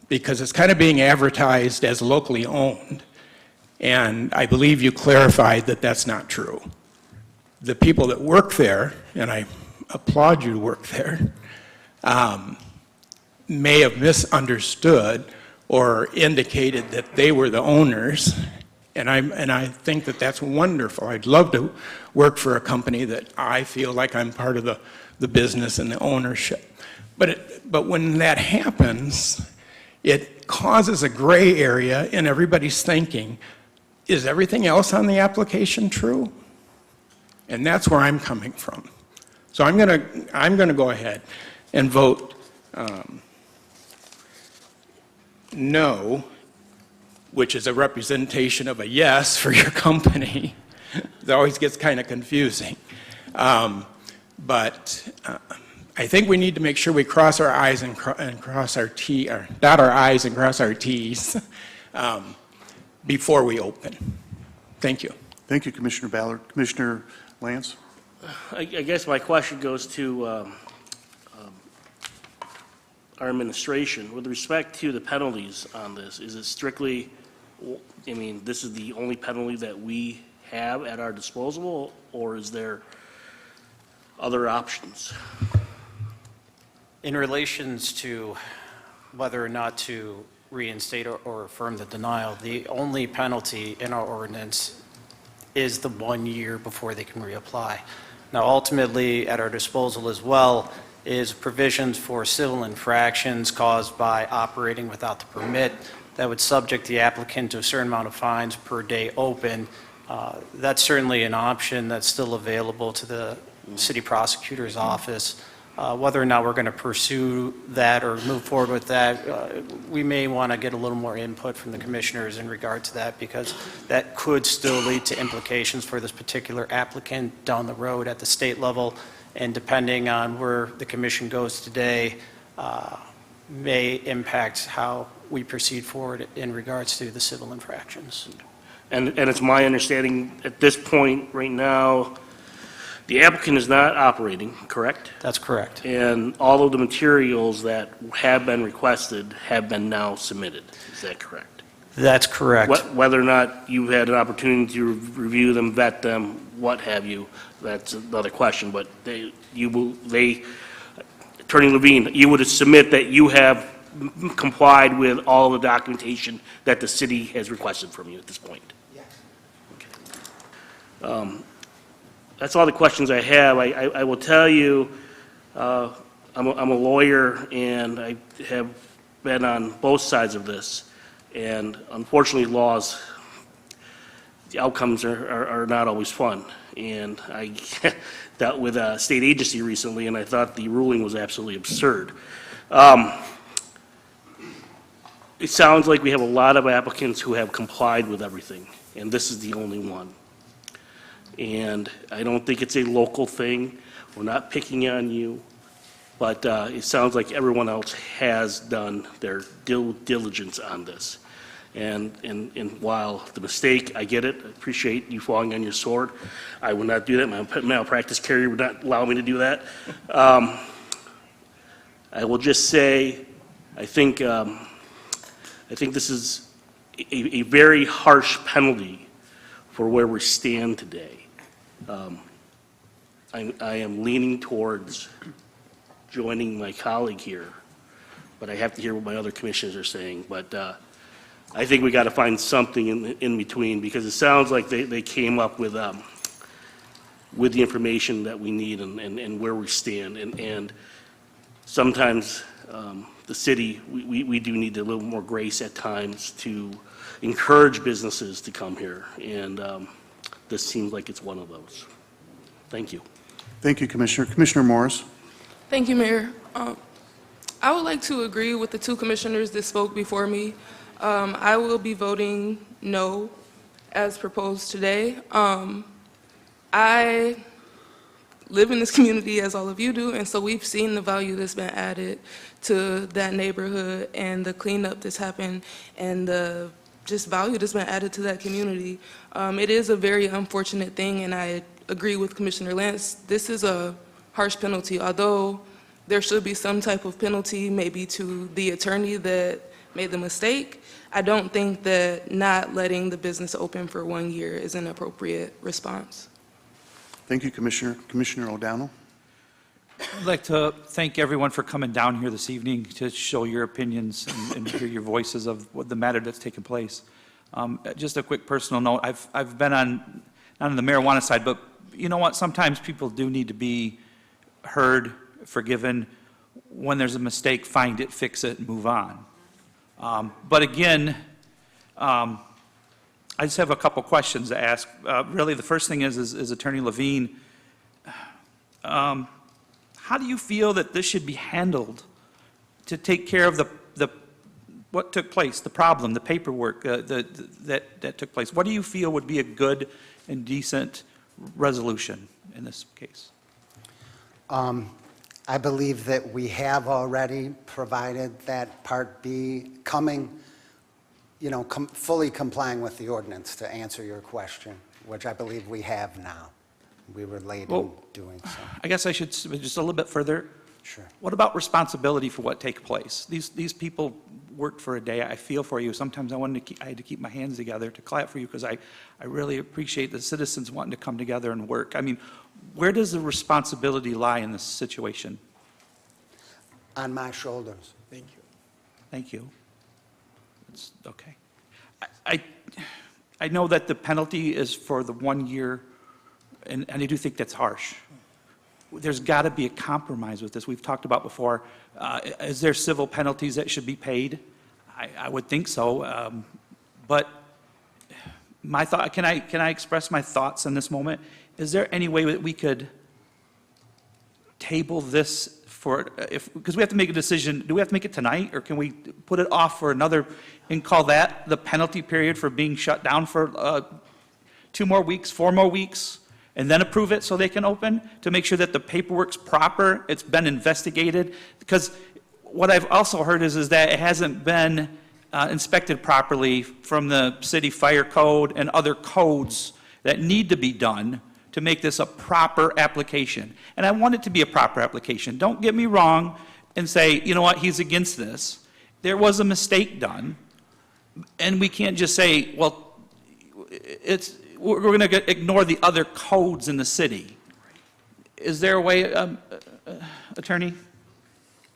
Speaker 5: because it's kind of being advertised as locally owned, and I believe you clarified that that's not true. The people that work there, and I applaud you to work there, may have misunderstood or indicated that they were the owners, and I think that that's wonderful. I'd love to work for a company that I feel like I'm part of the business and the ownership. But when that happens, it causes a gray area in everybody's thinking, is everything else on the application true? And that's where I'm coming from. So I'm gonna go ahead and vote no, which is a representation of a yes for your company. It always gets kind of confusing. But I think we need to make sure we cross our I's and cross our T's, or dot our I's and cross our T's before we open. Thank you.
Speaker 1: Thank you, Commissioner Ballard. Commissioner Lance?
Speaker 8: I guess my question goes to our administration. With respect to the penalties on this, is it strictly, I mean, this is the only penalty that we have at our disposal, or is there other options?
Speaker 19: In relations to whether or not to reinstate or affirm the denial, the only penalty in our ordinance is the 1 year before they can reapply. Now, ultimately, at our disposal as well is provisions for civil infractions caused by operating without the permit that would subject the applicant to a certain amount of fines per day open. That's certainly an option that's still available to the city prosecutor's office. Whether or not we're going to pursue that or move forward with that, we may want to get a little more input from the commissioners in regard to that, because that could still lead to implications for this particular applicant down the road at the state level, and depending on where the commission goes today, may impact how we proceed forward in regards to the civil infractions.
Speaker 8: And it's my understanding at this point right now, the applicant is not operating, correct?
Speaker 19: That's correct.
Speaker 8: And all of the materials that have been requested have been now submitted. Is that correct?
Speaker 19: That's correct.
Speaker 8: Whether or not you've had an opportunity to review them, vet them, what have you, that's another question. But Attorney Levine, you would submit that you have complied with all the documentation that the city has requested from you at this point?
Speaker 20: Yes.
Speaker 8: Okay. That's all the questions I have. I will tell you, I'm a lawyer, and I have been on both sides of this. And unfortunately, laws, the outcomes are not always fun. And I dealt with a state agency recently, and I thought the ruling was absolutely absurd. It sounds like we have a lot of applicants who have complied with everything, and this is the only one. And I don't think it's a local thing. We're not picking on you, but it sounds like everyone else has done their due diligence on this. And while the mistake, I get it, I appreciate you falling on your sword. I would not do that. My malpractice carrier would not allow me to do that. I will just say, I think this is a very harsh penalty for where we stand today. I am leaning towards joining my colleague here, but I have to hear what my other commissioners are saying. But I think we got to find something in between, because it sounds like they came up with the information that we need and where we stand. And sometimes the city, we do need a little more grace at times to encourage businesses to come here. And this seems like it's one of those. Thank you.
Speaker 1: Thank you, Commissioner. Commissioner Morris.
Speaker 17: Thank you, Mayor. I would like to agree with the two commissioners that spoke before me. I will be voting no as proposed today. I live in this community as all of you do, and so we've seen the value that's been added to that neighborhood and the cleanup that's happened and the just value that's been added to that community. It is a very unfortunate thing, and I agree with Commissioner Lance. This is a harsh penalty, although there should be some type of penalty maybe to the attorney that made the mistake. I don't think that not letting the business open for 1 year is an appropriate response.
Speaker 1: Thank you, Commissioner. Commissioner O'Donnell.
Speaker 10: I'd like to thank everyone for coming down here this evening to show your opinions and hear your voices of what the matter that's taken place. Just a quick personal note, I've been on, not on the marijuana side, but you know what, sometimes people do need to be heard, forgiven. When there's a mistake, find it, fix it, and move on. But again, I just have a couple questions to ask. Really, the first thing is Attorney Levine, how do you feel that this should be handled to take care of what took place, the problem, the paperwork that took place? What do you feel would be a good and decent resolution in this case?
Speaker 20: I believe that we have already provided that Part B coming, fully complying with the ordinance, to answer your question, which I believe we have now. we were late in
Speaker 10: Well,
Speaker 20: doing so.
Speaker 10: I guess I should, just a little bit further.
Speaker 20: Sure.
Speaker 10: What about responsibility for what takes place? These people worked for a day. I feel for you. Sometimes I had to keep my hands together to clap for you because I really appreciate the citizens wanting to come together and work. I mean, where does the responsibility lie in this situation?
Speaker 20: On my shoulders.
Speaker 10: Thank you. Thank you. It's okay. I know that the penalty is for the 1 year, and I do think that's harsh. There's got to be a compromise with this. We've talked about before, is there civil penalties that should be paid? I would think so. But my thought, can I express my thoughts in this moment? Is there any way that we could table this because we have to make a decision, do we have to make it tonight, or can we put it off for another, and call that the penalty period for being shut down for 2 more weeks, 4 more weeks, and then approve it so they can open, to make sure that the paperwork's proper, it's been investigated? Because what I've also heard is that it hasn't been inspected properly from the city fire code and other codes that need to be done to make this a proper application. And I want it to be a proper application. Don't get me wrong and say, you know what, he's against this. There was a mistake done, and we can't just say, well, we're going to ignore the other codes in the city. Is there a way, Attorney?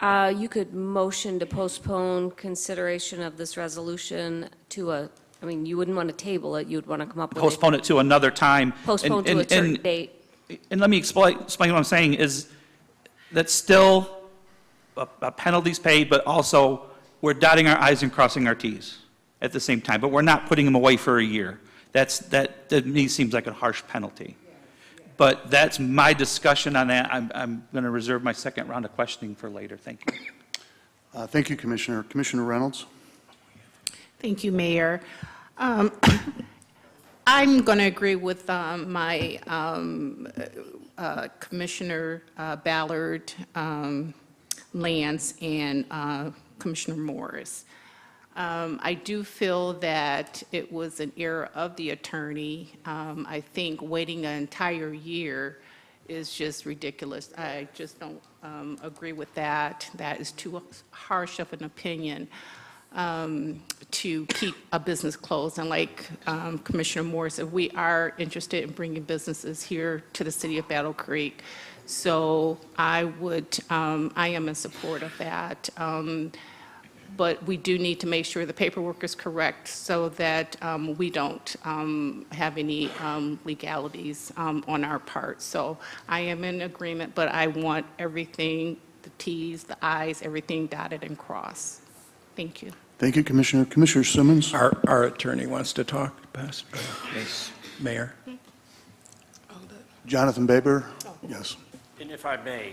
Speaker 18: You could motion to postpone consideration of this resolution to you wouldn't want to table it, you'd want to come up with
Speaker 10: Postpone it to another time.
Speaker 18: Postpone to a certain date.
Speaker 10: And let me explain what I'm saying is that still a penalty's paid, but also we're dotting our i's and crossing our t's at the same time, but we're not putting them away for a year. That to me seems like a harsh penalty. But that's my discussion on that. I'm going to reserve my second round of questioning for later. Thank you.
Speaker 1: Thank you, Commissioner. Commissioner Reynolds?
Speaker 11: Thank you, Mayor. I'm going to agree with my Commissioner Ballard, Lance, and Commissioner Morris. I do feel that it was an error of the attorney. I think waiting an entire year is just ridiculous. I just don't agree with that. That is too harsh of an opinion to keep a business closed. And like Commissioner Moore said, we are interested in bringing businesses here to the city of Battle Creek. So I am in support of that. But we do need to make sure the paperwork is correct so that we don't have any legalities on our part. So I am in agreement, but I want everything, the T's, the I's, everything dotted and crossed. Thank you.
Speaker 1: Thank you, Commissioner. Commissioner Simmons?
Speaker 5: Our attorney wants to talk, Pastor. Yes, Mayor.
Speaker 1: Jonathan Baber? Yes.
Speaker 19: And if I may,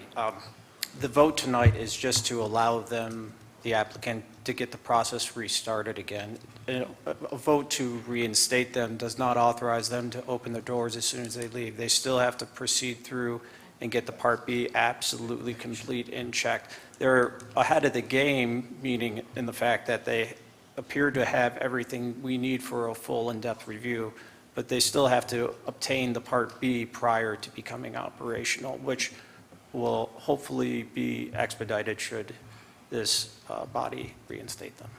Speaker 19: the vote tonight is just to allow them, the applicant, to get the process restarted again. A vote to reinstate them does not authorize them to open their doors as soon as they leave. They still have to proceed through and get the Part B absolutely complete and checked. They're ahead of the game, meaning in the fact that they appear to have everything we need for a full in-depth review, but they still have to obtain the Part B prior to becoming operational, which will hopefully be expedited should this body reinstate them.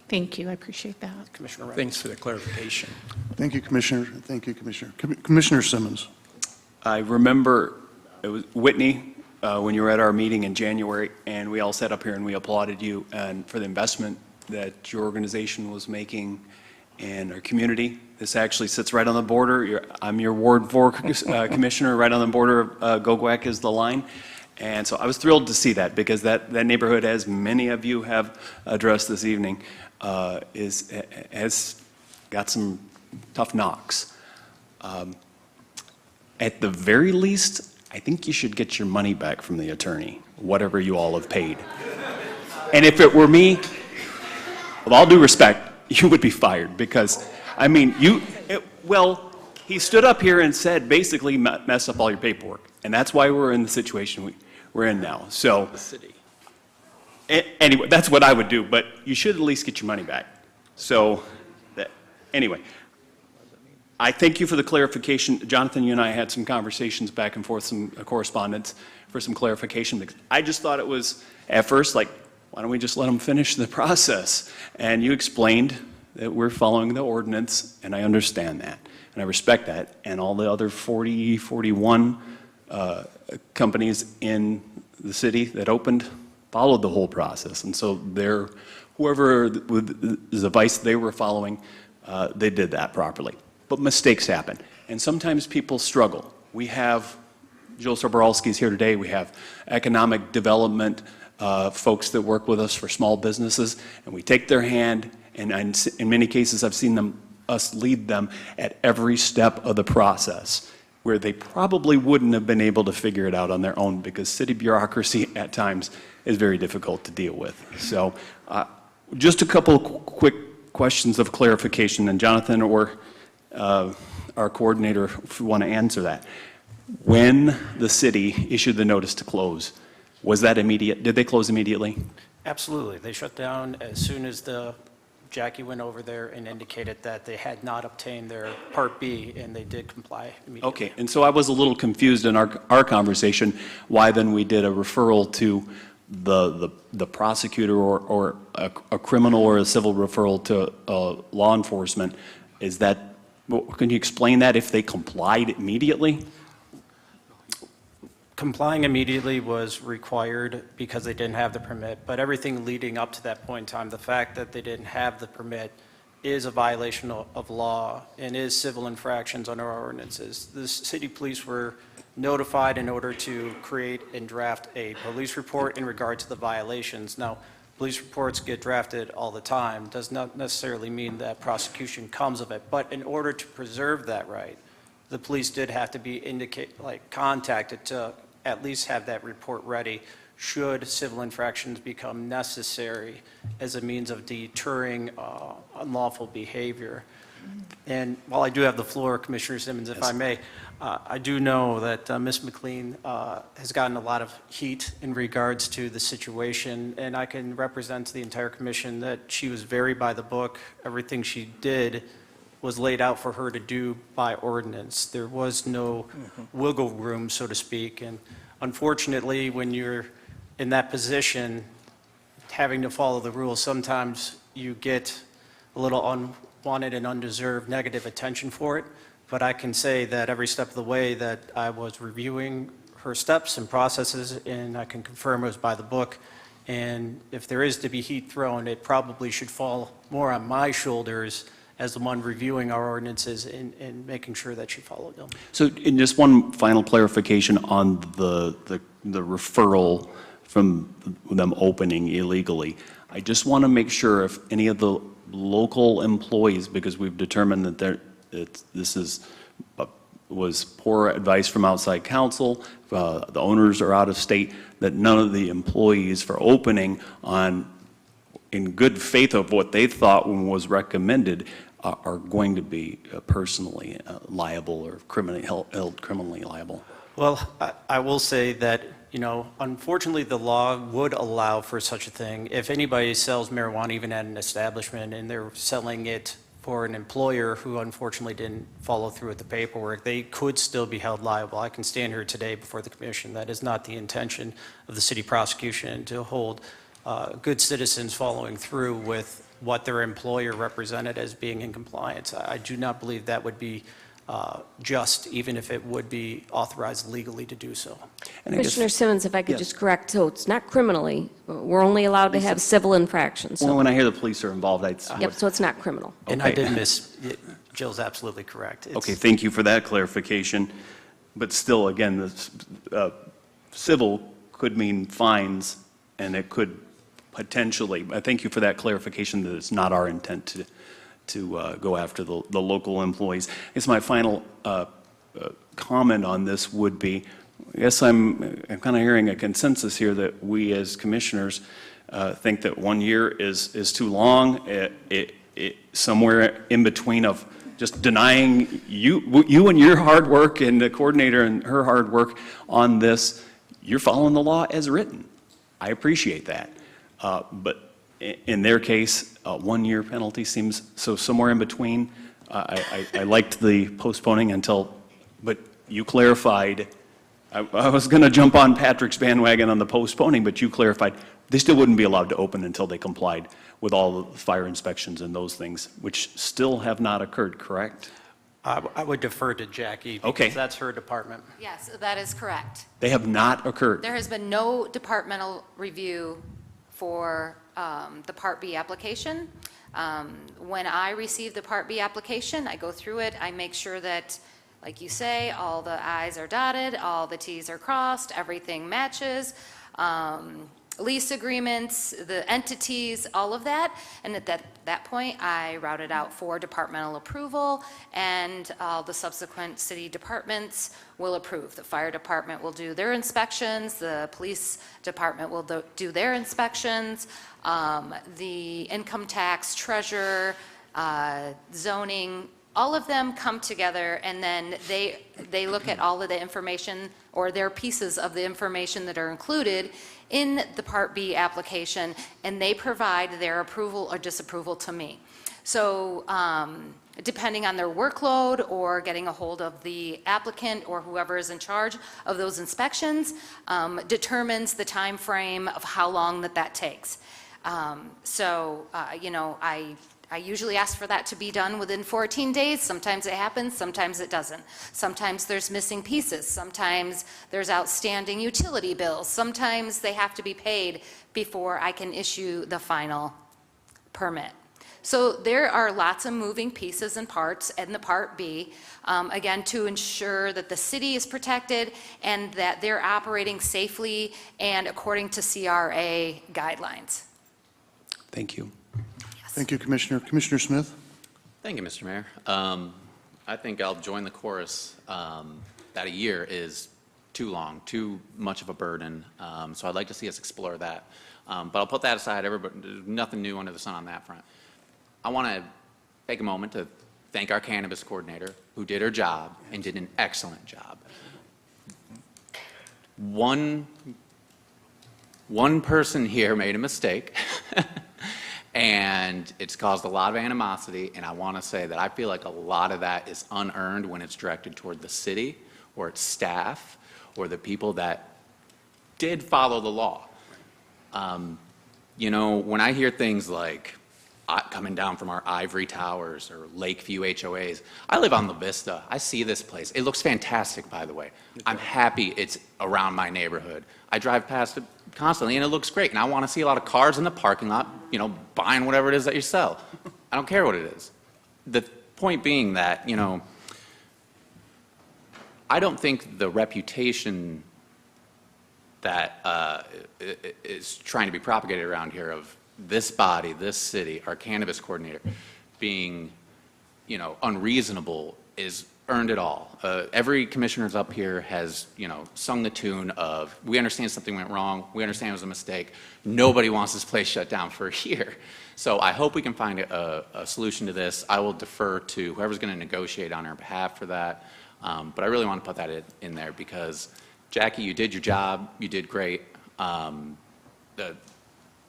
Speaker 11: Thank you. I appreciate that.
Speaker 19: Commissioner Reynolds.
Speaker 5: Thanks for the clarification.
Speaker 1: Thank you, Commissioner. Thank you, Commissioner. Commissioner Simmons?
Speaker 4: I remember it was Whitney, when you were at our meeting in January, and we all sat up here and we applauded you and for the investment that your organization was making in our community. This actually sits right on the border. I'm your Ward 4 Commissioner, right on the border of Gogwak is the line. And so I was thrilled to see that, because that neighborhood, as many of you have addressed this evening, has got some tough knocks. At the very least, I think you should get your money back from the attorney, whatever you all have paid. And if it were me, with all due respect, you would be fired, because, I mean, he stood up here and said, basically, mess up all your paperwork. And that's why we're in the situation we're in now. So, anyway, that's what I would do, but you should at least get your money back. So, anyway, I thank you for the clarification. Jonathan, you and I had some conversations back and forth, some correspondence for some clarification. Because I just thought it was, at first, like, why don't we just let them finish the process? And you explained that we're following the ordinance, and I understand that, and I respect that. And all the other 40, 41 companies in the city that opened followed the whole process. And so whoever with the advice they were following, they did that properly. But mistakes happen, and sometimes people struggle. We have, Joe Soborowski's here today, we have economic development folks that work with us for small businesses, and we take their hand, and in many cases I've seen us lead them at every step of the process, where they probably wouldn't have been able to figure it out on their own, because city bureaucracy at times is very difficult to deal with. So just a couple quick questions of clarification, and Jonathan or our coordinator, if you want to answer that. When the city issued the notice to close, was that immediate? Did they close immediately?
Speaker 19: Absolutely. They shut down as soon as Jackie went over there and indicated that they had not obtained their Part B, and they did comply immediately.
Speaker 4: Okay, and so I was a little confused in our conversation why then we did a referral to the prosecutor or a criminal or a civil referral to law enforcement. Is that, can you explain that if they complied immediately?
Speaker 19: Complying immediately was required because they didn't have the permit, but everything leading up to that point in time, the fact that they didn't have the permit is a violation of law and is civil infractions under our ordinances. The city police were notified in order to create and draft a police report in regard to the violations. Now, police reports get drafted all the time. Does not necessarily mean that prosecution comes of it, but in order to preserve that right, the police did have to be contacted to at least have that report ready should civil infractions become necessary as a means of deterring unlawful behavior. And while I do have the floor, Commissioner Simmons, if I may, I do know that Ms. McLean has gotten a lot of heat in regards to the situation, and I can represent to the entire commission that she was very by the book. Everything she did was laid out for her to do by ordinance. There was no wiggle room, so to speak, and unfortunately, when you're in that position, having to follow the rules, sometimes you get a little unwanted and undeserved negative attention for it. But I can say that every step of the way that I was reviewing her steps and processes, and I can confirm it was by the book. And if there is to be heat thrown, it probably should fall more on my shoulders as the one reviewing our ordinances and making sure that she followed them.
Speaker 4: So, in just one final clarification on the referral from them opening illegally, I just want to make sure if any of the local employees, because we've determined that this was poor advice from outside counsel, the owners are out of state, that none of the employees for opening in good faith of what they thought was recommended are going to be personally liable or held criminally liable.
Speaker 19: Well, I will say that, unfortunately, the law would allow for such a thing. If anybody sells marijuana even at an establishment and they're selling it for an employer who unfortunately didn't follow through with the paperwork, they could still be held liable. I can stand here today before the commission. That is not the intention of the city prosecution, to hold good citizens following through with what their employer represented as being in compliance. I do not believe that would be just, even if it would be authorized legally to do so.
Speaker 18: Commissioner Simmons, if I could just correct, so it's not criminally, we're only allowed to have civil infractions.
Speaker 4: Well, when I hear the police are involved,
Speaker 18: Yep, so it's not criminal.
Speaker 19: And I did miss, Jill's absolutely correct.
Speaker 4: Okay, thank you for that clarification. But still, again, civil could mean fines, and it could potentially, I thank you for that clarification that it's not our intent to go after the local employees. I guess my final comment on this would be, I guess I'm kind of hearing a consensus here that we as commissioners think that 1 year is too long. Somewhere in between of just denying you and your hard work and the coordinator and her hard work on this, you're following the law as written. I appreciate that. But in their case, a 1 year penalty seems, so somewhere in between, I liked the postponing until, but you clarified, I was going to jump on Patrick's bandwagon on the postponing, but you clarified they still wouldn't be allowed to open until they complied with all the fire inspections and those things, which still have not occurred, correct?
Speaker 19: I would defer to Jackie
Speaker 4: Okay.
Speaker 19: because that's her department.
Speaker 14: Yes, that is correct.
Speaker 4: They have not occurred.
Speaker 14: There has been no departmental review for the Part B application. When I receive the Part B application, I go through it, I make sure that, like you say, all the i's are dotted, all the t's are crossed, everything matches, lease agreements, the entities, all of that. And at that point, I route it out for departmental approval, and all the subsequent city departments will approve. The fire department will do their inspections, the police department will do their inspections, the income tax, treasurer, zoning, all of them come together, and then they look at all of the information or their pieces of the information that are included in the Part B application, and they provide their approval or disapproval to me. So depending on their workload or getting a hold of the applicant or whoever is in charge of those inspections, determines the time frame of how long that takes. You know, I usually ask for that to be done within 14 days. Sometimes it happens, sometimes it doesn't. Sometimes there's missing pieces. Sometimes there's outstanding utility bills. Sometimes they have to be paid before I can issue the final permit. So there are lots of moving pieces and parts in the Part B, again, to ensure that the city is protected and that they're operating safely and according to CRA guidelines.
Speaker 4: Thank you.
Speaker 1: Thank you, Commissioner. Commissioner Smith?
Speaker 7: Thank you, Mr. Mayor. I think I'll join the chorus that a year is too long, too much of a burden. So I'd like to see us explore that. But I'll put that aside. There's nothing new under the sun on that front. I want to take a moment to thank our cannabis coordinator, who did her job and did an excellent job. One person here made a mistake. And it's caused a lot of animosity, and I want to say that I feel like a lot of that is unearned when it's directed toward the city or its staff or the people that did follow the law. You know, when I hear things like coming down from our ivory towers or Lakeview HOAs, I live on La Vista. I see this place. It looks fantastic, by the way. I'm happy it's around my neighborhood. I drive past it constantly, and it looks great. And I want to see a lot of cars in the parking lot, you know, buying whatever it is that you sell. I don't care what it is. The point being that, you know, I don't think the reputation that is trying to be propagated around here of this body, this city, our cannabis coordinator, being, you know, unreasonable is earned it all. Every commissioner's up here has, you know, sung the tune of, we understand something went wrong, we understand it was a mistake, nobody wants this place shut down for a year. So I hope we can find a solution to this. I will defer to whoever's going to negotiate on our behalf for that. But I really want to put that in there because, Jackie, you did your job, you did great. The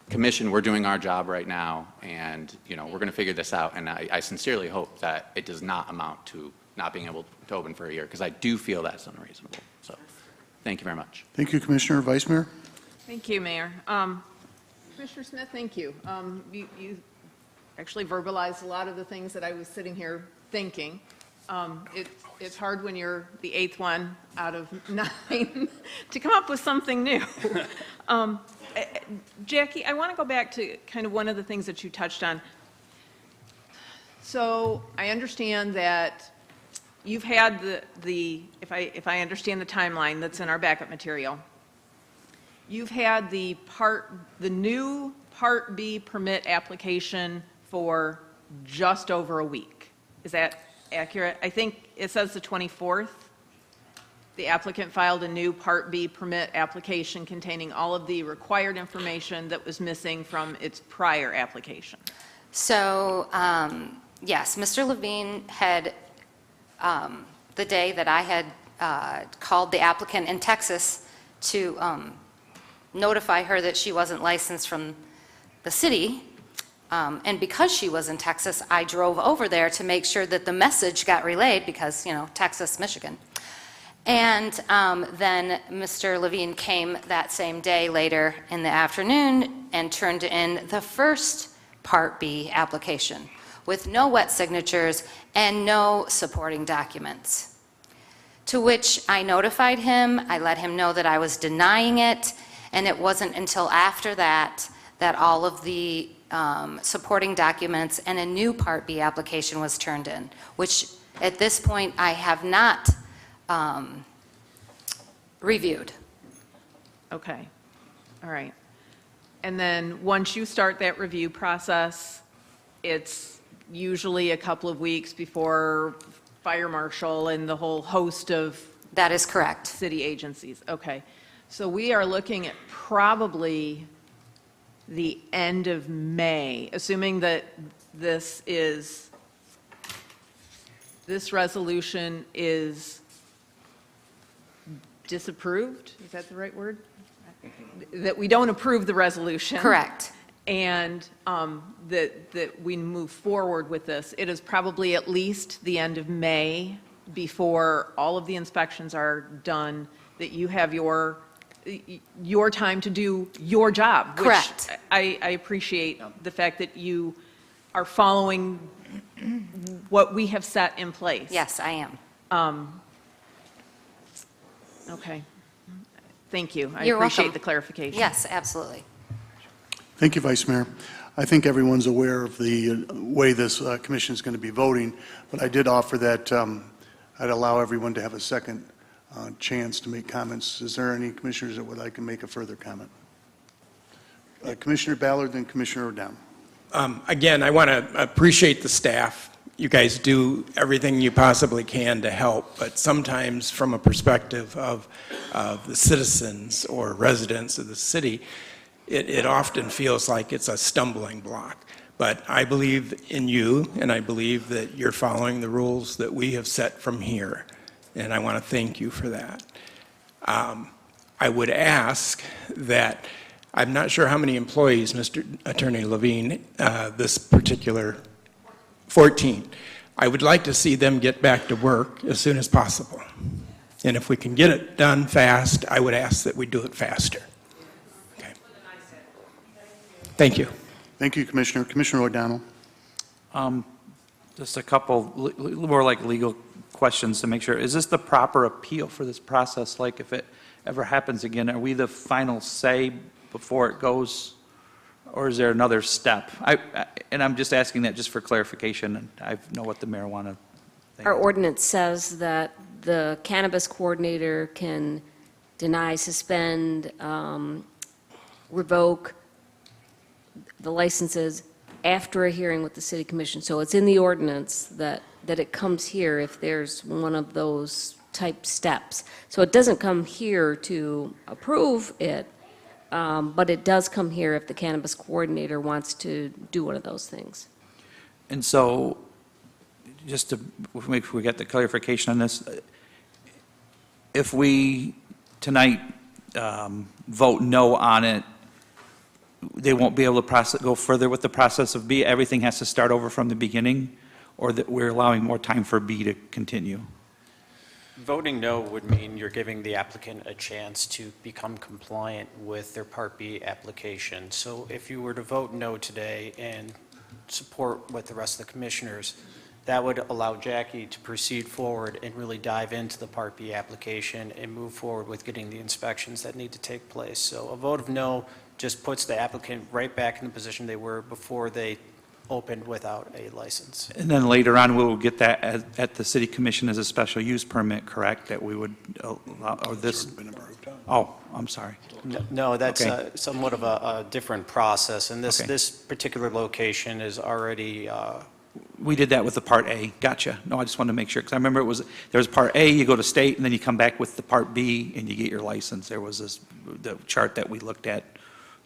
Speaker 7: Commission, we're doing our job right now, and, you know, we're going to figure this out, and I sincerely hope that it does not amount to not being able to open for a year, because I do feel that's unreasonable. So, thank you very much.
Speaker 1: Thank you, Commissioner. Vice Mayor?
Speaker 3: Thank you, Mayor. Commissioner Smith, thank you. You actually verbalized a lot of the things that I was sitting here thinking. It's hard when you're the 8th one out of 9 to come up with something new. Jackie, I want to go back to kind of one of the things that you touched on. So I understand that you've had if I understand the timeline that's in our backup material, you've had the new Part B permit application for just over a week. Is that accurate? I think it says the 24th. The applicant filed a new Part B permit application containing all of the required information that was missing from its prior application.
Speaker 14: So, yes, Mr. Levine had, the day that I had called the applicant in Texas to notify her that she wasn't licensed from the city, And because she was in Texas, I drove over there to make sure that the message got relayed because, you know, Texas, Michigan. And then Mr. Levine came that same day later in the afternoon and turned in the first Part B application with no wet signatures and no supporting documents. To which I notified him, I let him know that I was denying it, and it wasn't until after that that all of the supporting documents and a new Part B application was turned in, which at this point I have not reviewed.
Speaker 3: Okay, all right. And then once you start that review process, it's usually a couple of weeks before fire marshal and the whole host of...
Speaker 14: That is correct.
Speaker 3: ...city agencies. Okay. So we are looking at probably the end of May, assuming that this resolution is disapproved. Is that the right word? That we don't approve the resolution.
Speaker 14: Correct.
Speaker 3: And that we move forward with this. It is probably at least the end of May before all of the inspections are done, that you have your time to do your job.
Speaker 14: Correct.
Speaker 3: Which I appreciate the fact that you are following what we have set in place.
Speaker 14: Yes, I am.
Speaker 3: Okay. Thank you. I
Speaker 14: You're
Speaker 3: appreciate
Speaker 14: welcome.
Speaker 3: the clarification.
Speaker 14: Yes, absolutely.
Speaker 1: Thank you, Vice Mayor. I think everyone's aware of the way this commission is going to be voting, but I did offer that I'd allow everyone to have a second chance to make comments. Is there any commissioners that would like to make a further comment? Commissioner Ballard, then Commissioner O'Donnell.
Speaker 5: Again, I want to appreciate the staff. You guys do everything you possibly can to help, but sometimes from a perspective of the citizens or residents of the city, it often feels like it's a stumbling block. But I believe in you, and I believe that you're following the rules that we have set from here, and I want to thank you for that. I would ask that, I'm not sure how many employees, Mr. Attorney Levine, this particular 14. I would like to see them get back to work as soon as possible. And if we can get it done fast, I would ask that we do it faster. Okay. Thank you.
Speaker 1: Thank you, Commissioner. Commissioner O'Donnell.
Speaker 10: Just a couple more like legal questions to make sure. Is this the proper appeal for this process? Like if it ever happens again, are we the final say before it goes? Or is there another step? And I'm just asking that just for clarification, and I know what the marijuana thing
Speaker 18: Our
Speaker 10: is.
Speaker 18: ordinance says that the cannabis coordinator can deny, suspend, revoke the licenses after a hearing with the city commission. So it's in the ordinance that it comes here if there's one of those type steps. So it doesn't come here to approve it, but it does come here if the cannabis coordinator wants to do one of those things.
Speaker 10: And so, just to make sure we get the clarification on this, if we tonight vote no on it, they won't be able to go further with the process of B? Everything has to start over from the beginning? Or that we're allowing more time for B to continue?
Speaker 19: Voting no would mean you're giving the applicant a chance to become compliant with their Part B application. So if you were to vote no today and support with the rest of the commissioners, that would allow Jackie to proceed forward and really dive into the Part B application and move forward with getting the inspections that need to take place. So a vote of no just puts the applicant right back in the position they were before they opened without a license.
Speaker 10: And then later on, we will get that at the city commission as a special use permit, correct? That we would allow, or this? Oh, I'm sorry.
Speaker 19: No, that's
Speaker 10: Okay.
Speaker 19: somewhat of a different process, and
Speaker 10: Okay.
Speaker 19: this particular location is already,
Speaker 10: We did that with the Part A. Gotcha. No, I just wanted to make sure, because I remember there was Part A, you go to state, and then you come back with the Part B, and you get your license. There was the chart that we looked at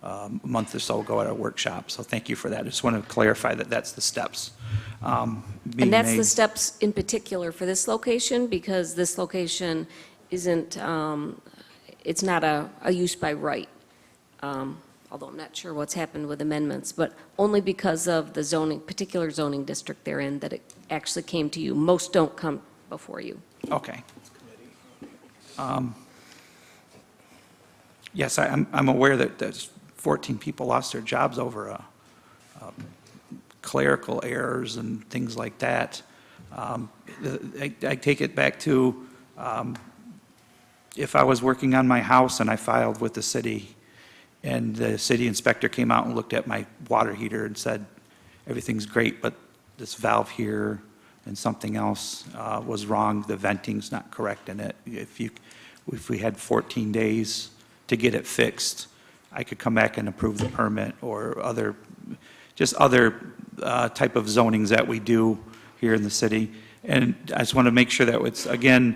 Speaker 10: a month or so ago at our workshop, so thank you for that. I just want to clarify that that's the steps being
Speaker 18: And that's
Speaker 10: made.
Speaker 18: the steps in particular for this location, because this location isn't, it's not a use by right. although I'm not sure what's happened with amendments, but only because of the zoning, particular zoning district they're in, that it actually came to you. Most don't come before you.
Speaker 10: Okay. Yes, I'm aware that there's 14 people lost their jobs over clerical errors and things like that. I take it back to if I was working on my house and I filed with the city, and the city inspector came out and looked at my water heater and said, everything's great, but this valve here and something else was wrong, the venting's not correct in it. If we had 14 days to get it fixed, I could come back and approve the permit, or other type of zonings that we do here in the city. And I just want to make sure that it's, again,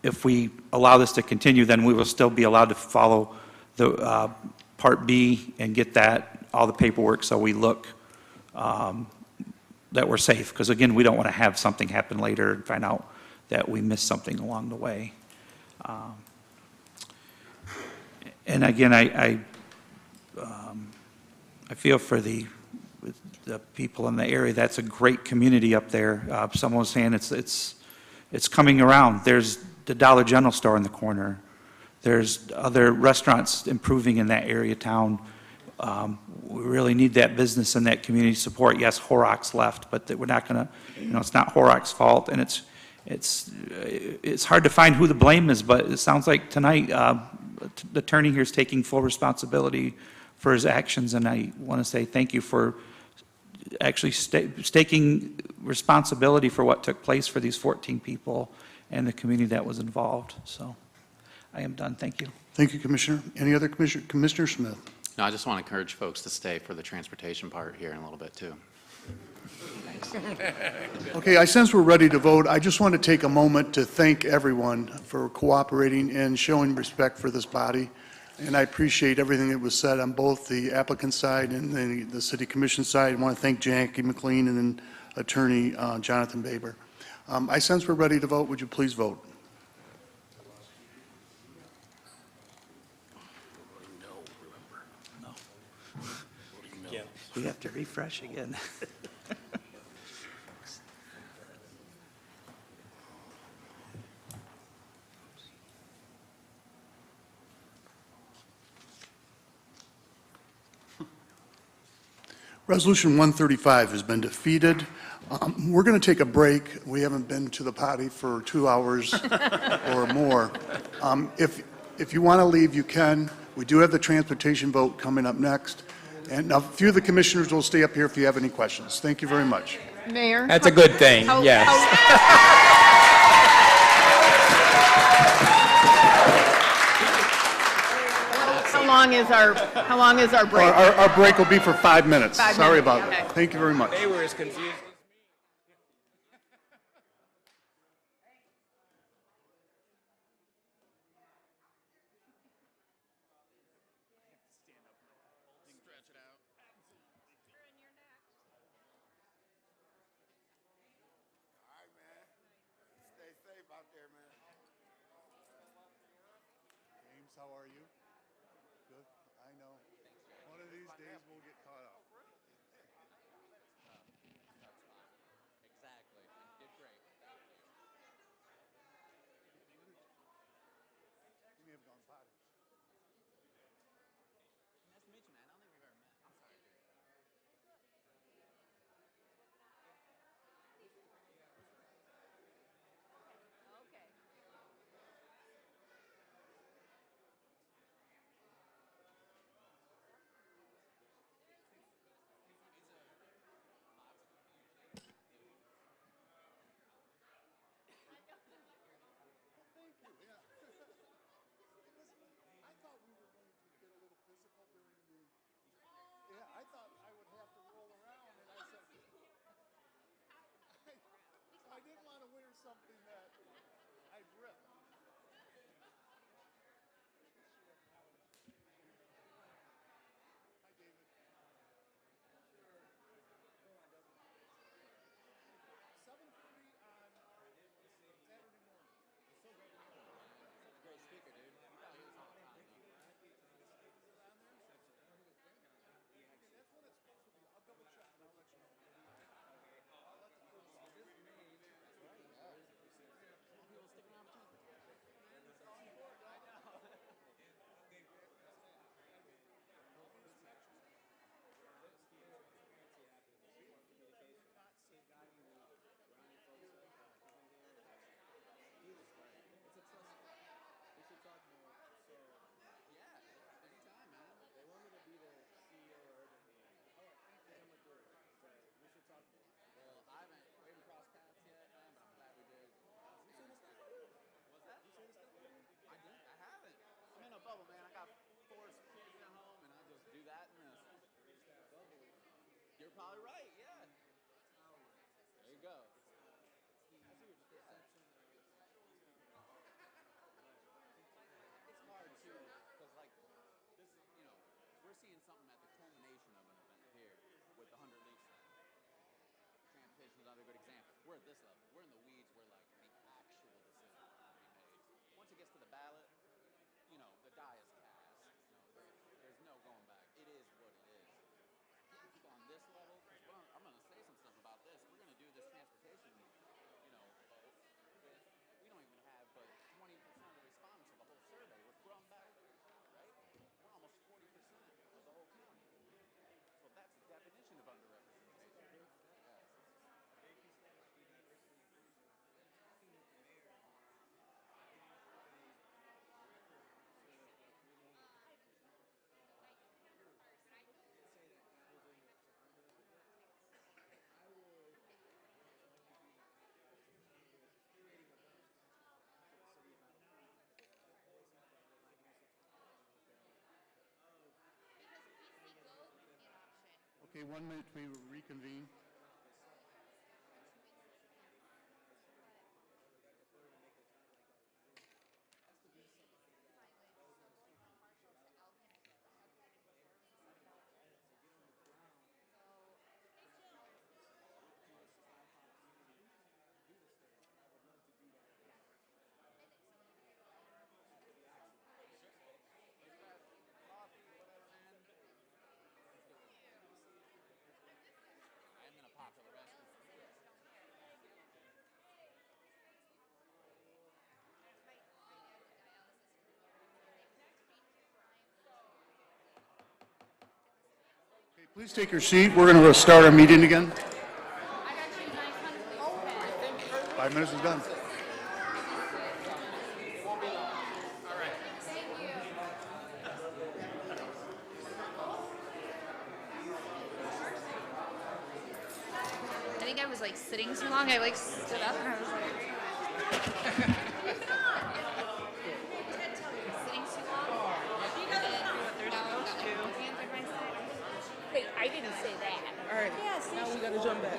Speaker 10: if we allow this to continue, then we will still be allowed to follow the Part B and get all the paperwork, so we look that we're safe. Because again, we don't want to have something happen later and find out that we missed something along the way. And again, I feel for the people in the area. That's a great community up there. Someone was saying it's coming around. There's the Dollar General store in the corner. There's other restaurants improving in that area of town. We really need that business and that community support. Yes, Horrocks left, but we're not going to, it's not Horrocks' fault, and it's hard to find who the blame is, but it sounds like tonight the attorney here is taking full responsibility for his actions, and I want to say thank you for actually taking responsibility for what took place for these 14 people and the community that was involved. So I am done. Thank you.
Speaker 1: Thank you, Commissioner. Any other Commissioner? Commissioner Smith.
Speaker 7: No, I just want to encourage folks to stay for the transportation part here in a little bit, too. Thanks.
Speaker 1: Okay, I sense we're ready to vote. I just want to take a moment to thank everyone for cooperating and showing respect for this body. And I appreciate everything that was said on both the applicant side and the City Commission side. I want to thank Jackie McLean and then Attorney Jonathan Baber. I sense we're ready to vote. Would you please vote?
Speaker 10: We have to refresh again.
Speaker 1: Resolution 135 has been defeated. We're going to take a break. We haven't been to the potty for 2 hours or more. If you want to leave, you can. We do have the transportation vote coming up next. And a few of the commissioners will stay up here if you have any questions. Thank you very much.
Speaker 3: Mayor?
Speaker 5: That's a good thing, yes.
Speaker 3: How long is our break?
Speaker 1: Our break will be for 5 minutes.
Speaker 3: 5
Speaker 1: Sorry
Speaker 3: minutes,
Speaker 1: about
Speaker 3: okay.
Speaker 1: that. Thank you very much.
Speaker 5: They were as confused.
Speaker 1: James, how are you? Good. I know. One of these days we'll get caught up.
Speaker 7: Exactly. Did great.
Speaker 1: We may have gone potty.
Speaker 7: Nice to meet you, man. I don't think we've ever met. I'm sorry, dude.
Speaker 1: I thought we were going to get a little physical during the, I thought I would have to roll around, and I said, I didn't want to wear something that I'd rip. Hi, David. 7:30 on Saturday morning.
Speaker 7: Great speaker, dude. You probably hear this all the time, though. probably right, yeah. There you go. It's hard too, because like, this is, you know, we're seeing something at the culmination of an event here with the 100 leaks. Transportation is another good example. We're at this level. We're in the weeds where like the actual decision is going to be made. Once it gets to the ballot, you know, the die is cast. You know, there's no going back. It is what it is. Getting people on this level, because I'm going to say some stuff about this. We're going to do this transportation, you know, vote. We don't even have but 20% of the respondents of the whole survey were from back there, right? We're almost 40% of the whole county. So that's the definition of underrepresentation. Yes.
Speaker 1: Okay, 1 minute, we reconvene.
Speaker 7: I'm going to pop to the rescue.
Speaker 1: Okay, please take your seat. We're going to start our meeting again. 5 minutes is done.
Speaker 12: I think I was like sitting too long. I like stood up and I was like, sitting too long.
Speaker 11: Wait, I didn't say that.
Speaker 17: All right, now we gotta jump back.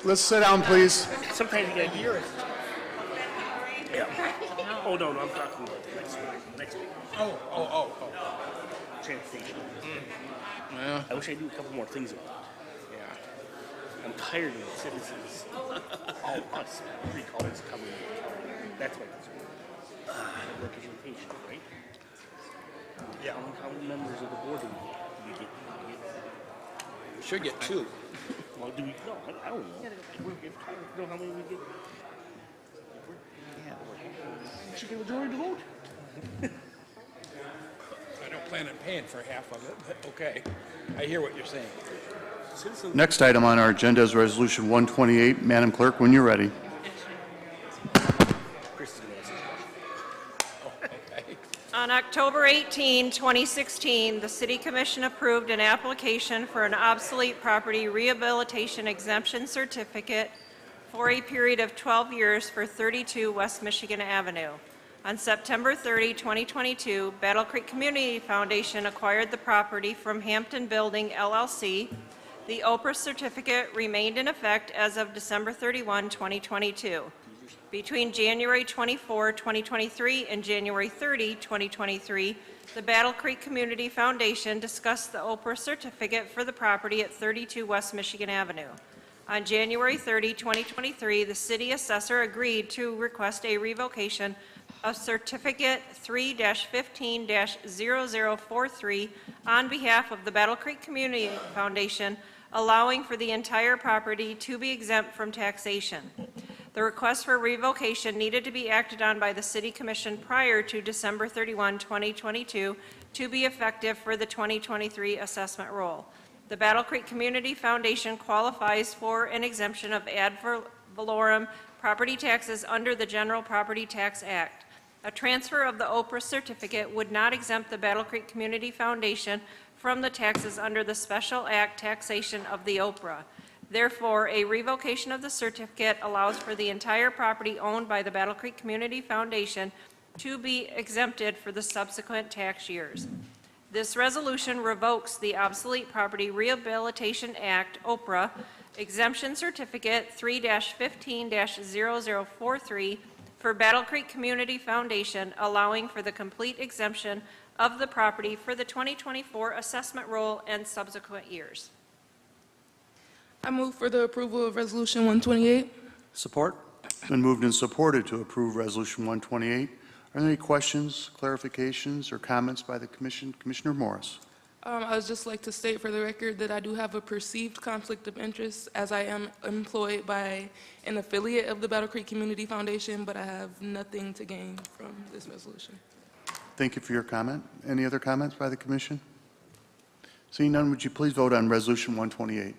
Speaker 1: Let's sit down, please.
Speaker 8: Sometimes you gotta hear it. Yeah. Oh, no, I'm talking about the next week.
Speaker 5: Oh.
Speaker 8: Transportation.
Speaker 5: Yeah.
Speaker 8: I wish I knew a couple more things about it. Yeah. I'm tired of the citizens, all us, recalls coming in. That's my concern. Representation, right?
Speaker 5: Yeah.
Speaker 8: How many members of the board do we get?
Speaker 5: We should get 2.
Speaker 8: Well, do we? No, I don't know. We know how many we get. We should get a majority to vote.
Speaker 5: I don't plan on paying for half of it, but okay. I hear what you're saying.
Speaker 1: Next item on our agenda is Resolution 128. Madam Clerk, when you're ready.
Speaker 8: Chris is going to ask a question.
Speaker 5: Okay.
Speaker 2: On October 18, 2016, the City Commission approved an application for an obsolete property rehabilitation exemption certificate for a period of 12 years for 32 West Michigan Avenue. On September 30, 2022, Battle Creek Community Foundation acquired the property from Hampton Building LLC. The Oprah certificate remained in effect as of December 31, 2022. Between January 24, 2023 and January 30, 2023, the Battle Creek Community Foundation discussed the Oprah certificate for the property at 32 West Michigan Avenue. On January 30, 2023, the city assessor agreed to request a revocation of Certificate 3-15-0043 on behalf of the Battle Creek Community Foundation, allowing for the entire property to be exempt from taxation. The request for revocation needed to be acted on by the City Commission prior to December 31, 2022, to be effective for the 2023 assessment roll. The Battle Creek Community Foundation qualifies for an exemption of ad valorem property taxes under the General Property Tax Act. A transfer of the Oprah certificate would not exempt the Battle Creek Community Foundation from the taxes under the Special Act taxation of the Oprah. Therefore, a revocation of the certificate allows for the entire property owned by the Battle Creek Community Foundation to be exempted for the subsequent tax years. This resolution revokes the Obsolete Property Rehabilitation Act, OPRA, exemption certificate 3-15-0043 for Battle Creek Community Foundation, allowing for the complete exemption of the property for the 2024 assessment roll and subsequent years.
Speaker 17: I move for the approval of Resolution 128.
Speaker 10: Support.
Speaker 1: It's been moved and supported to approve Resolution 128. Are there any questions, clarifications, or comments by the Commission? Commissioner Morris.
Speaker 17: I would just like to state for the record that I do have a perceived conflict of interest as I am employed by an affiliate of the Battle Creek Community Foundation, but I have nothing to gain from this resolution.
Speaker 1: Thank you for your comment. Any other comments by the Commission? Seeing none, would you please vote on Resolution 128?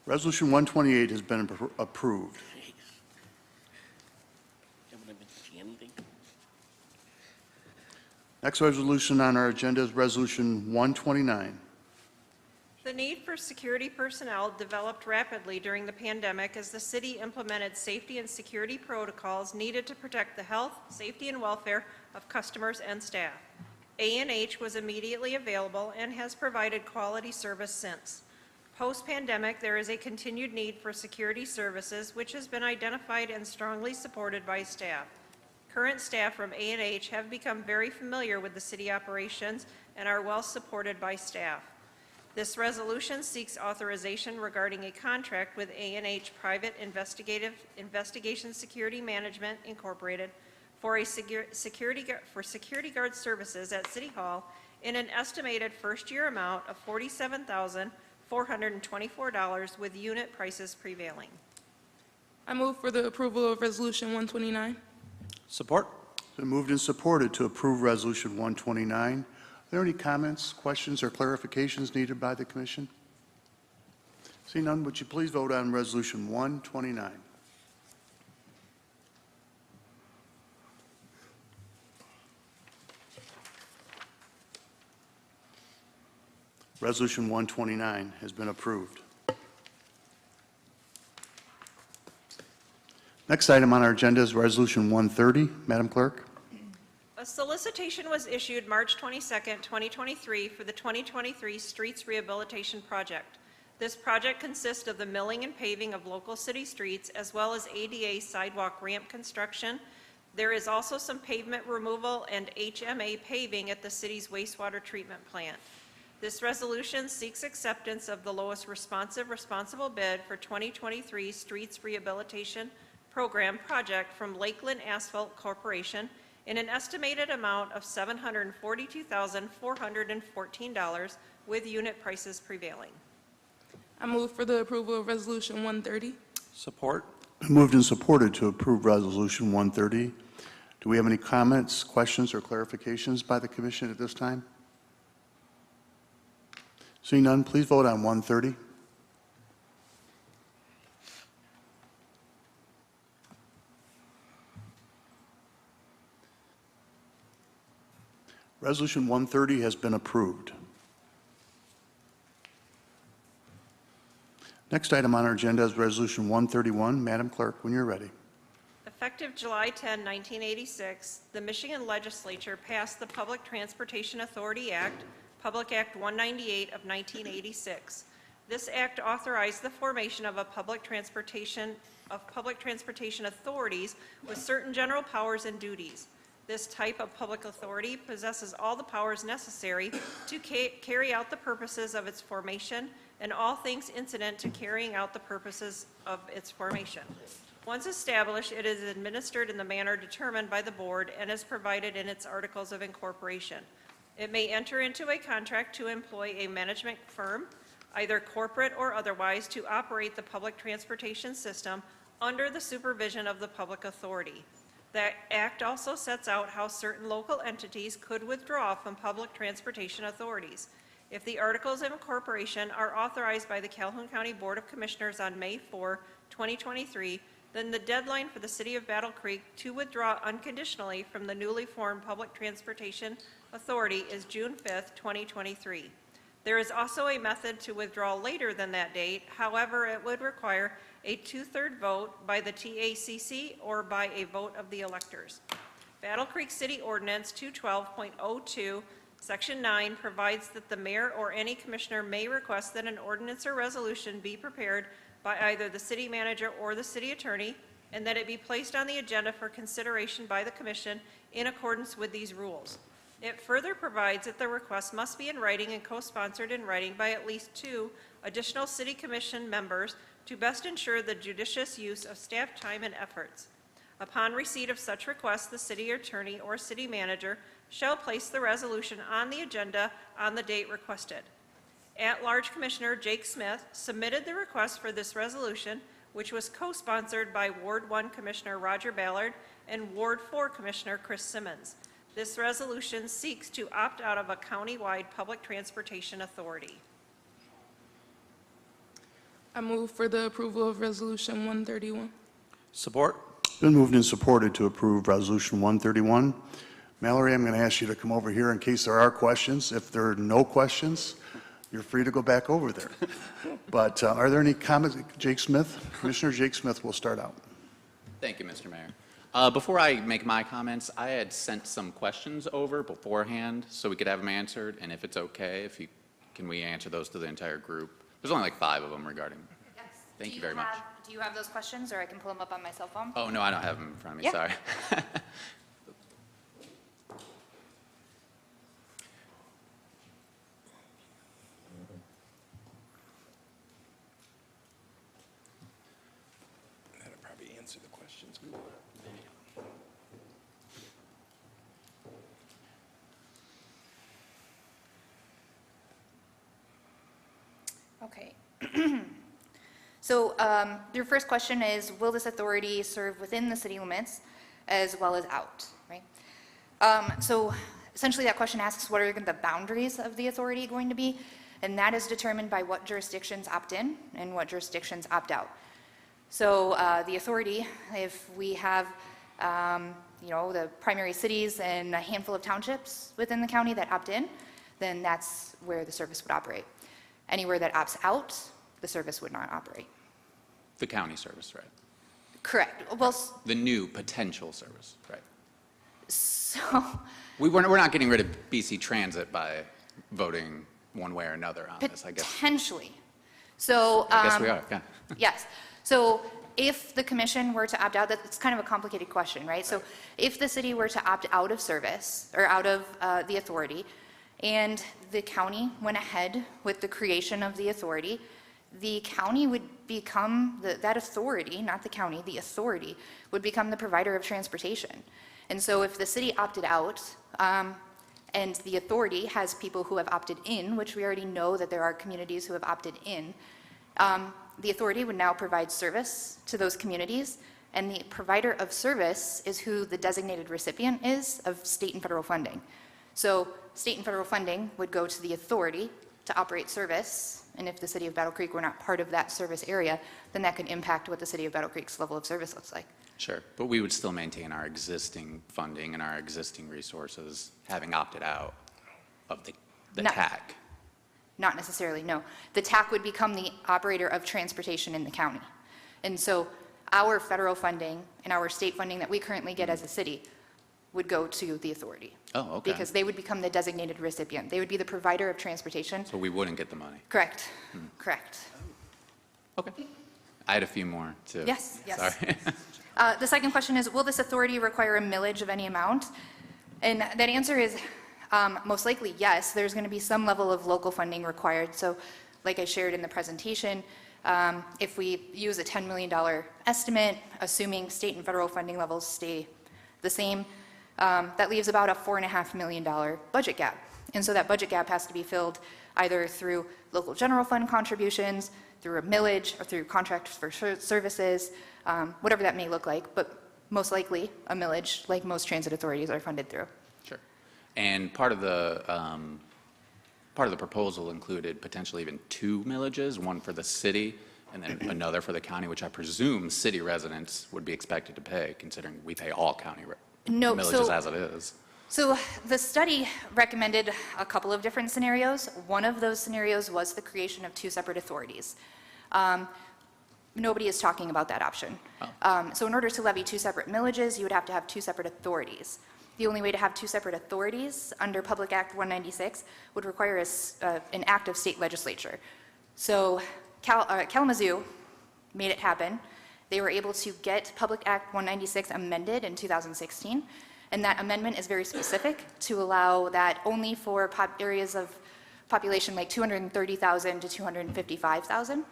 Speaker 1: Resolution 128 has been approved. Next resolution on our agenda is Resolution 129.
Speaker 2: The need for security personnel developed rapidly during the pandemic as the city implemented safety and security protocols needed to protect the health, safety, and welfare of customers and staff. A&H was immediately available and has provided quality service since. Post-pandemic, there is a continued need for security services, which has been identified and strongly supported by staff. Current staff from A&H have become very familiar with the city operations and are well supported by staff. This resolution seeks authorization regarding a contract with A&H Private Investigation Security Management, Incorporated, for security guard services at City Hall in an estimated first-year amount of $47,424 with unit prices prevailing.
Speaker 17: I move for the approval of Resolution 129.
Speaker 10: Support.
Speaker 1: It's been moved and supported to approve Resolution 129. Are there any comments, questions, or clarifications needed by the Commission? Seeing none, would you please vote on Resolution 129? Resolution 129 has been approved. Next item on our agenda is Resolution 130. Madam Clerk.
Speaker 2: A solicitation was issued March 22, 2023 for the 2023 Streets Rehabilitation Project. This project consists of the milling and paving of local city streets as well as ADA sidewalk ramp construction. There is also some pavement removal and HMA paving at the city's wastewater treatment plant. This resolution seeks acceptance of the lowest responsible bid for 2023 Streets Rehabilitation Program project from Lakeland Asphalt Corporation in an estimated amount of $742,414 with unit prices prevailing.
Speaker 17: I move for the approval of Resolution 130.
Speaker 10: Support.
Speaker 1: Moved and supported to approve Resolution 130. Do we have any comments, questions, or clarifications by the Commission at this time? Seeing none, please vote on 130. Resolution 130 has been approved. Next item on our agenda is Resolution 131. Madam Clerk, when you're ready.
Speaker 2: Effective July 10, 1986, the Michigan Legislature passed the Public Transportation Authority Act, Public Act 198 of 1986. This act authorized the formation of public transportation authorities with certain general powers and duties. This type of public authority possesses all the powers necessary to carry out the purposes of its formation and all things incident to carrying out the purposes of its formation. Once established, it is administered in the manner determined by the board and is provided in its articles of incorporation. It may enter into a contract to employ a management firm, either corporate or otherwise, to operate the public transportation system under the supervision of the public authority. The act also sets out how certain local entities could withdraw from public transportation authorities. If the articles of incorporation are authorized by the Calhoun County Board of Commissioners on May 4, 2023, then the deadline for the City of Battle Creek to withdraw unconditionally from the newly formed Public Transportation Authority is June 5, 2023. There is also a method to withdraw later than that date. However, it would require a 2/3 vote by the TACC or by a vote of the electors. Battle Creek City Ordinance 212.02, Section 9 provides that the mayor or any commissioner may request that an ordinance or resolution be prepared by either the city manager or the city attorney, and that it be placed on the agenda for consideration by the commission in accordance with these rules. It further provides that the request must be in writing and co-sponsored in writing by at least 2 additional city commission members to best ensure the judicious use of staff time and efforts. Upon receipt of such request, the city attorney or city manager shall place the resolution on the agenda on the date requested. At-large Commissioner Jake Smith submitted the request for this resolution, which was co-sponsored by Ward 1 Commissioner Roger Ballard and Ward 4 Commissioner Chris Simmons. This resolution seeks to opt out of a county-wide public transportation authority.
Speaker 17: I move for the approval of Resolution 131.
Speaker 10: Support.
Speaker 1: Been moved and supported to approve Resolution 131. Mallory, I'm going to ask you to come over here in case there are questions. If there are no questions, you're free to go back over there. But are there any comments? Jake Smith, Commissioner Jake Smith will start out.
Speaker 7: Thank you, Mr. Mayor. Before I make my comments, I had sent some questions over beforehand so we could have them answered, and if it's okay, can we answer those to the entire group? There's only like 5 of them regarding.
Speaker 12: Yes.
Speaker 7: Thank you very much.
Speaker 12: Do you have those questions, or I can pull them up on my cell phone?
Speaker 7: Oh, no, I don't have them in front of me,
Speaker 12: Yeah.
Speaker 7: sorry.
Speaker 5: That'll probably answer the questions.
Speaker 12: Okay. So your first question is, will this authority serve within the city limits as well as out, right? So essentially that question asks, what are the boundaries of the authority going to be? And that is determined by what jurisdictions opt in and what jurisdictions opt out. So the authority, if we have, the primary cities and a handful of townships within the county that opt in, then that's where the service would operate. Anywhere that opts out, the service would not operate.
Speaker 7: The county service, right?
Speaker 12: Correct. Well,
Speaker 7: The new potential service, right?
Speaker 12: so
Speaker 7: We're not getting rid of BC Transit by voting one way or another on this, I guess.
Speaker 12: potentially. So
Speaker 7: I guess we are, yeah.
Speaker 12: yes. So if the commission were to opt out, that's kind of a complicated question, right? So if the city were to opt out of service or out of the authority, and the county went ahead with the creation of the authority, the county would become, that authority, not the county, the authority, would become the provider of transportation. And so if the city opted out, and the authority has people who have opted in, which we already know that there are communities who have opted in, the authority would now provide service to those communities, and the provider of service is who the designated recipient is of state and federal funding. So state and federal funding would go to the authority to operate service, and if the city of Battle Creek were not part of that service area, then that could impact what the city of Battle Creek's level of service looks like.
Speaker 7: Sure, but we would still maintain our existing funding and our existing resources, having opted out of the
Speaker 12: Not-
Speaker 7: TAC.
Speaker 12: Not necessarily, no. The TAC would become the operator of transportation in the county. And so our federal funding and our state funding that we currently get as a city would go to the authority.
Speaker 7: Oh, okay.
Speaker 12: Because they would become the designated recipient. They would be the provider of transportation.
Speaker 7: So we wouldn't get the money.
Speaker 12: Correct, correct.
Speaker 7: Okay. I had a few more, too.
Speaker 12: Yes, yes.
Speaker 7: Sorry.
Speaker 12: The second question is, will this authority require a millage of any amount? And that answer is most likely yes. There's going to be some level of local funding required. So like I shared in the presentation, if we use a $10 million estimate, assuming state and federal funding levels stay the same, that leaves about a $4.5 million budget gap. And so that budget gap has to be filled either through local general fund contributions, through a millage, or through contracts for services, whatever that may look like, but most likely a millage, like most transit authorities are funded through.
Speaker 7: Sure. And part of the proposal included potentially even 2 millages, one for the city and then another for the county, which I presume city residents would be expected to pay, considering we pay all county
Speaker 12: No,
Speaker 7: millages
Speaker 12: so-
Speaker 7: as it is.
Speaker 12: So the study recommended a couple of different scenarios. One of those scenarios was the creation of two separate authorities. Nobody is talking about that option. So in order to levy two separate millages, you would have to have two separate authorities. The only way to have two separate authorities under Public Act 196 would require an act of state legislature. So Kalamazoo made it happen. They were able to get Public Act 196 amended in 2016, and that amendment is very specific to allow that only for areas of population like 230,000 to 255,000.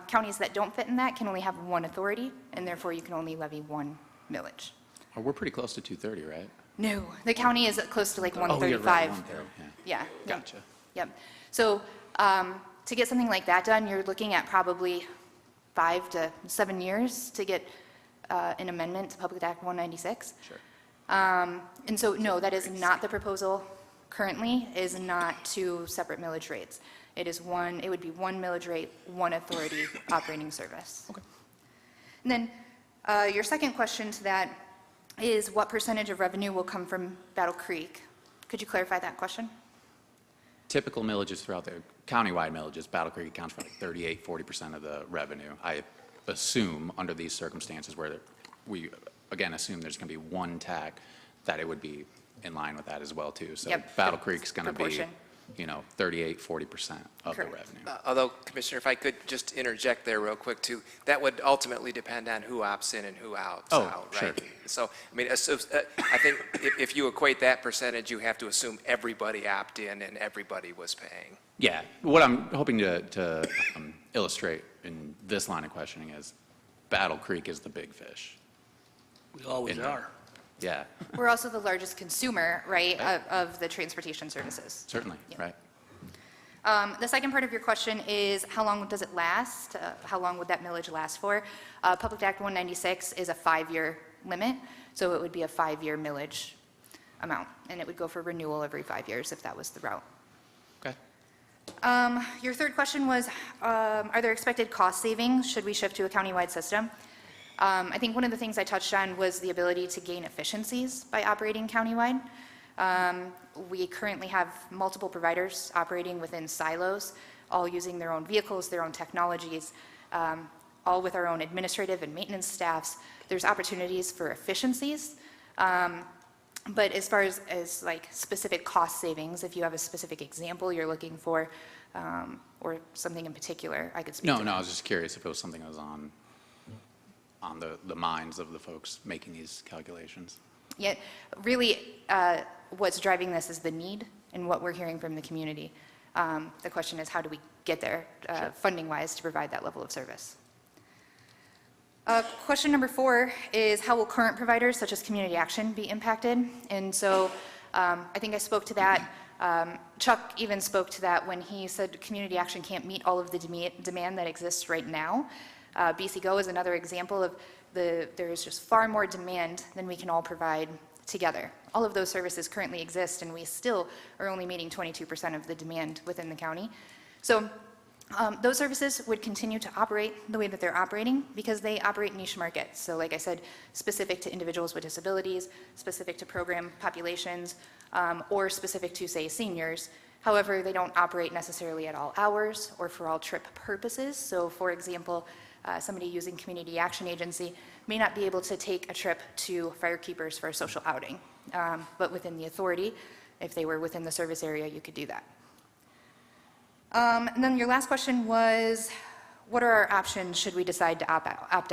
Speaker 12: Counties that don't fit in that can only have one authority, and therefore you can only levy one millage.
Speaker 7: Oh, we're pretty close to 230, right?
Speaker 12: No, the county is close to like
Speaker 7: Oh, you're
Speaker 12: 135.
Speaker 7: right, 130,
Speaker 12: Yeah.
Speaker 7: Gotcha.
Speaker 12: Yep. So to get something like that done, you're looking at probably 5 to 7 years to get an amendment to Public Act 196.
Speaker 7: Sure.
Speaker 12: And so, no, that is not the proposal currently, is not two separate millage rates. It is one, it would be one millage rate, one authority operating service.
Speaker 7: Okay.
Speaker 12: And then your second question to that is what percentage of revenue will come from Battle Creek? Could you clarify that question?
Speaker 7: Typical millages throughout the countywide millages, Battle Creek accounts for like 38-40% of the revenue. I assume under these circumstances where we, again, assume there's going to be one TAC, that it would be in line with that as well, too. So
Speaker 12: Yep.
Speaker 7: Battle Creek's going to be,
Speaker 12: Proportion.
Speaker 7: 38-40% of the
Speaker 12: Correct.
Speaker 7: revenue.
Speaker 13: Although, Commissioner, if I could just interject there real quick too, that would ultimately depend on who opts in and who opts out, right?
Speaker 7: Sure.
Speaker 13: So, I mean, I think if you equate that percentage, you have to assume everybody opted in and everybody was paying.
Speaker 7: Yeah, what I'm hoping to illustrate in this line of questioning is Battle Creek is the big fish.
Speaker 8: We always are.
Speaker 7: Yeah,
Speaker 12: We're also the largest consumer, right, of the transportation services.
Speaker 7: certainly, right.
Speaker 12: The second part of your question is how long does it last? How long would that millage last for? Public Act 196 is a 5-year limit, so it would be a 5-year millage amount, and it would go for renewal every 5 years if that was the route.
Speaker 7: Okay.
Speaker 12: Your third question was, are there expected cost savings should we shift to a countywide system? I think one of the things I touched on was the ability to gain efficiencies by operating countywide. We currently have multiple providers operating within silos, all using their own vehicles, their own technologies, all with our own administrative and maintenance staffs. There's opportunities for efficiencies. But as far as like specific cost savings, if you have a specific example you're looking for, or something in particular, I could speak to
Speaker 7: No,
Speaker 12: that.
Speaker 7: I was just curious if it was something that was on the minds of the folks making these calculations.
Speaker 12: Yet, really, what's driving this is the need and what we're hearing from the community. The question is, how do we get there, funding-wise, to provide that level of service? Question number 4 is, how will current providers, such as Community Action, be impacted? And so, I think I spoke to that. Chuck even spoke to that when he said Community Action can't meet all of the demand that exists right now. BC Go is another example of there is just far more demand than we can all provide together. All of those services currently exist, and we still are only meeting 22% of the demand within the county. So those services would continue to operate the way that they're operating because they operate niche markets. So like I said, specific to individuals with disabilities, specific to program populations, or specific to, say, seniors. However, they don't operate necessarily at all hours or for all trip purposes. So for example, somebody using Community Action Agency may not be able to take a trip to Firekeepers for a social outing, but within the authority, if they were within the service area, you could do that. And then your last question was, what are our options should we decide to opt out? Opt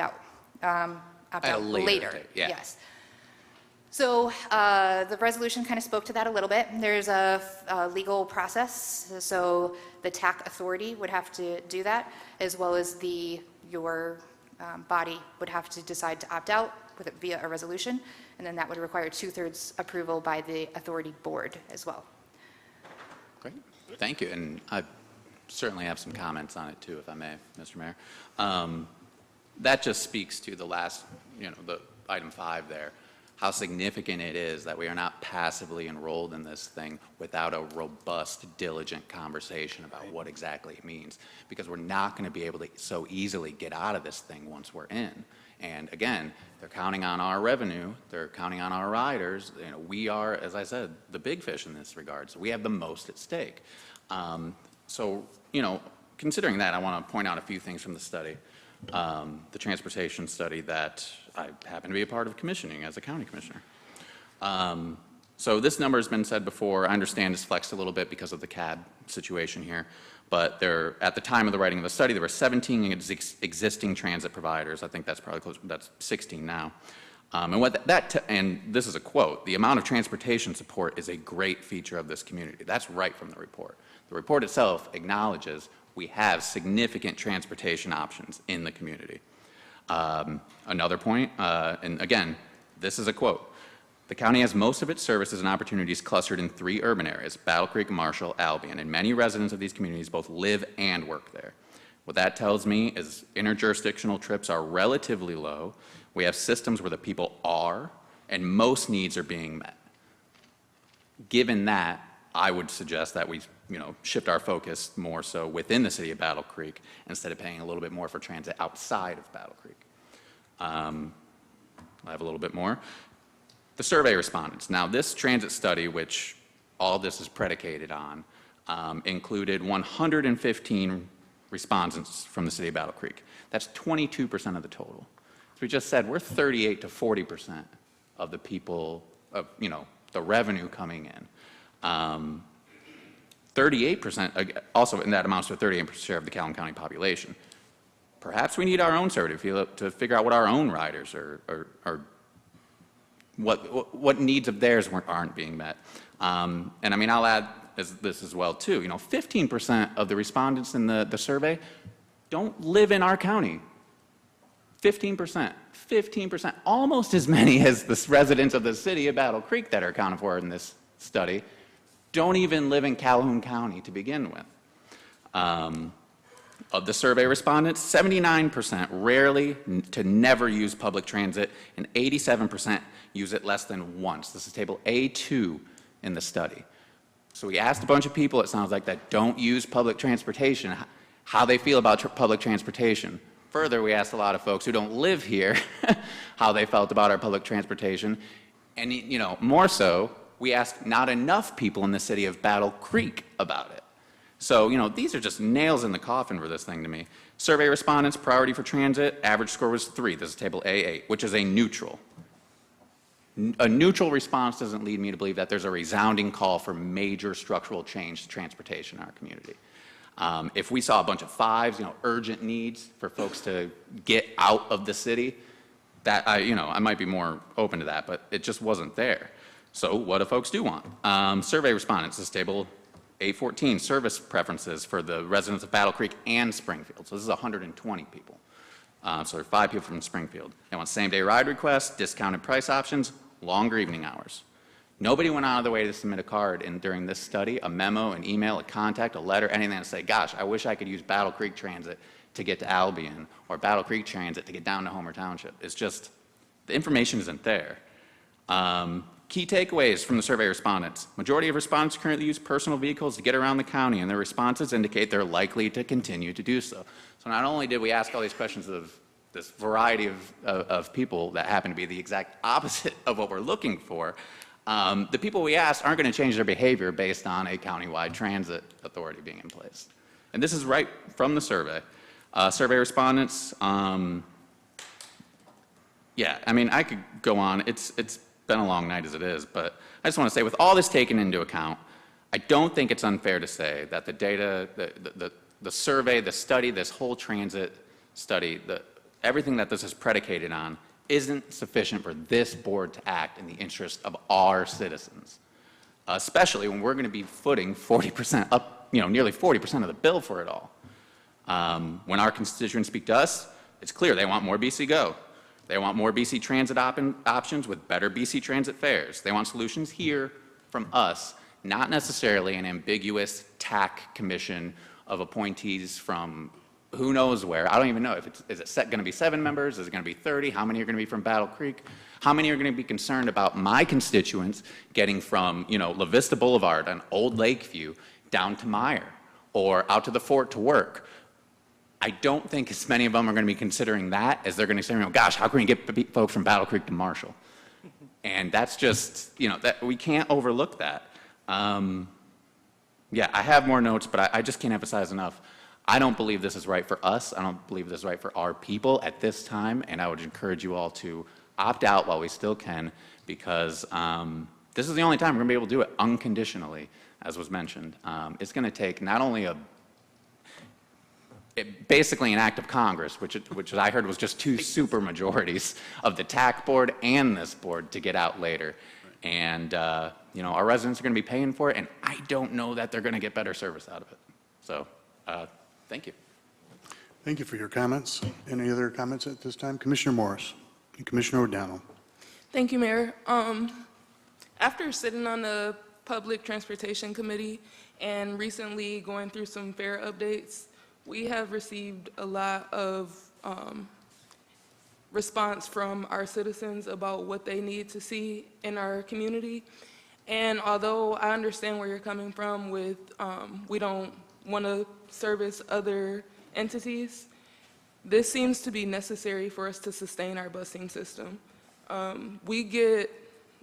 Speaker 7: At a
Speaker 12: out
Speaker 7: later date, yeah.
Speaker 12: Yes. So the resolution kind of spoke to that a little bit. There's a legal process, so the TAC authority would have to do that, as well as your body would have to decide to opt out via a resolution, and then that would require 2/3 approval by the authority board as well.
Speaker 7: Great, thank you. And I certainly have some comments on it too, if I may, Mr. Mayor. That just speaks to the last, the item 5 there. how significant it is that we are not passively enrolled in this thing without a robust, diligent conversation about what exactly it means, because we're not going to be able to so easily get out of this thing once we're in. And again, they're counting on our revenue, they're counting on our riders. You know, we are, as I said, the big fish in this regard, so we have the most at stake. So, you know, considering that, I want to point out a few things from the study. The transportation study that I happen to be a part of commissioning as a county commissioner. So this number has been said before. I understand it's flexed a little bit because of the CAD situation here, but at the time of the writing of the study, there were 17 existing transit providers. I think that's probably close, that's 16 now. And what and this is a quote, "The amount of transportation support is a great feature of this community." That's right from the report. The report itself acknowledges we have significant transportation options in the community. Another point, and again, this is a quote, "The county has most of its services and opportunities clustered in 3 urban areas, Battle Creek, Marshall, Albion, and many residents of these communities both live and work there. What that tells me is interjurisdictional trips are relatively low. We have systems where the people are, and most needs are being met. Given that, I would suggest that we, you know, shift our focus more so within the city of Battle Creek instead of paying a little bit more for transit outside of Battle Creek." I have a little bit more. The survey respondents. Now, this transit study, which all this is predicated on, included 115 respondents from the city of Battle Creek. That's 22% of the total. As we just said, we're 38 to 40% of the people, of, you know, the revenue coming in. 38%, also, and that amounts to a 38% share of the Calhoun County population. Perhaps we need our own survey to figure out what our own riders are what needs of theirs aren't being met. And I mean, I'll add this as well too. You know, 15% of the respondents in the survey don't live in our county. 15%, almost as many as the residents of the city of Battle Creek that are accounted for in this study, don't even live in Calhoun County to begin with. Of the survey respondents, 79% rarely to never use public transit, and 87% use it less than once. This is table A2 in the study. So we asked a bunch of people, it sounds like, that don't use public transportation, how they feel about public transportation. Further, we asked a lot of folks who don't live here how they felt about our public transportation. And, you know, more so, we asked not enough people in the city of Battle Creek about it. So, you know, these are just nails in the coffin for this thing to me. Survey respondents, priority for transit, average score was 3. This is table A8, which is a neutral. A neutral response doesn't lead me to believe that there's a resounding call for major structural change to transportation in our community. If we saw a bunch of 5s, you know, urgent needs for folks to get out of the city, that you know, I might be more open to that, but it just wasn't there. So what do folks do want? Survey respondents, this is table A14, service preferences for the residents of Battle Creek and Springfield. So this is 120 people. So there are 5 people from Springfield. They want same-day ride requests, discounted price options, longer evening hours. Nobody went out of the way to submit a card during this study, a memo, an email, a contact, a letter, anything to say, gosh, I wish I could use Battle Creek Transit to get to Albion, or Battle Creek Transit to get down to Homer Township. It's just, the information isn't there. Key takeaways from the survey respondents. Majority of respondents currently use personal vehicles to get around the county, and their responses indicate they're likely to continue to do so. So not only did we ask all these questions of this variety of people that happen to be the exact opposite of what we're looking for, the people we asked aren't going to change their behavior based on a countywide transit authority being in place. And this is right from the survey. Survey respondents, yeah, I mean, I could go on. It's been a long night as it is, but I just want to say, with all this taken into account, I don't think it's unfair to say that the data, the survey, the study, this whole transit study, everything that this is predicated on isn't sufficient for this board to act in the interest of our citizens, especially when we're going to be footing 40% up, you know, nearly 40% of the bill for it all. When our constituents speak to us, it's clear they want more BC Go. They want more BC Transit options with better BC Transit fares. They want solutions here from us, not necessarily an ambiguous TAC commission of appointees from who knows where. I don't even know if is it going to be 7 members? Is it going to be 30? How many are going to be from Battle Creek? How many are going to be concerned about my constituents getting from, La Vista Boulevard on Old Lakeview down to Meyer or out to the fort to work? I don't think as many of them are going to be considering that as they're going to say, gosh, how can we get folks from Battle Creek to Marshall? And that's just, that we can't overlook that. Yeah, I have more notes, but I just can't emphasize enough. I don't believe this is right for us. I don't believe this is right for our people at this time, and I would encourage you all to opt out while we still can, because this is the only time we're going to be able to do it unconditionally, as was mentioned. It's going to take not only basically an act of Congress, which I heard was just 2 super majorities of the TAC board and this board to get out later. And, our residents are going to be paying for it, and I don't know that they're going to get better service out of it. So, thank you.
Speaker 1: Thank you for your comments. Any other comments at this time? Commissioner Morris and Commissioner O'Donnell.
Speaker 17: Thank you, Mayor. After sitting on the Public Transportation Committee and recently going through some fare updates, we have received a lot of response from our citizens about what they need to see in our community. And although I understand where you're coming from with we don't want to service other entities, this seems to be necessary for us to sustain our busing system.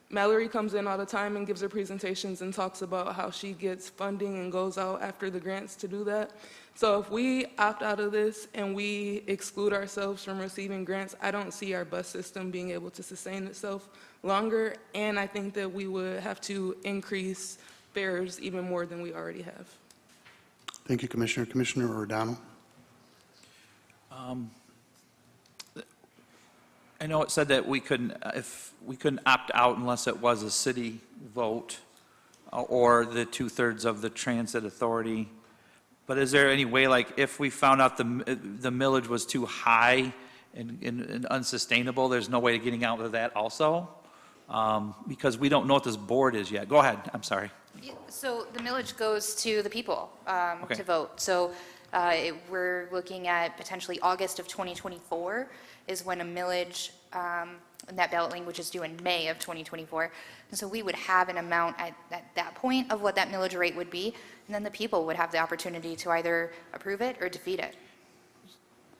Speaker 17: Mallory comes in all the time and gives her presentations and talks about how she gets funding and goes out after the grants to do that. So if we opt out of this and we exclude ourselves from receiving grants, I don't see our bus system being able to sustain itself longer, and I think that we would have to increase fares even more than we already have.
Speaker 1: Thank you, Commissioner. Commissioner O'Donnell.
Speaker 10: I know it said that we couldn't opt out unless it was a city vote or the 2/3 of the transit authority. But is there any way, like, if we found out the millage was too high and unsustainable, there's no way of getting out of that also? Because we don't know what this board is yet. Go ahead, I'm sorry.
Speaker 12: So the millage goes to the people
Speaker 10: Okay.
Speaker 12: to vote. So we're looking at potentially August of 2024 is when a millage, and that ballot language is due in May of 2024. And so we would have an amount at that point of what that millage rate would be, and then the people would have the opportunity to either approve it or defeat it.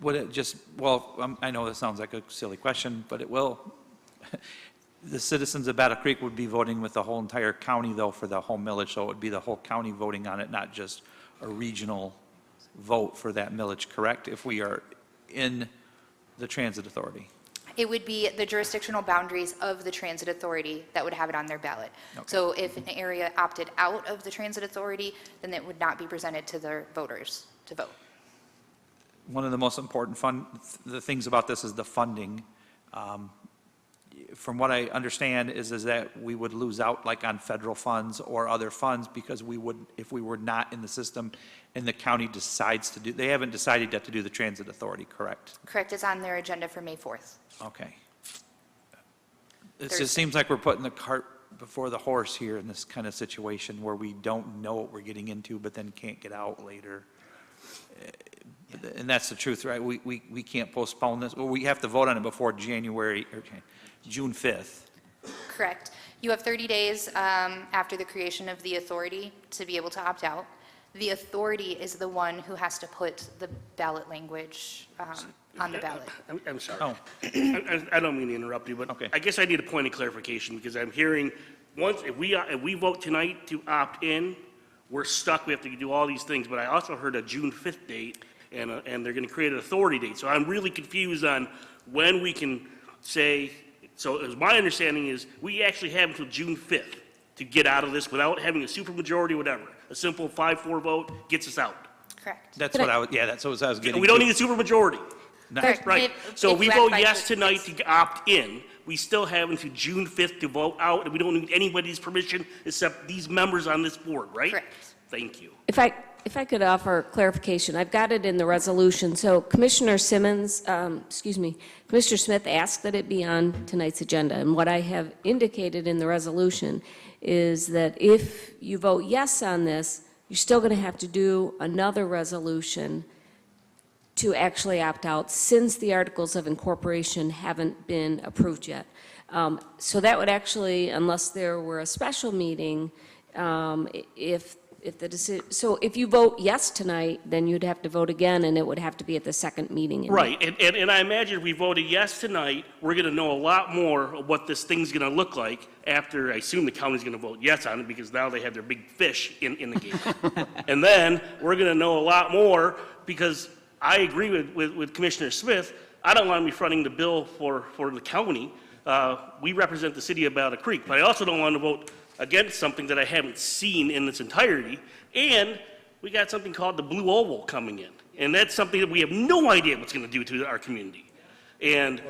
Speaker 10: Would it just, well, I know this sounds like a silly question, but it will. The citizens of Battle Creek would be voting with the whole entire county, though, for the whole millage, so it would be the whole county voting on it, not just a regional vote for that millage, correct? If we are in the transit authority.
Speaker 12: It would be the jurisdictional boundaries of the transit authority that would have it on their ballot.
Speaker 10: Okay.
Speaker 12: So if an area opted out of the transit authority, then it would not be presented to their voters to vote.
Speaker 10: One of the most important the things about this is the funding. From what I understand is that we would lose out like on federal funds or other funds because we would, if we were not in the system and the county decides to do, they haven't decided yet to do the transit authority, correct?
Speaker 12: Correct, it's on their agenda for May 4th.
Speaker 10: Okay. It
Speaker 12: Thursday.
Speaker 10: just seems like we're putting the cart before the horse here in this kind of situation where we don't know what we're getting into, but then can't get out later. And that's the truth, right? We can't postpone this. Well, we have to vote on it before June 5th.
Speaker 12: Correct. You have 30 days after the creation of the authority to be able to opt out. The authority is the one who has to put the ballot language on the ballot.
Speaker 8: I'm sorry.
Speaker 10: Oh.
Speaker 8: I don't mean to interrupt you, but
Speaker 10: Okay.
Speaker 8: I guess I need a point of clarification because I'm hearing, if we vote tonight to opt in, we're stuck, we have to do all these things, but I also heard a June 5th date, and they're going to create an authority date. So I'm really confused on when we can say, so as my understanding is, we actually have until June 5th to get out of this without having a supermajority, whatever. A simple 5-4 vote gets us out.
Speaker 12: Correct.
Speaker 10: That's what I was getting
Speaker 8: We don't
Speaker 10: to.
Speaker 8: need a supermajority.
Speaker 12: Correct.
Speaker 8: Right.
Speaker 12: If-
Speaker 8: So
Speaker 12: if
Speaker 8: if we
Speaker 12: you
Speaker 8: vote
Speaker 12: act
Speaker 8: yes
Speaker 12: by-
Speaker 8: tonight to opt in, we still have until June 5th to vote out, and we don't need anybody's permission except these members on this board, right?
Speaker 12: Correct.
Speaker 8: Thank you.
Speaker 18: If I could offer clarification, I've got it in the resolution. So Commissioner Commissioner Smith asked that it be on tonight's agenda. And what I have indicated in the resolution is that if you vote yes on this, you're still going to have to do another resolution to actually opt out since the articles of incorporation haven't been approved yet. So that would actually, unless there were a special meeting, if the decision, so if you vote yes tonight, then you'd have to vote again, and it would have to be at the second meeting.
Speaker 8: Right, and I imagine if we voted yes tonight, we're going to know a lot more of what this thing's going to look like after, I assume the county's going to vote yes on it, because now they have their big fish in the game. And then, we're going to know a lot more, because I agree with Commissioner Smith, I don't want to be fronting the bill for the county. We represent the city of Battle Creek, but I also don't want to vote against something that I haven't seen in its entirety. And we got something called the Blue Oval coming in. And that's something that we have no idea what's going to do to our community. And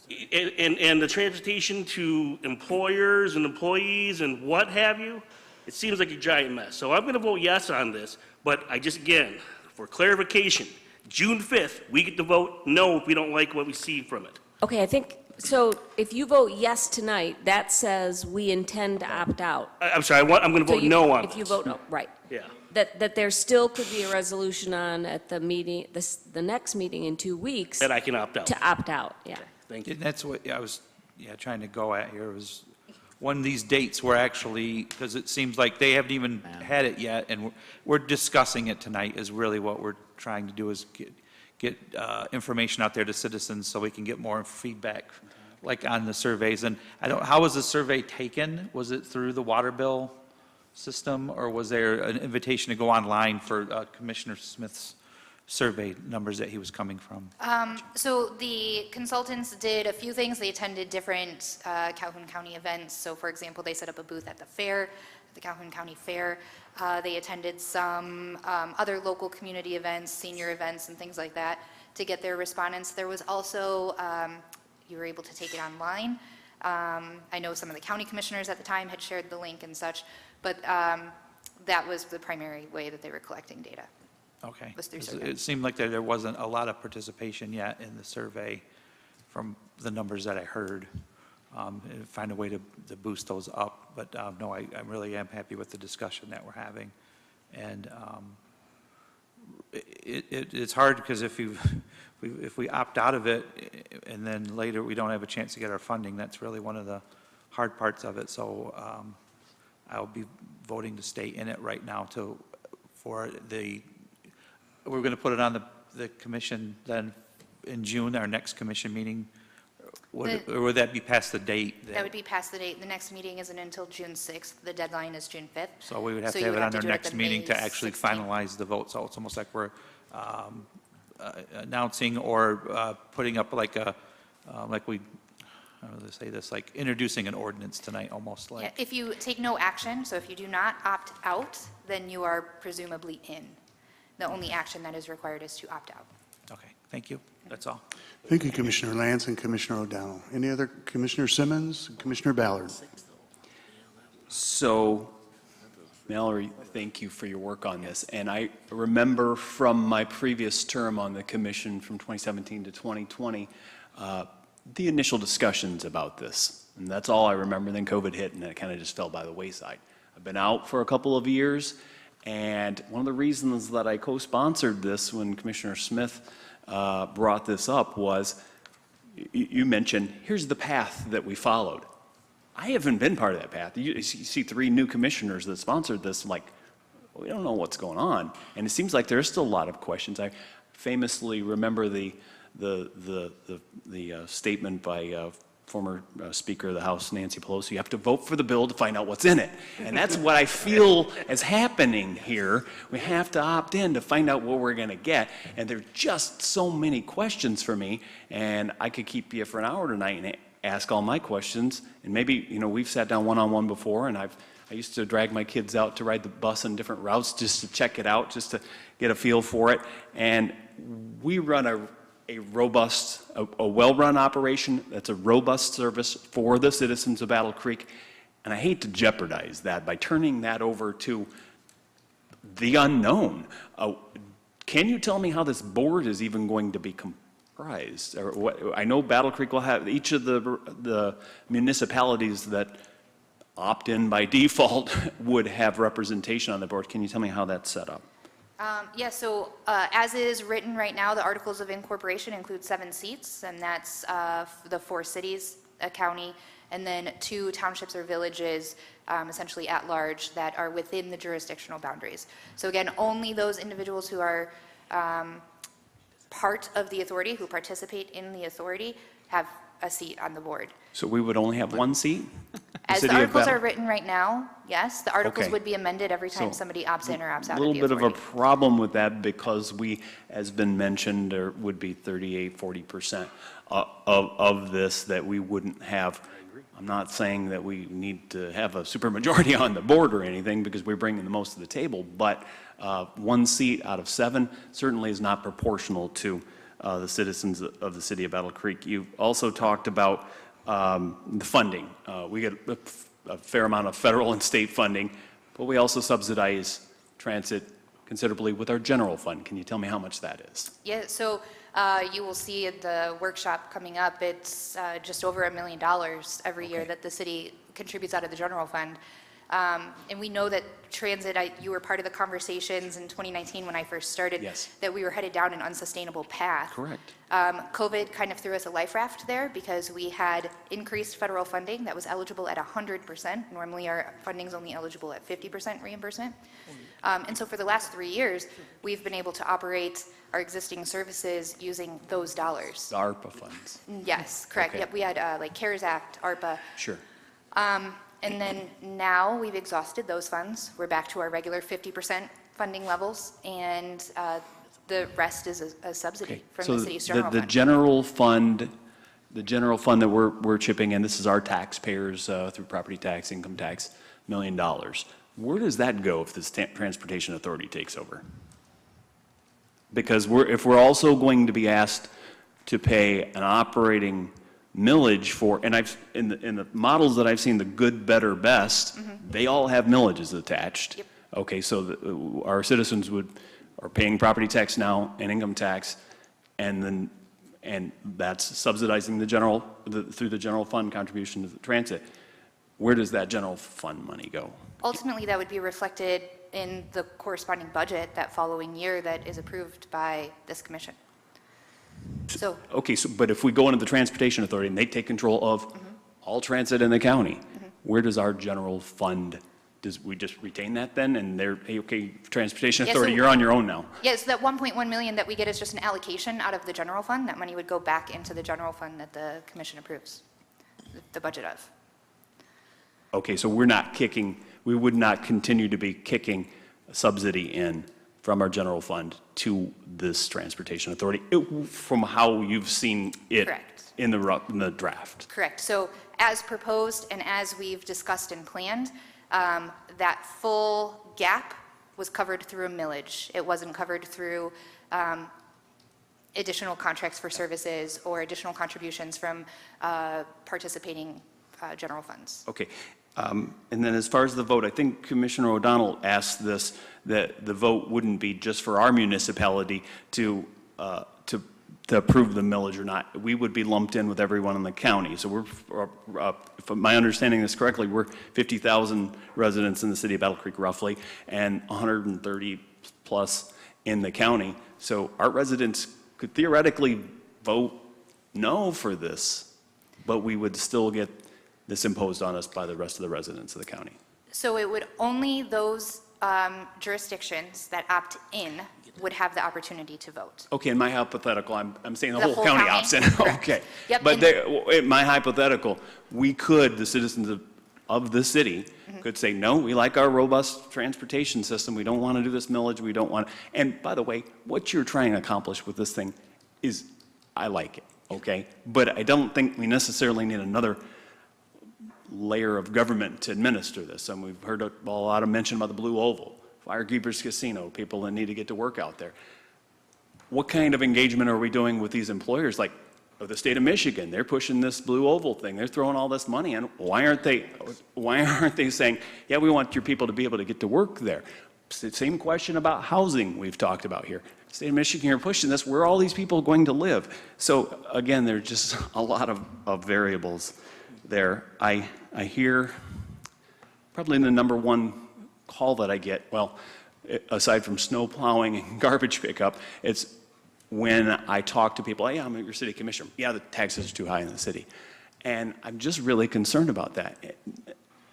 Speaker 8: the transportation to employers and employees and what have you, it seems like a giant mess. So I'm going to vote yes on this, but I just, again, for clarification, June 5th, we get to vote no if we don't like what we see from it.
Speaker 18: Okay, I think, so if you vote yes tonight, that says we intend to opt out.
Speaker 8: I'm sorry, I'm going to vote no on
Speaker 18: If you
Speaker 8: this.
Speaker 18: vote no, right.
Speaker 8: Yeah.
Speaker 18: That there still could be a resolution on at the meeting, the next meeting in 2 weeks.
Speaker 8: That I can opt out.
Speaker 18: To opt out, yeah.
Speaker 8: Thank you.
Speaker 10: And that's what I was, trying to go at here, was one of these dates were actually, because it seems like they haven't even had it yet, and we're discussing it tonight is really what we're trying to do, is get information out there to citizens so we can get more feedback, like on the surveys. And how was the survey taken? Was it through the water bill system, or was there an invitation to go online for Commissioner Smith's survey numbers that he was coming from?
Speaker 12: So the consultants did a few things. They attended different Calhoun County events. So for example, they set up a booth at the fair, the Calhoun County Fair. They attended some other local community events, senior events, and things like that to get their respondents. There was also, you were able to take it online. I know some of the county commissioners at the time had shared the link and such, but that was the primary way that they were collecting data.
Speaker 10: Okay.
Speaker 12: Was through survey.
Speaker 10: It seemed like there wasn't a lot of participation yet in the survey from the numbers that I heard. And find a way to boost those up. But no, I really am happy with the discussion that we're having. And it's hard because if we opt out of it and then later we don't have a chance to get our funding, that's really one of the hard parts of it. So I'll be voting to stay in it right now we're going to put it on the commission then in June, our next commission meeting. Or would that be past the date?
Speaker 12: That would be past the date. The next meeting isn't until June 6th. The deadline is June 5th.
Speaker 10: So we would have
Speaker 12: So
Speaker 10: to
Speaker 12: you
Speaker 10: have it on
Speaker 12: do
Speaker 10: our
Speaker 12: at
Speaker 10: next
Speaker 12: the
Speaker 10: meeting
Speaker 12: May
Speaker 10: to actually
Speaker 12: 16th.
Speaker 10: finalize the vote. So it's almost like we're announcing or putting up like a, like we, how do they say this, like introducing an ordinance tonight, almost
Speaker 12: Yeah,
Speaker 10: like.
Speaker 12: if you take no action, so if you do not opt out, then you are presumably in. The only action that is required is to opt out.
Speaker 10: Okay, thank you. That's all.
Speaker 1: Thank you, Commissioner Lance and Commissioner O'Donnell. Any other, Commissioner Simmons, Commissioner Ballard?
Speaker 4: So, Mallory, thank you for your work on this. And I remember from my previous term on the commission from 2017 to 2020, the initial discussions about this. And that's all I remember. Then COVID hit and it kind of just fell by the wayside. I've been out for a couple of years. And one of the reasons that I co-sponsored this when Commissioner Smith brought this up was, you mentioned, here's the path that we followed. I haven't been part of that path. You see 3 new commissioners that sponsored this, I'm like, we don't know what's going on. And it seems like there's still a lot of questions. I famously remember the statement by former Speaker of the House, Nancy Pelosi, you have to vote for the bill to find out what's in it. And that's what I feel is happening here. We have to opt in to find out what we're going to get. And there are just so many questions for me. And I could keep you for an hour tonight and ask all my questions. And maybe, we've sat down one-on-one before, and I used to drag my kids out to ride the bus on different routes just to check it out, just to get a feel for it. And we run a robust, a well-run operation that's a robust service for the citizens of Battle Creek. And I hate to jeopardize that by turning that over to the unknown. Can you tell me how this board is even going to be comprised? Or what, I know Battle Creek will have, each of the municipalities that opt in by default would have representation on the board. Can you tell me how that's set up?
Speaker 12: Yeah, so as is written right now, the Articles of Incorporation include 7 seats, and that's the 4 cities, a county, and then 2 townships or villages, essentially at large, that are within the jurisdictional boundaries. So again, only those individuals who are part of the authority, who participate in the authority, have a seat on the board.
Speaker 4: So we would only have 1 seat?
Speaker 12: As the
Speaker 4: City of
Speaker 12: articles
Speaker 4: Battle-
Speaker 12: are written right now, yes, the articles
Speaker 4: Okay.
Speaker 12: would be amended every time
Speaker 4: So,
Speaker 12: somebody opts in or opts out
Speaker 4: A
Speaker 12: of
Speaker 4: little
Speaker 12: the
Speaker 4: bit of a
Speaker 12: authority.
Speaker 4: problem with that because we, as been mentioned, there would be 38, 40% of this that we wouldn't have. I'm not saying that we need to have a supermajority on the board or anything because we're bringing the most to the table, but 1 seat out of 7 certainly is not proportional to the citizens of the city of Battle Creek. You also talked about the funding. We get a fair amount of federal and state funding, but we also subsidize transit considerably with our general fund. Can you tell me how much that is?
Speaker 12: Yeah, so you will see at the workshop coming up, it's just over $1 million every year that the city contributes out of the general fund. And we know that transit, you were part of the conversations in 2019 when I first started,
Speaker 4: Yes.
Speaker 12: that we were headed down an unsustainable path.
Speaker 4: Correct.
Speaker 12: COVID kind of threw us a life raft there because we had increased federal funding that was eligible at 100%. Normally our funding's only eligible at 50% reimbursement. And so for the last 3 years, we've been able to operate our existing services using those dollars.
Speaker 4: The ARPA funds.
Speaker 12: Yes, correct.
Speaker 4: Okay.
Speaker 12: Yep, we had like CARES Act, ARPA.
Speaker 4: Sure.
Speaker 12: And then now we've exhausted those funds. We're back to our regular 50% funding levels, and the rest is a subsidy from
Speaker 4: So
Speaker 12: the city's general
Speaker 4: the
Speaker 12: fund.
Speaker 4: general fund that we're chipping in, this is our taxpayers through property tax, income tax, $1 million. Where does that go if this transportation authority takes over? Because if we're also going to be asked to pay an operating millage for, and in the models that I've seen, the good, better, best, they all have millages attached.
Speaker 12: Yep.
Speaker 4: Okay, so our citizens are paying property tax now and income tax, and that's subsidizing through the general fund contribution to the transit. Where does that general fund money go?
Speaker 12: Ultimately, that would be reflected in the corresponding budget that following year that is approved by this commission. So,
Speaker 4: Okay, but if we go into the transportation authority and they take control of all transit in the county, where does our general fund, does we just retain that then? And they're, hey, okay, transportation
Speaker 12: Yeah,
Speaker 4: authority,
Speaker 12: so-
Speaker 4: you're on your own now.
Speaker 12: yes, that 1.1 million that we get is just an allocation out of the general fund. That money would go back into the general fund that the commission approves, the budget of.
Speaker 4: Okay, so we would not continue to be kicking a subsidy in from our general fund to this transportation authority, from how you've seen it
Speaker 12: Correct.
Speaker 4: in the draft.
Speaker 12: Correct. So as proposed and as we've discussed and planned, that full gap was covered through a millage. It wasn't covered through additional contracts for services or additional contributions from participating general funds.
Speaker 4: Okay. And then as far as the vote, I think Commissioner O'Donnell asked this, that the vote wouldn't be just for our municipality to approve the millage or not. We would be lumped in with everyone in the county. So if my understanding is correctly, we're 50,000 residents in the city of Battle Creek roughly, and 130 plus in the county. So our residents could theoretically vote no for this, but we would still get this imposed on us by the rest of the residents of the county.
Speaker 12: So it would only those jurisdictions that opt in would have the opportunity to vote.
Speaker 4: Okay, in my hypothetical, I'm saying the
Speaker 12: The
Speaker 4: whole
Speaker 12: whole
Speaker 4: county
Speaker 12: county?
Speaker 4: opts in.
Speaker 12: Correct.
Speaker 4: Okay.
Speaker 12: Yep,
Speaker 4: But
Speaker 12: and-
Speaker 4: in my hypothetical, the citizens of the city could say, no, we like our robust transportation system. We don't want to do this millage. We don't want to. And by the way, what you're trying to accomplish with this thing is, I like it, okay? But I don't think we necessarily need another layer of government to administer this. And we've heard a lot of mention about the Blue Oval, Firekeepers Casino, people that need to get to work out there. What kind of engagement are we doing with these employers? Like the state of Michigan, they're pushing this Blue Oval thing. They're throwing all this money in. Why aren't they saying, yeah, we want your people to be able to get to work there? Same question about housing we've talked about here. State of Michigan, you're pushing this. Where are all these people going to live? So again, there's just a lot of variables there. I hear probably the number one call that I get, well, aside from snow plowing and garbage pickup, it's when I talk to people, yeah, I'm your city commissioner. Yeah, the taxes are too high in the city. And I'm just really concerned about that.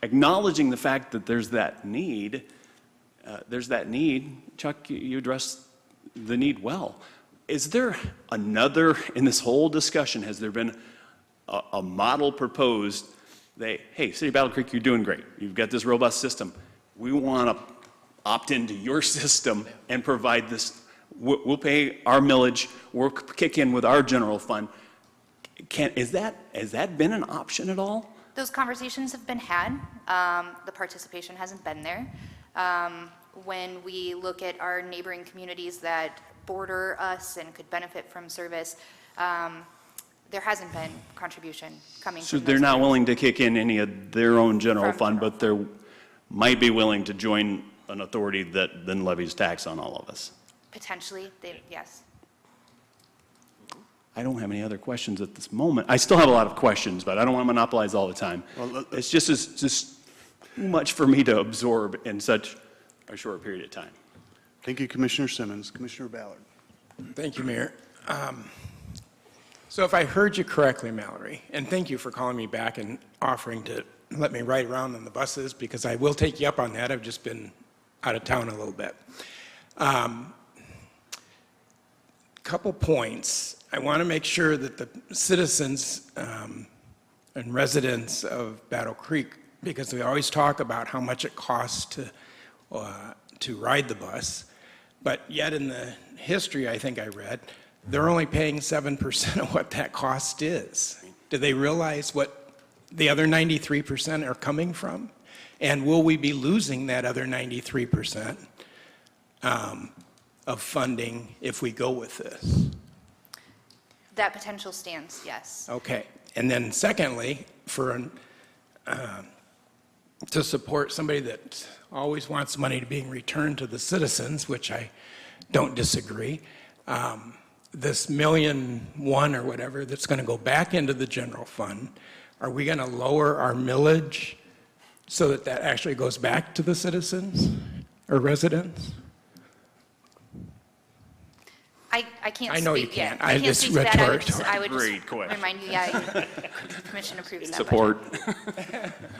Speaker 4: Acknowledging the fact that there's that need, Chuck, you addressed the need well. Is there another, in this whole discussion, has there been a model proposed that, hey, City of Battle Creek, you're doing great. You've got this robust system. We want to opt into your system and provide this. We'll pay our millage. We'll kick in with our general fund. Has that been an option at all?
Speaker 12: Those conversations have been had. The participation hasn't been there. When we look at our neighboring communities that border us and could benefit from service, there hasn't been contribution coming
Speaker 4: So
Speaker 12: from
Speaker 4: they're
Speaker 12: those
Speaker 4: not
Speaker 12: groups.
Speaker 4: willing to kick in any of their own general fund, but they might be willing to join an authority that then levies tax on all of us.
Speaker 12: Potentially, yes.
Speaker 4: I don't have any other questions at this moment. I still have a lot of questions, but I don't want to monopolize all the time. It's just too much for me to absorb in such a short period of time.
Speaker 1: Thank you, Commissioner Simmons. Commissioner Ballard.
Speaker 5: Thank you, Mayor. So if I heard you correctly, Mallory, and thank you for calling me back and offering to let me ride around on the buses, because I will take you up on that. I've just been out of town a little bit. Couple points. I want to make sure that the citizens and residents of Battle Creek, because we always talk about how much it costs to ride the bus, but yet in the history I think I read, they're only paying 7% of what that cost is. Do they realize what the other 93% are coming from? And will we be losing that other 93% of funding if we go with this?
Speaker 12: That potential stands, yes.
Speaker 5: Okay. And then secondly, to support somebody that always wants money being returned to the citizens, which I don't disagree, this $1.1 million or whatever that's going to go back into the general fund, are we going to lower our millage so that that actually goes back to the citizens or residents?
Speaker 12: I can't
Speaker 5: I know
Speaker 12: speak
Speaker 5: you
Speaker 12: yet.
Speaker 5: can't.
Speaker 12: I can't
Speaker 5: It's
Speaker 12: speak to that. I would
Speaker 4: Great
Speaker 12: just
Speaker 4: question.
Speaker 12: remind you, yeah, Commission approves that.
Speaker 4: Support.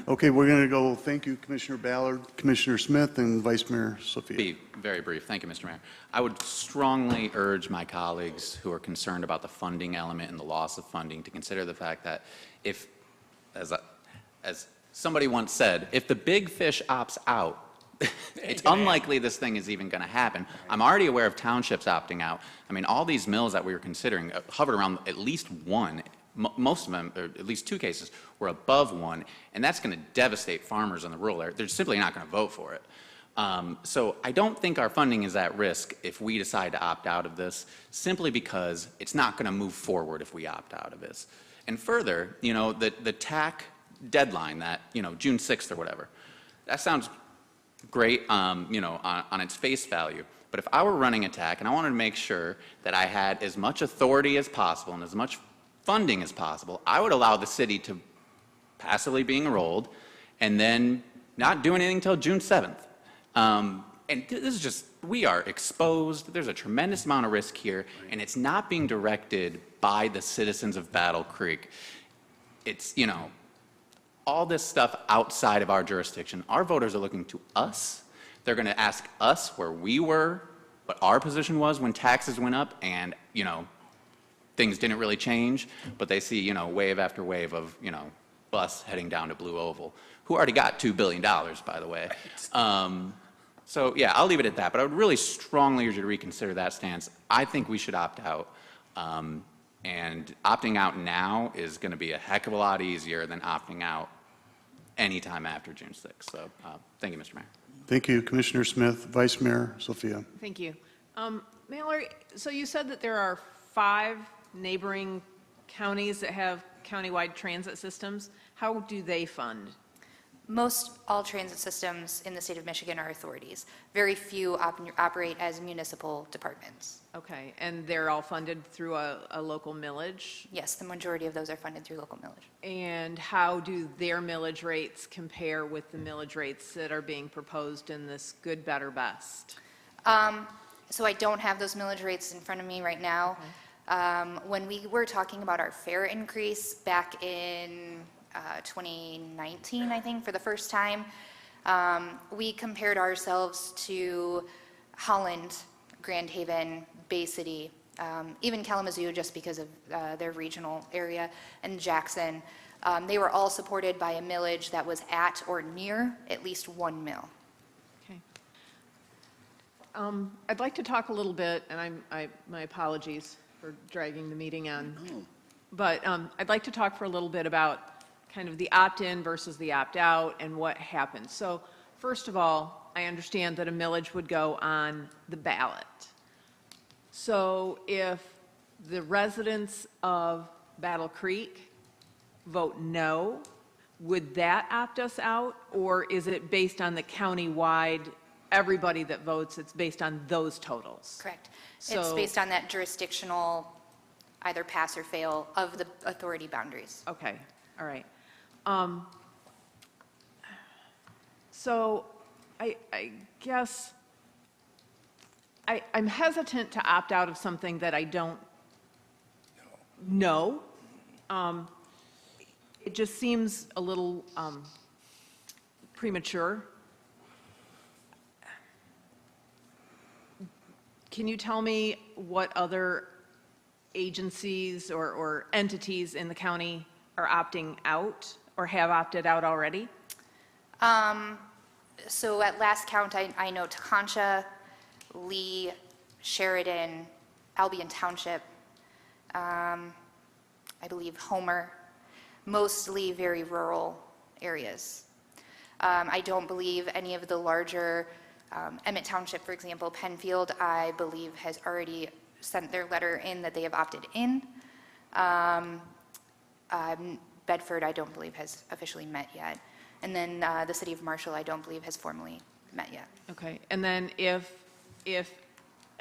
Speaker 1: Okay, we're going to go, thank you, Commissioner Ballard, Commissioner Smith, and Vice Mayor Sophia.
Speaker 7: Be very brief. Thank you, Mr. Mayor. I would strongly urge my colleagues who are concerned about the funding element and the loss of funding to consider the fact that if, as somebody once said, if the big fish opts out, it's unlikely this thing is even going to happen. I'm already aware of townships opting out. I mean, all these mills that we were considering hovered around at least one. Most of them, or at least two cases, were above one, and that's going to devastate farmers in the rural area. They're simply not going to vote for it. So I don't think our funding is at risk if we decide to opt out of this, simply because it's not going to move forward if we opt out of this. And further, you know, the TAC deadline, that, you know, June 6th or whatever, that sounds great, you know, on its face value. But if I were running a TAC and I wanted to make sure that I had as much authority as possible and as much funding as possible, I would allow the city to passively be enrolled and then not do anything until June 7th. And this is just, we are exposed. There's a tremendous amount of risk here, and it's not being directed by the citizens of Battle Creek. It's, you know, all this stuff outside of our jurisdiction. Our voters are looking to us. They're going to ask us where we were, what our position was when taxes went up, and, you know, things didn't really change, but they see, you know, wave after wave of, you know, bus heading down to Blue Oval, who already got $2 billion, by the way. So, yeah, I'll leave it at that, but I would really strongly urge you to reconsider that stance. I think we should opt out. And opting out now is going to be a heck of a lot easier than opting out anytime after June 6th. So thank you, Mr. Mayor.
Speaker 1: Thank you, Commissioner Smith. Vice Mayor Sophia.
Speaker 3: Thank you. Mallory, so you said that there are 5 neighboring counties that have countywide transit systems. How do they fund?
Speaker 12: Most all transit systems in the state of Michigan are authorities. Very few operate as municipal departments.
Speaker 3: Okay, and they're all funded through a local millage?
Speaker 12: Yes, the majority of those are funded through local millage.
Speaker 3: And how do their millage rates compare with the millage rates that are being proposed in this good, better, best?
Speaker 12: So I don't have those millage rates in front of me right now. When we were talking about our fare increase back in 2019, I think, for the first time, we compared ourselves to Holland, Grand Haven, Bay City, even Kalamazoo, just because of their regional area, and Jackson. They were all supported by a millage that was at or near at least 1 mill.
Speaker 3: Okay. I'd like to talk a little bit, and my apologies for dragging the meeting on, but I'd like to talk for a little bit about kind of the opt-in versus the opt-out and what happens. So first of all, I understand that a millage would go on the ballot. So if the residents of Battle Creek vote no, would that opt us out? Or is it based on the county-wide, everybody that votes, it's based on those totals?
Speaker 12: Correct. It's
Speaker 3: So-
Speaker 12: based on that jurisdictional either pass or fail of the authority boundaries.
Speaker 3: Okay, all right. So I guess I'm hesitant to opt out of something that I don't know. It just seems a little premature. Can you tell me what other agencies or entities in the county are opting out or have opted out already?
Speaker 12: So at last count, I know Concha, Lee, Sheridan, Albion Township, I believe Homer, mostly very rural areas. I don't believe any of the larger, Emmett Township, for example, Penfield, I believe has already sent their letter in that they have opted in. Bedford, I don't believe has officially met yet. And then the city of Marshall, I don't believe has formally met yet.
Speaker 3: Okay, and then if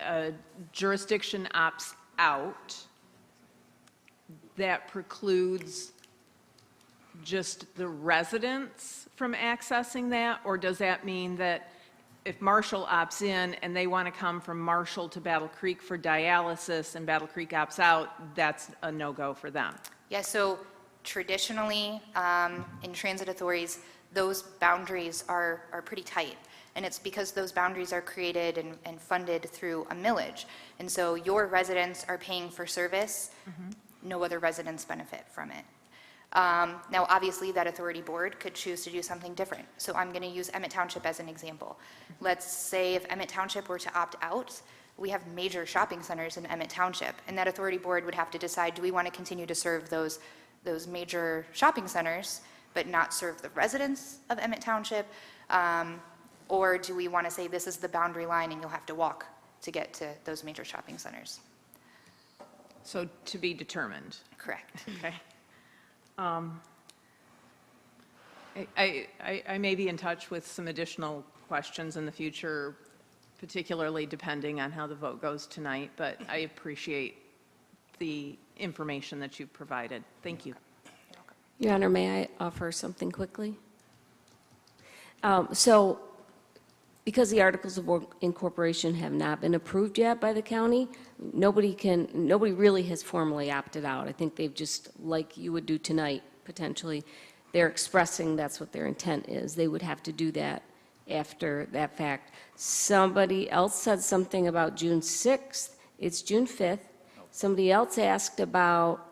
Speaker 3: a jurisdiction opts out, that precludes just the residents from accessing that? Or does that mean that if Marshall opts in and they want to come from Marshall to Battle Creek for dialysis and Battle Creek opts out, that's a no-go for them?
Speaker 12: Yeah, so traditionally, in transit authorities, those boundaries are pretty tight. And it's because those boundaries are created and funded through a millage. And so your residents are paying for service, no other residents benefit from it. Now, obviously, that authority board could choose to do something different. So I'm going to use Emmett Township as an example. Let's say if Emmett Township were to opt out, we have major shopping centers in Emmett Township, and that authority board would have to decide, do we want to continue to serve those major shopping centers, but not serve the residents of Emmett Township? Or do we want to say, this is the boundary line and you'll have to walk to get to those major shopping centers?
Speaker 3: So to be determined?
Speaker 12: Correct.
Speaker 3: Okay. I may be in touch with some additional questions in the future, particularly depending on how the vote goes tonight, but I appreciate the information that you've provided. Thank you.
Speaker 18: Your Honor, may I offer something quickly? So, because the Articles of Incorporation have not been approved yet by the county, nobody really has formally opted out. I think they've just, like you would do tonight, potentially, they're expressing that's what their intent is. They would have to do that after that fact. Somebody else said something about June 6th. It's June 5th. Somebody else asked about,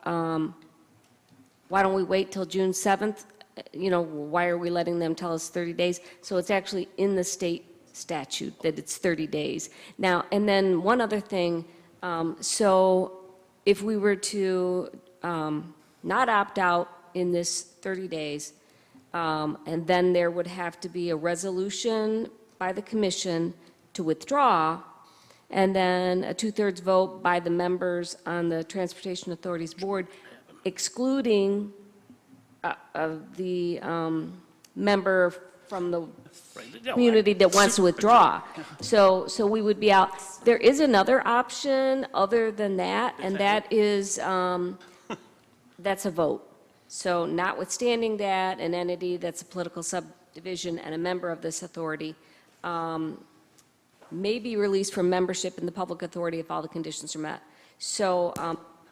Speaker 18: why don't we wait till June 7th? You know, why are we letting them tell us 30 days? So it's actually in the state statute that it's 30 days. Now, and then one other thing, so if we were to not opt out in this 30 days, and then there would have to be a resolution by the commission to withdraw, and then a 2/3 vote by the members on the Transportation Authorities Board, excluding the member from the
Speaker 8: Right. No,
Speaker 18: community that wants to withdraw. So we would be out. There is another option other than that, and that is, that's a vote. So notwithstanding that, an entity that's a political subdivision and a member of this authority may be released from membership in the public authority if all the conditions are met. So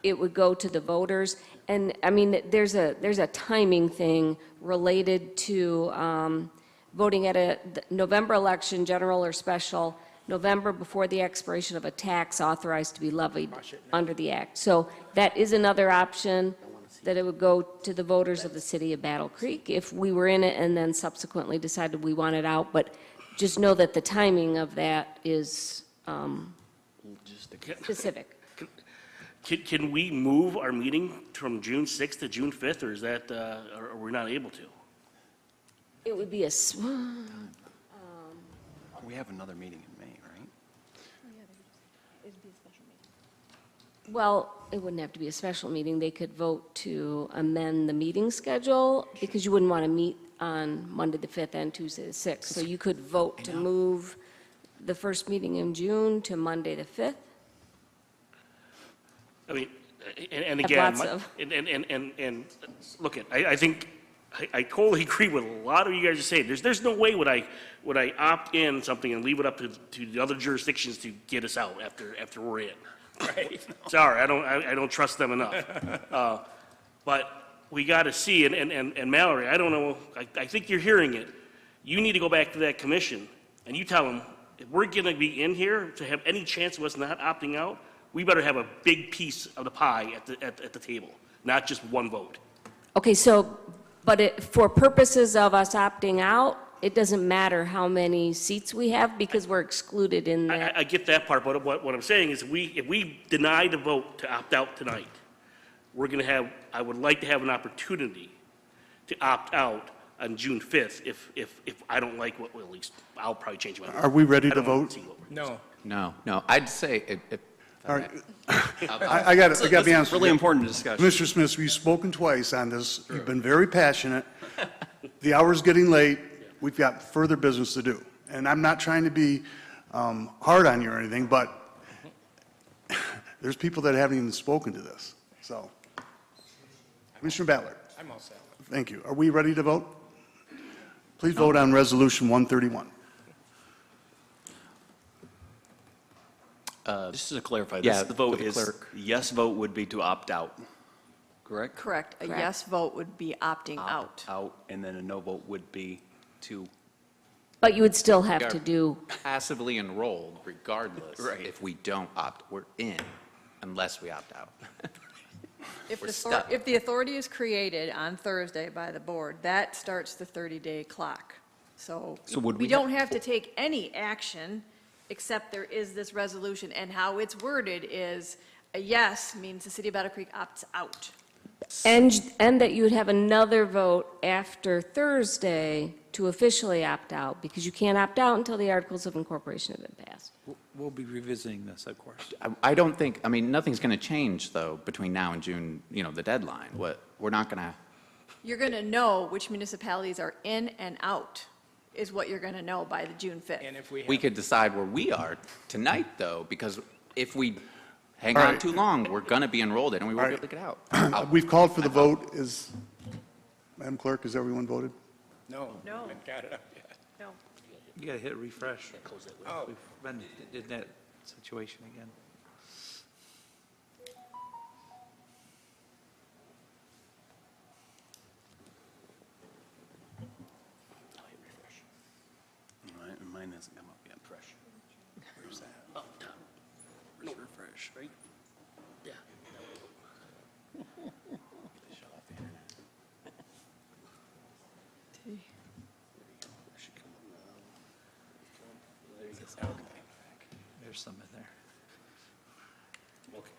Speaker 18: it would go to the voters. And, I mean, there's a timing thing related to voting at a November election, general or special, November before the expiration of a tax authorized to be levied under the act. So that is another option, that it would go to the voters of the city of Battle Creek if we were in it and then subsequently decided we wanted out. But just know that the timing of that is specific.
Speaker 8: Can we move our meeting from June 6th to June 5th, or is that, or we're not able to?
Speaker 18: It would be a,
Speaker 4: We have another meeting in May, right?
Speaker 18: well, it wouldn't have to be a special meeting. They could vote to amend the meeting schedule because you wouldn't want to meet on Monday the 5th and Tuesday the 6th. So you could vote to move the first meeting in June to Monday the 5th.
Speaker 8: I mean, and
Speaker 18: Have
Speaker 8: again,
Speaker 18: lots of-
Speaker 8: and look, I think, I totally agree with a lot of you guys are saying. There's no way would I opt in something and leave it up to the other jurisdictions to get us out after we're in. Right? Sorry, I don't trust them enough. But we got to see, and Mallory, I don't know, I think you're hearing it. You need to go back to that commission and you tell them, if we're going to be in here to have any chance of us not opting out, we better have a big piece of the pie at the table, not just one vote.
Speaker 18: Okay, so, but for purposes of us opting out, it doesn't matter how many seats we have because we're excluded in that.
Speaker 8: I get that part, but what I'm saying is if we deny the vote to opt out tonight, we're going to have, I would like to have an opportunity to opt out on June 5th if I don't like what, well, at least I'll probably change my mind.
Speaker 1: Are we ready
Speaker 8: I
Speaker 1: to
Speaker 8: don't want
Speaker 1: vote?
Speaker 8: see what we're-
Speaker 5: No.
Speaker 7: No, I'd say if.
Speaker 1: All right. I got to be honest.
Speaker 4: Really important discussion.
Speaker 1: Mr. Smith, we've spoken twice on this. You've been very passionate. The hour's getting late. We've got further business to do. And I'm not trying to be hard on you or anything, but there's people that haven't even spoken to this. So, Commissioner Ballard.
Speaker 5: I'm all set.
Speaker 1: Thank you. Are we ready to vote? Please vote on Resolution 131.
Speaker 4: Just to clarify,
Speaker 7: yeah,
Speaker 4: the vote
Speaker 7: with the
Speaker 4: is,
Speaker 7: clerk.
Speaker 4: yes vote would be to opt out, correct?
Speaker 6: Correct. A
Speaker 18: Correct.
Speaker 6: yes vote would be opting out.
Speaker 4: Out, and then a no vote would be to,
Speaker 18: But you would still have
Speaker 7: We are
Speaker 18: to do,
Speaker 7: passively enrolled regardless.
Speaker 4: Right.
Speaker 7: If we don't opt, we're in unless we opt out.
Speaker 6: If
Speaker 7: We're
Speaker 6: the,
Speaker 7: stuck.
Speaker 6: if the authority is created on Thursday by the board, that starts the 30-day clock. So
Speaker 4: So would
Speaker 6: we
Speaker 4: we
Speaker 6: don't have to take any action, except there is this resolution. And how it's worded is, a yes means the city of Battle Creek opts out.
Speaker 18: and that you would have another vote after Thursday to officially opt out, because you can't opt out until the Articles of Incorporation have been passed.
Speaker 10: We'll be revisiting this, of course.
Speaker 7: I don't think, I mean, nothing's going to change, though, between now and June, the deadline. We're not going to,
Speaker 6: You're going to know which municipalities are in and out, is what you're going to know by the June 5th.
Speaker 5: And if we
Speaker 7: we
Speaker 5: have,
Speaker 7: could decide where we are tonight, though, because if we hang
Speaker 1: All
Speaker 7: on
Speaker 1: right.
Speaker 7: too long, we're going to be enrolled in, and we won't
Speaker 1: All
Speaker 7: be able
Speaker 1: right.
Speaker 7: to get out.
Speaker 1: We've called for the vote. Madam Clerk, has everyone voted?
Speaker 5: no.
Speaker 6: No.
Speaker 5: Haven't got it up yet.
Speaker 6: No.
Speaker 10: You gotta hit refresh.
Speaker 5: Oh.
Speaker 10: We've been in that situation again.
Speaker 4: Mine hasn't come up yet. Fresh. Where's that?
Speaker 8: Oh, Tom.
Speaker 4: Where's refresh?
Speaker 8: Right? Yeah.
Speaker 10: There's some in there.
Speaker 8: Okay.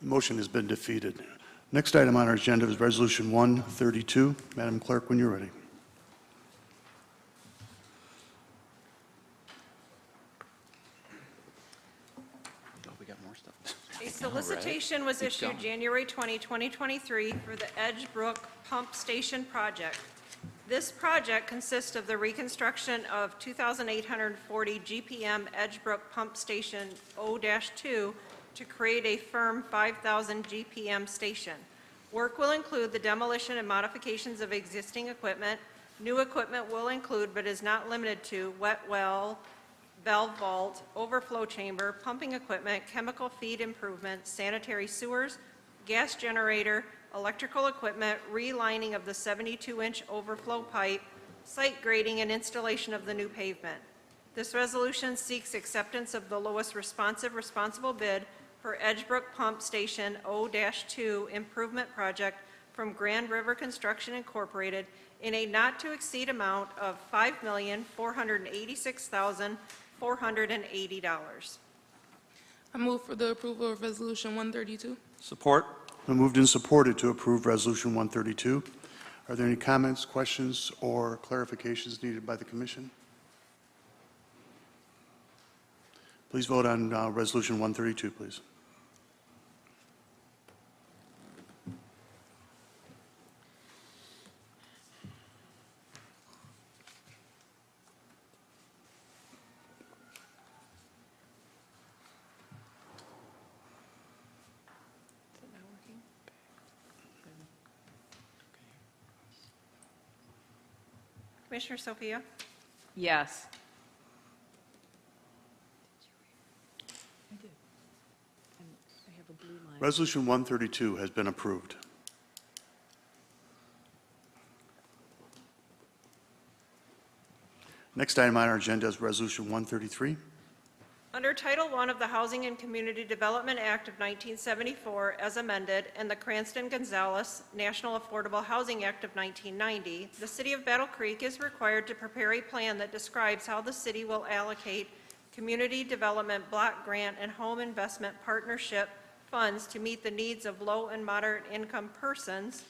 Speaker 1: The motion has been defeated. Next item on our agenda is Resolution 132. Madam Clerk, when you're ready.
Speaker 4: Oh, we got more stuff.
Speaker 2: A solicitation was
Speaker 7: Keep
Speaker 2: issued
Speaker 7: going.
Speaker 2: January 20, 2023 for the Edgebrook Pump Station project. This project consists of the reconstruction of 2,840 GPM Edgebrook Pump Station O-2 to create a firm 5,000 GPM station. Work will include the demolition and modifications of existing equipment. New equipment will include, but is not limited to, wet well, valve vault, overflow chamber, pumping equipment, chemical feed improvements, sanitary sewers, gas generator, electrical equipment, relining of the 72-inch overflow pipe, site grading, and installation of the new pavement. This resolution seeks acceptance of the lowest responsible bid for Edgebrook Pump Station O-2 improvement project from Grand River Construction Incorporated in a not-to-exceed amount of $5,486,480.
Speaker 17: I move for the approval of Resolution 132.
Speaker 10: Support.
Speaker 1: Been moved and supported to approve Resolution 132. Are there any comments, questions, or clarifications needed by the commission? Please vote on Resolution 132, please.
Speaker 2: Commissioner Sophia?
Speaker 3: Yes.
Speaker 1: Resolution 132 has been approved. Next item on our agenda is Resolution 133.
Speaker 2: Under Title I of the Housing and Community Development Act of 1974, as amended, and the Cranston-Gonzalez National Affordable Housing Act of 1990, the City of Battle Creek is required to prepare a plan that describes how the city will allocate community development block grant and home investment partnership funds to meet the needs of low and moderate income persons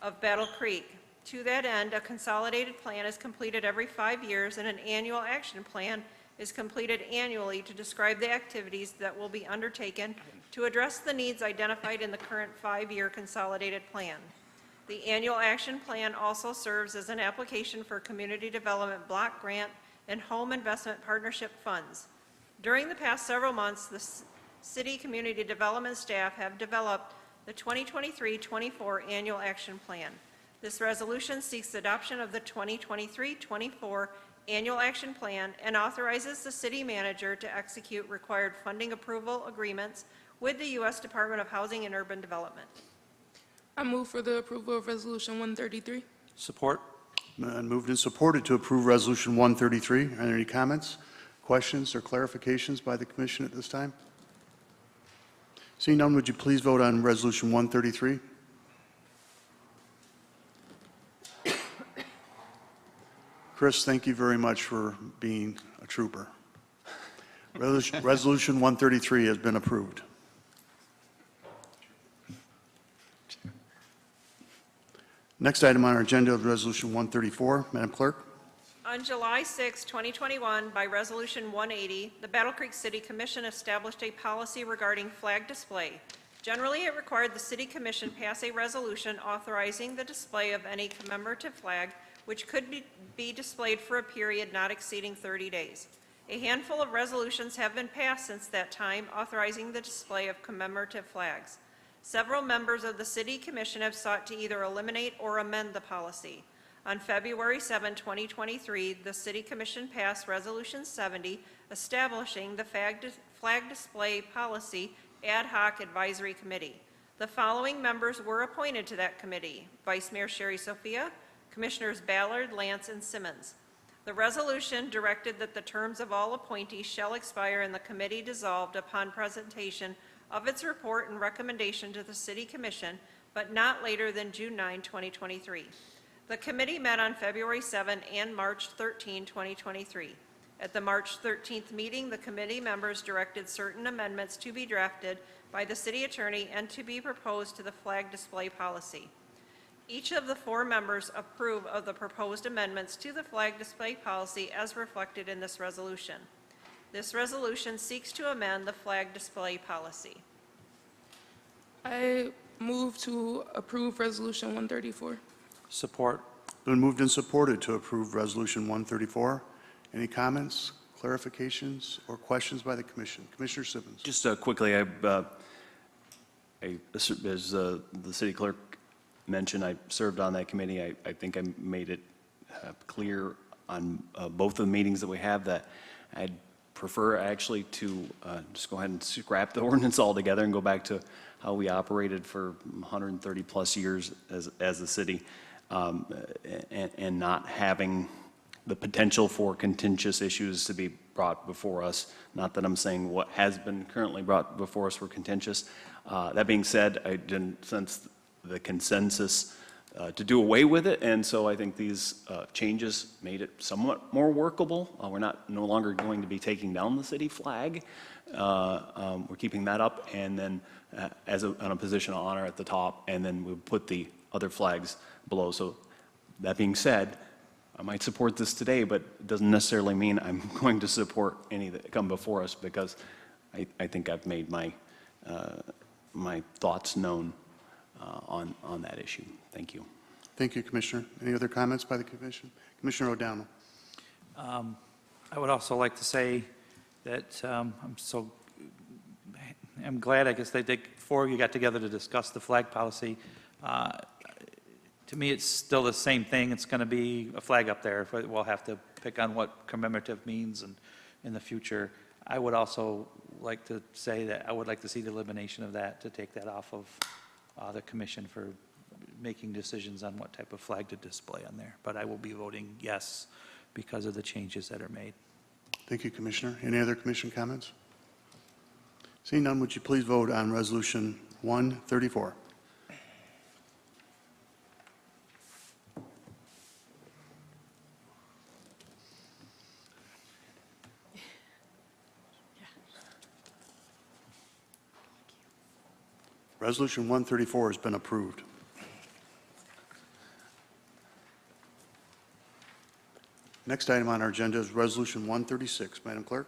Speaker 2: of Battle Creek. To that end, a consolidated plan is completed every 5 years, and an annual action plan is completed annually to describe the activities that will be undertaken to address the needs identified in the current 5-year consolidated plan. The annual action plan also serves as an application for community development block grant and home investment partnership funds. During the past several months, the city community development staff have developed the 2023-24 annual action plan. This resolution seeks adoption of the 2023-24 annual action plan and authorizes the city manager to execute required funding approval agreements with the U.S. Department of Housing and Urban Development.
Speaker 17: I move for the approval of Resolution 133.
Speaker 10: Support.
Speaker 1: And moved and supported to approve Resolution 133. Are there any comments, questions, or clarifications by the commission at this time? Seeing none, would you please vote on Resolution 133? Chris, thank you very much for being a trooper. Resolution 133 has been approved. Next item on our agenda is Resolution 134. Madam Clerk?
Speaker 2: On July 6, 2021, by Resolution 180, the Battle Creek City Commission established a policy regarding flag display. Generally, it required the City Commission pass a resolution authorizing the display of any commemorative flag which could be displayed for a period not exceeding 30 days. A handful of resolutions have been passed since that time authorizing the display of commemorative flags. Several members of the City Commission have sought to either eliminate or amend the policy. On February 7, 2023, the City Commission passed Resolution 70 establishing the flag display policy ad hoc advisory committee. The following members were appointed to that committee: Vice Mayor Sherry Sophia, Commissioners Ballard, Lance, and Simmons. The resolution directed that the terms of all appointees shall expire and the committee dissolved upon presentation of its report and recommendation to the City Commission, but not later than June 9, 2023. The committee met on February 7 and March 13, 2023. At the March 13th meeting, the committee members directed certain amendments to be drafted by the city attorney and to be proposed to the flag display policy. Each of the 4 members approve of the proposed amendments to the flag display policy as reflected in this resolution. This resolution seeks to amend the flag display policy.
Speaker 17: I move to approve Resolution 134.
Speaker 10: Support.
Speaker 1: Been moved and supported to approve Resolution 134. Any comments, clarifications, or questions by the commission? Commissioner Simmons.
Speaker 4: Just quickly, as the city clerk mentioned, I served on that committee. I think I made it clear on both of the meetings that we have that I'd prefer actually to just go ahead and scrap the ordinance altogether and go back to how we operated for 130-plus years as a city, and not having the potential for contentious issues to be brought before us. Not that I'm saying what has been currently brought before us were contentious. That being said, I didn't sense the consensus to do away with it, and so I think these changes made it somewhat more workable. We're no longer going to be taking down the city flag. We're keeping that up, and then on a position of honor at the top, and then we'll put the other flags below. So that being said, I might support this today, but it doesn't necessarily mean I'm going to support any that come before us, because I think I've made my thoughts known on that issue. Thank you.
Speaker 1: Thank you, Commissioner. Any other comments by the commission? Commissioner O'Donnell.
Speaker 10: I would also like to say that I'm glad, I guess, four of you got together to discuss the flag policy. To me, it's still the same thing. It's going to be a flag up there. We'll have to pick on what commemorative means in the future. I would also like to say that I would like to see the elimination of that, to take that off of the commission for making decisions on what type of flag to display on there. But I will be voting yes because of the changes that are made.
Speaker 1: Thank you, Commissioner. Any other commission comments? Seeing none, would you please vote on Resolution 134? Resolution 134 has been approved. Next item on our agenda is Resolution 136. Madam Clerk.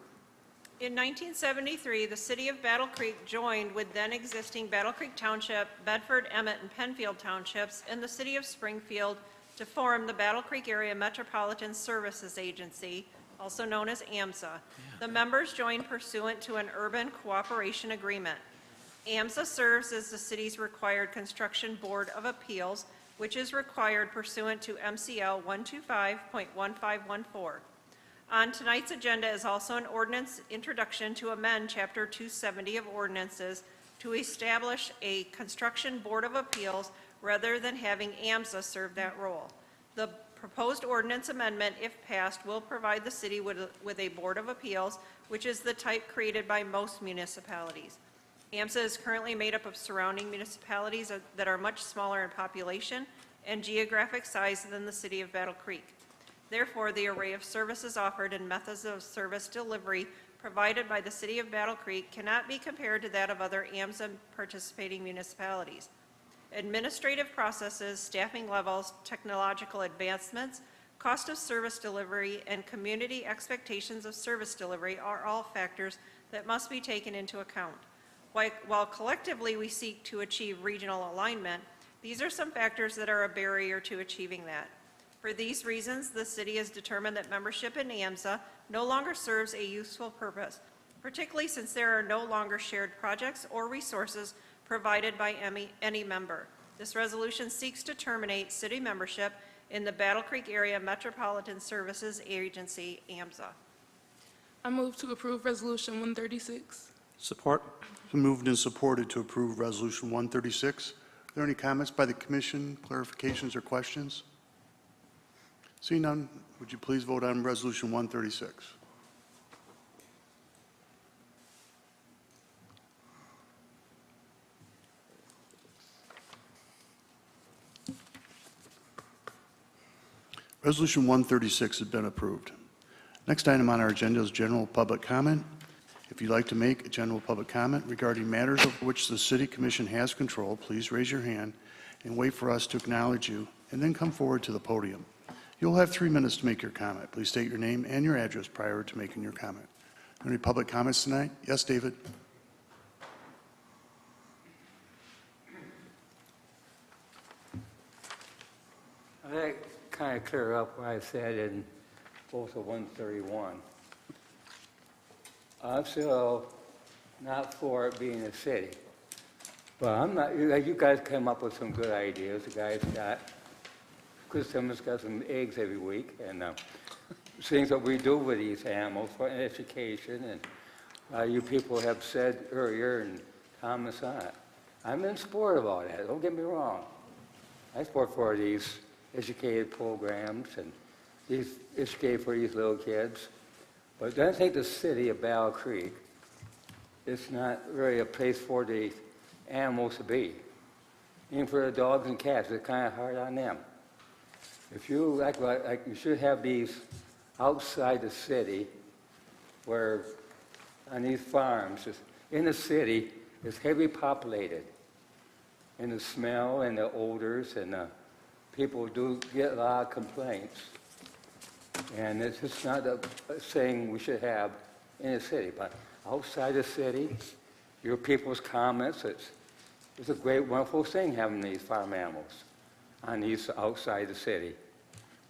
Speaker 2: In 1973, the city of Battle Creek joined with then-existing Battle Creek Township, Bedford, Emmett, and Penfield Townships, and the city of Springfield to form the Battle Creek Area Metropolitan Services Agency, also known as AMSA. The members joined pursuant to an urban cooperation agreement. AMSA serves as the city's required construction board of appeals, which is required pursuant to MCL 125.1514. On tonight's agenda is also an ordinance introduction to amend Chapter 270 of ordinances to establish a construction board of appeals rather than having AMSA serve that role. The proposed ordinance amendment, if passed, will provide the city with a board of appeals, which is the type created by most municipalities. AMSA is currently made up of surrounding municipalities that are much smaller in population and geographic size than the city of Battle Creek. Therefore, the array of services offered and methods of service delivery provided by the city of Battle Creek cannot be compared to that of other AMSA participating municipalities. Administrative processes, staffing levels, technological advancements, cost of service delivery, and community expectations of service delivery are all factors that must be taken into account. While collectively we seek to achieve regional alignment, these are some factors that are a barrier to achieving that. For these reasons, the city has determined that membership in AMSA no longer serves a useful purpose, particularly since there are no longer shared projects or resources provided by any member. This resolution seeks to terminate city membership in the Battle Creek Area Metropolitan Services Agency, AMSA.
Speaker 17: I move to approve Resolution 136.
Speaker 10: Support.
Speaker 1: It's been moved and supported to approve Resolution 136. Are there any comments by the commission, clarifications, or questions? Seeing none, would you please vote on Resolution 136? Resolution 136 has been approved. Next item on our agenda is general public comment. If you'd like to make a general public comment regarding matters of which the City Commission has control, please raise your hand and wait for us to acknowledge you, and then come forward to the podium. You'll have 3 minutes to make your comment. Please state your name and your address prior to making your comment. Any public comments tonight? Yes, David?
Speaker 15: that kind of clear up what I said in both of 131. I'm still not for it being a city. But I'm not, you guys came up with some good ideas. The guys got, Chris Simmons got some eggs every week, and things that we do with these animals for education, and you people have said earlier, and Thomas on it. I'm in support of all that, don't get me wrong. I support for these educated programs and these educated for these little kids. But don't think the city of Battle Creek, it's not really a place for the animals to be. Even for the dogs and cats, it's kind of hard on them. If you, like you should have these outside the city where on these farms, in the city, it's heavily populated. And the smell and the odors and people do get a lot of complaints. And it's just not a thing we should have in the city. But outside the city, your people's comments, it's a great, wonderful thing having these farm animals on these outside the city.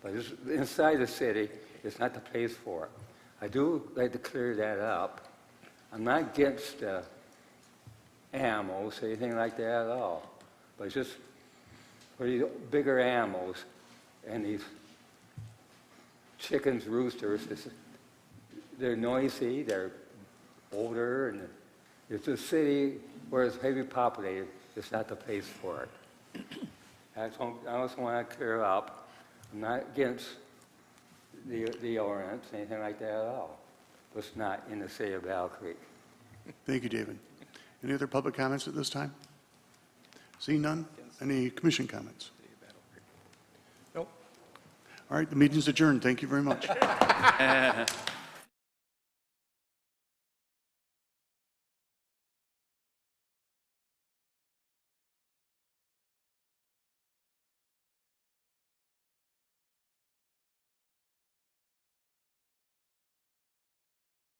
Speaker 15: But inside the city, it's not the place for it. I do like to clear that up. I'm not against animals, anything like that at all. But it's just for these bigger animals and these chickens, roosters, they're noisy, they're older, and it's a city where it's heavily populated. It's not the place for it. I also want to clear up. I'm not against the ordinance, anything like that at all. But it's not in the city of Battle Creek.
Speaker 1: Thank you, David. Any other public comments at this time? Seeing none? Any commission comments?
Speaker 5: Nope.
Speaker 1: All right, the meeting's adjourned. Thank you very much.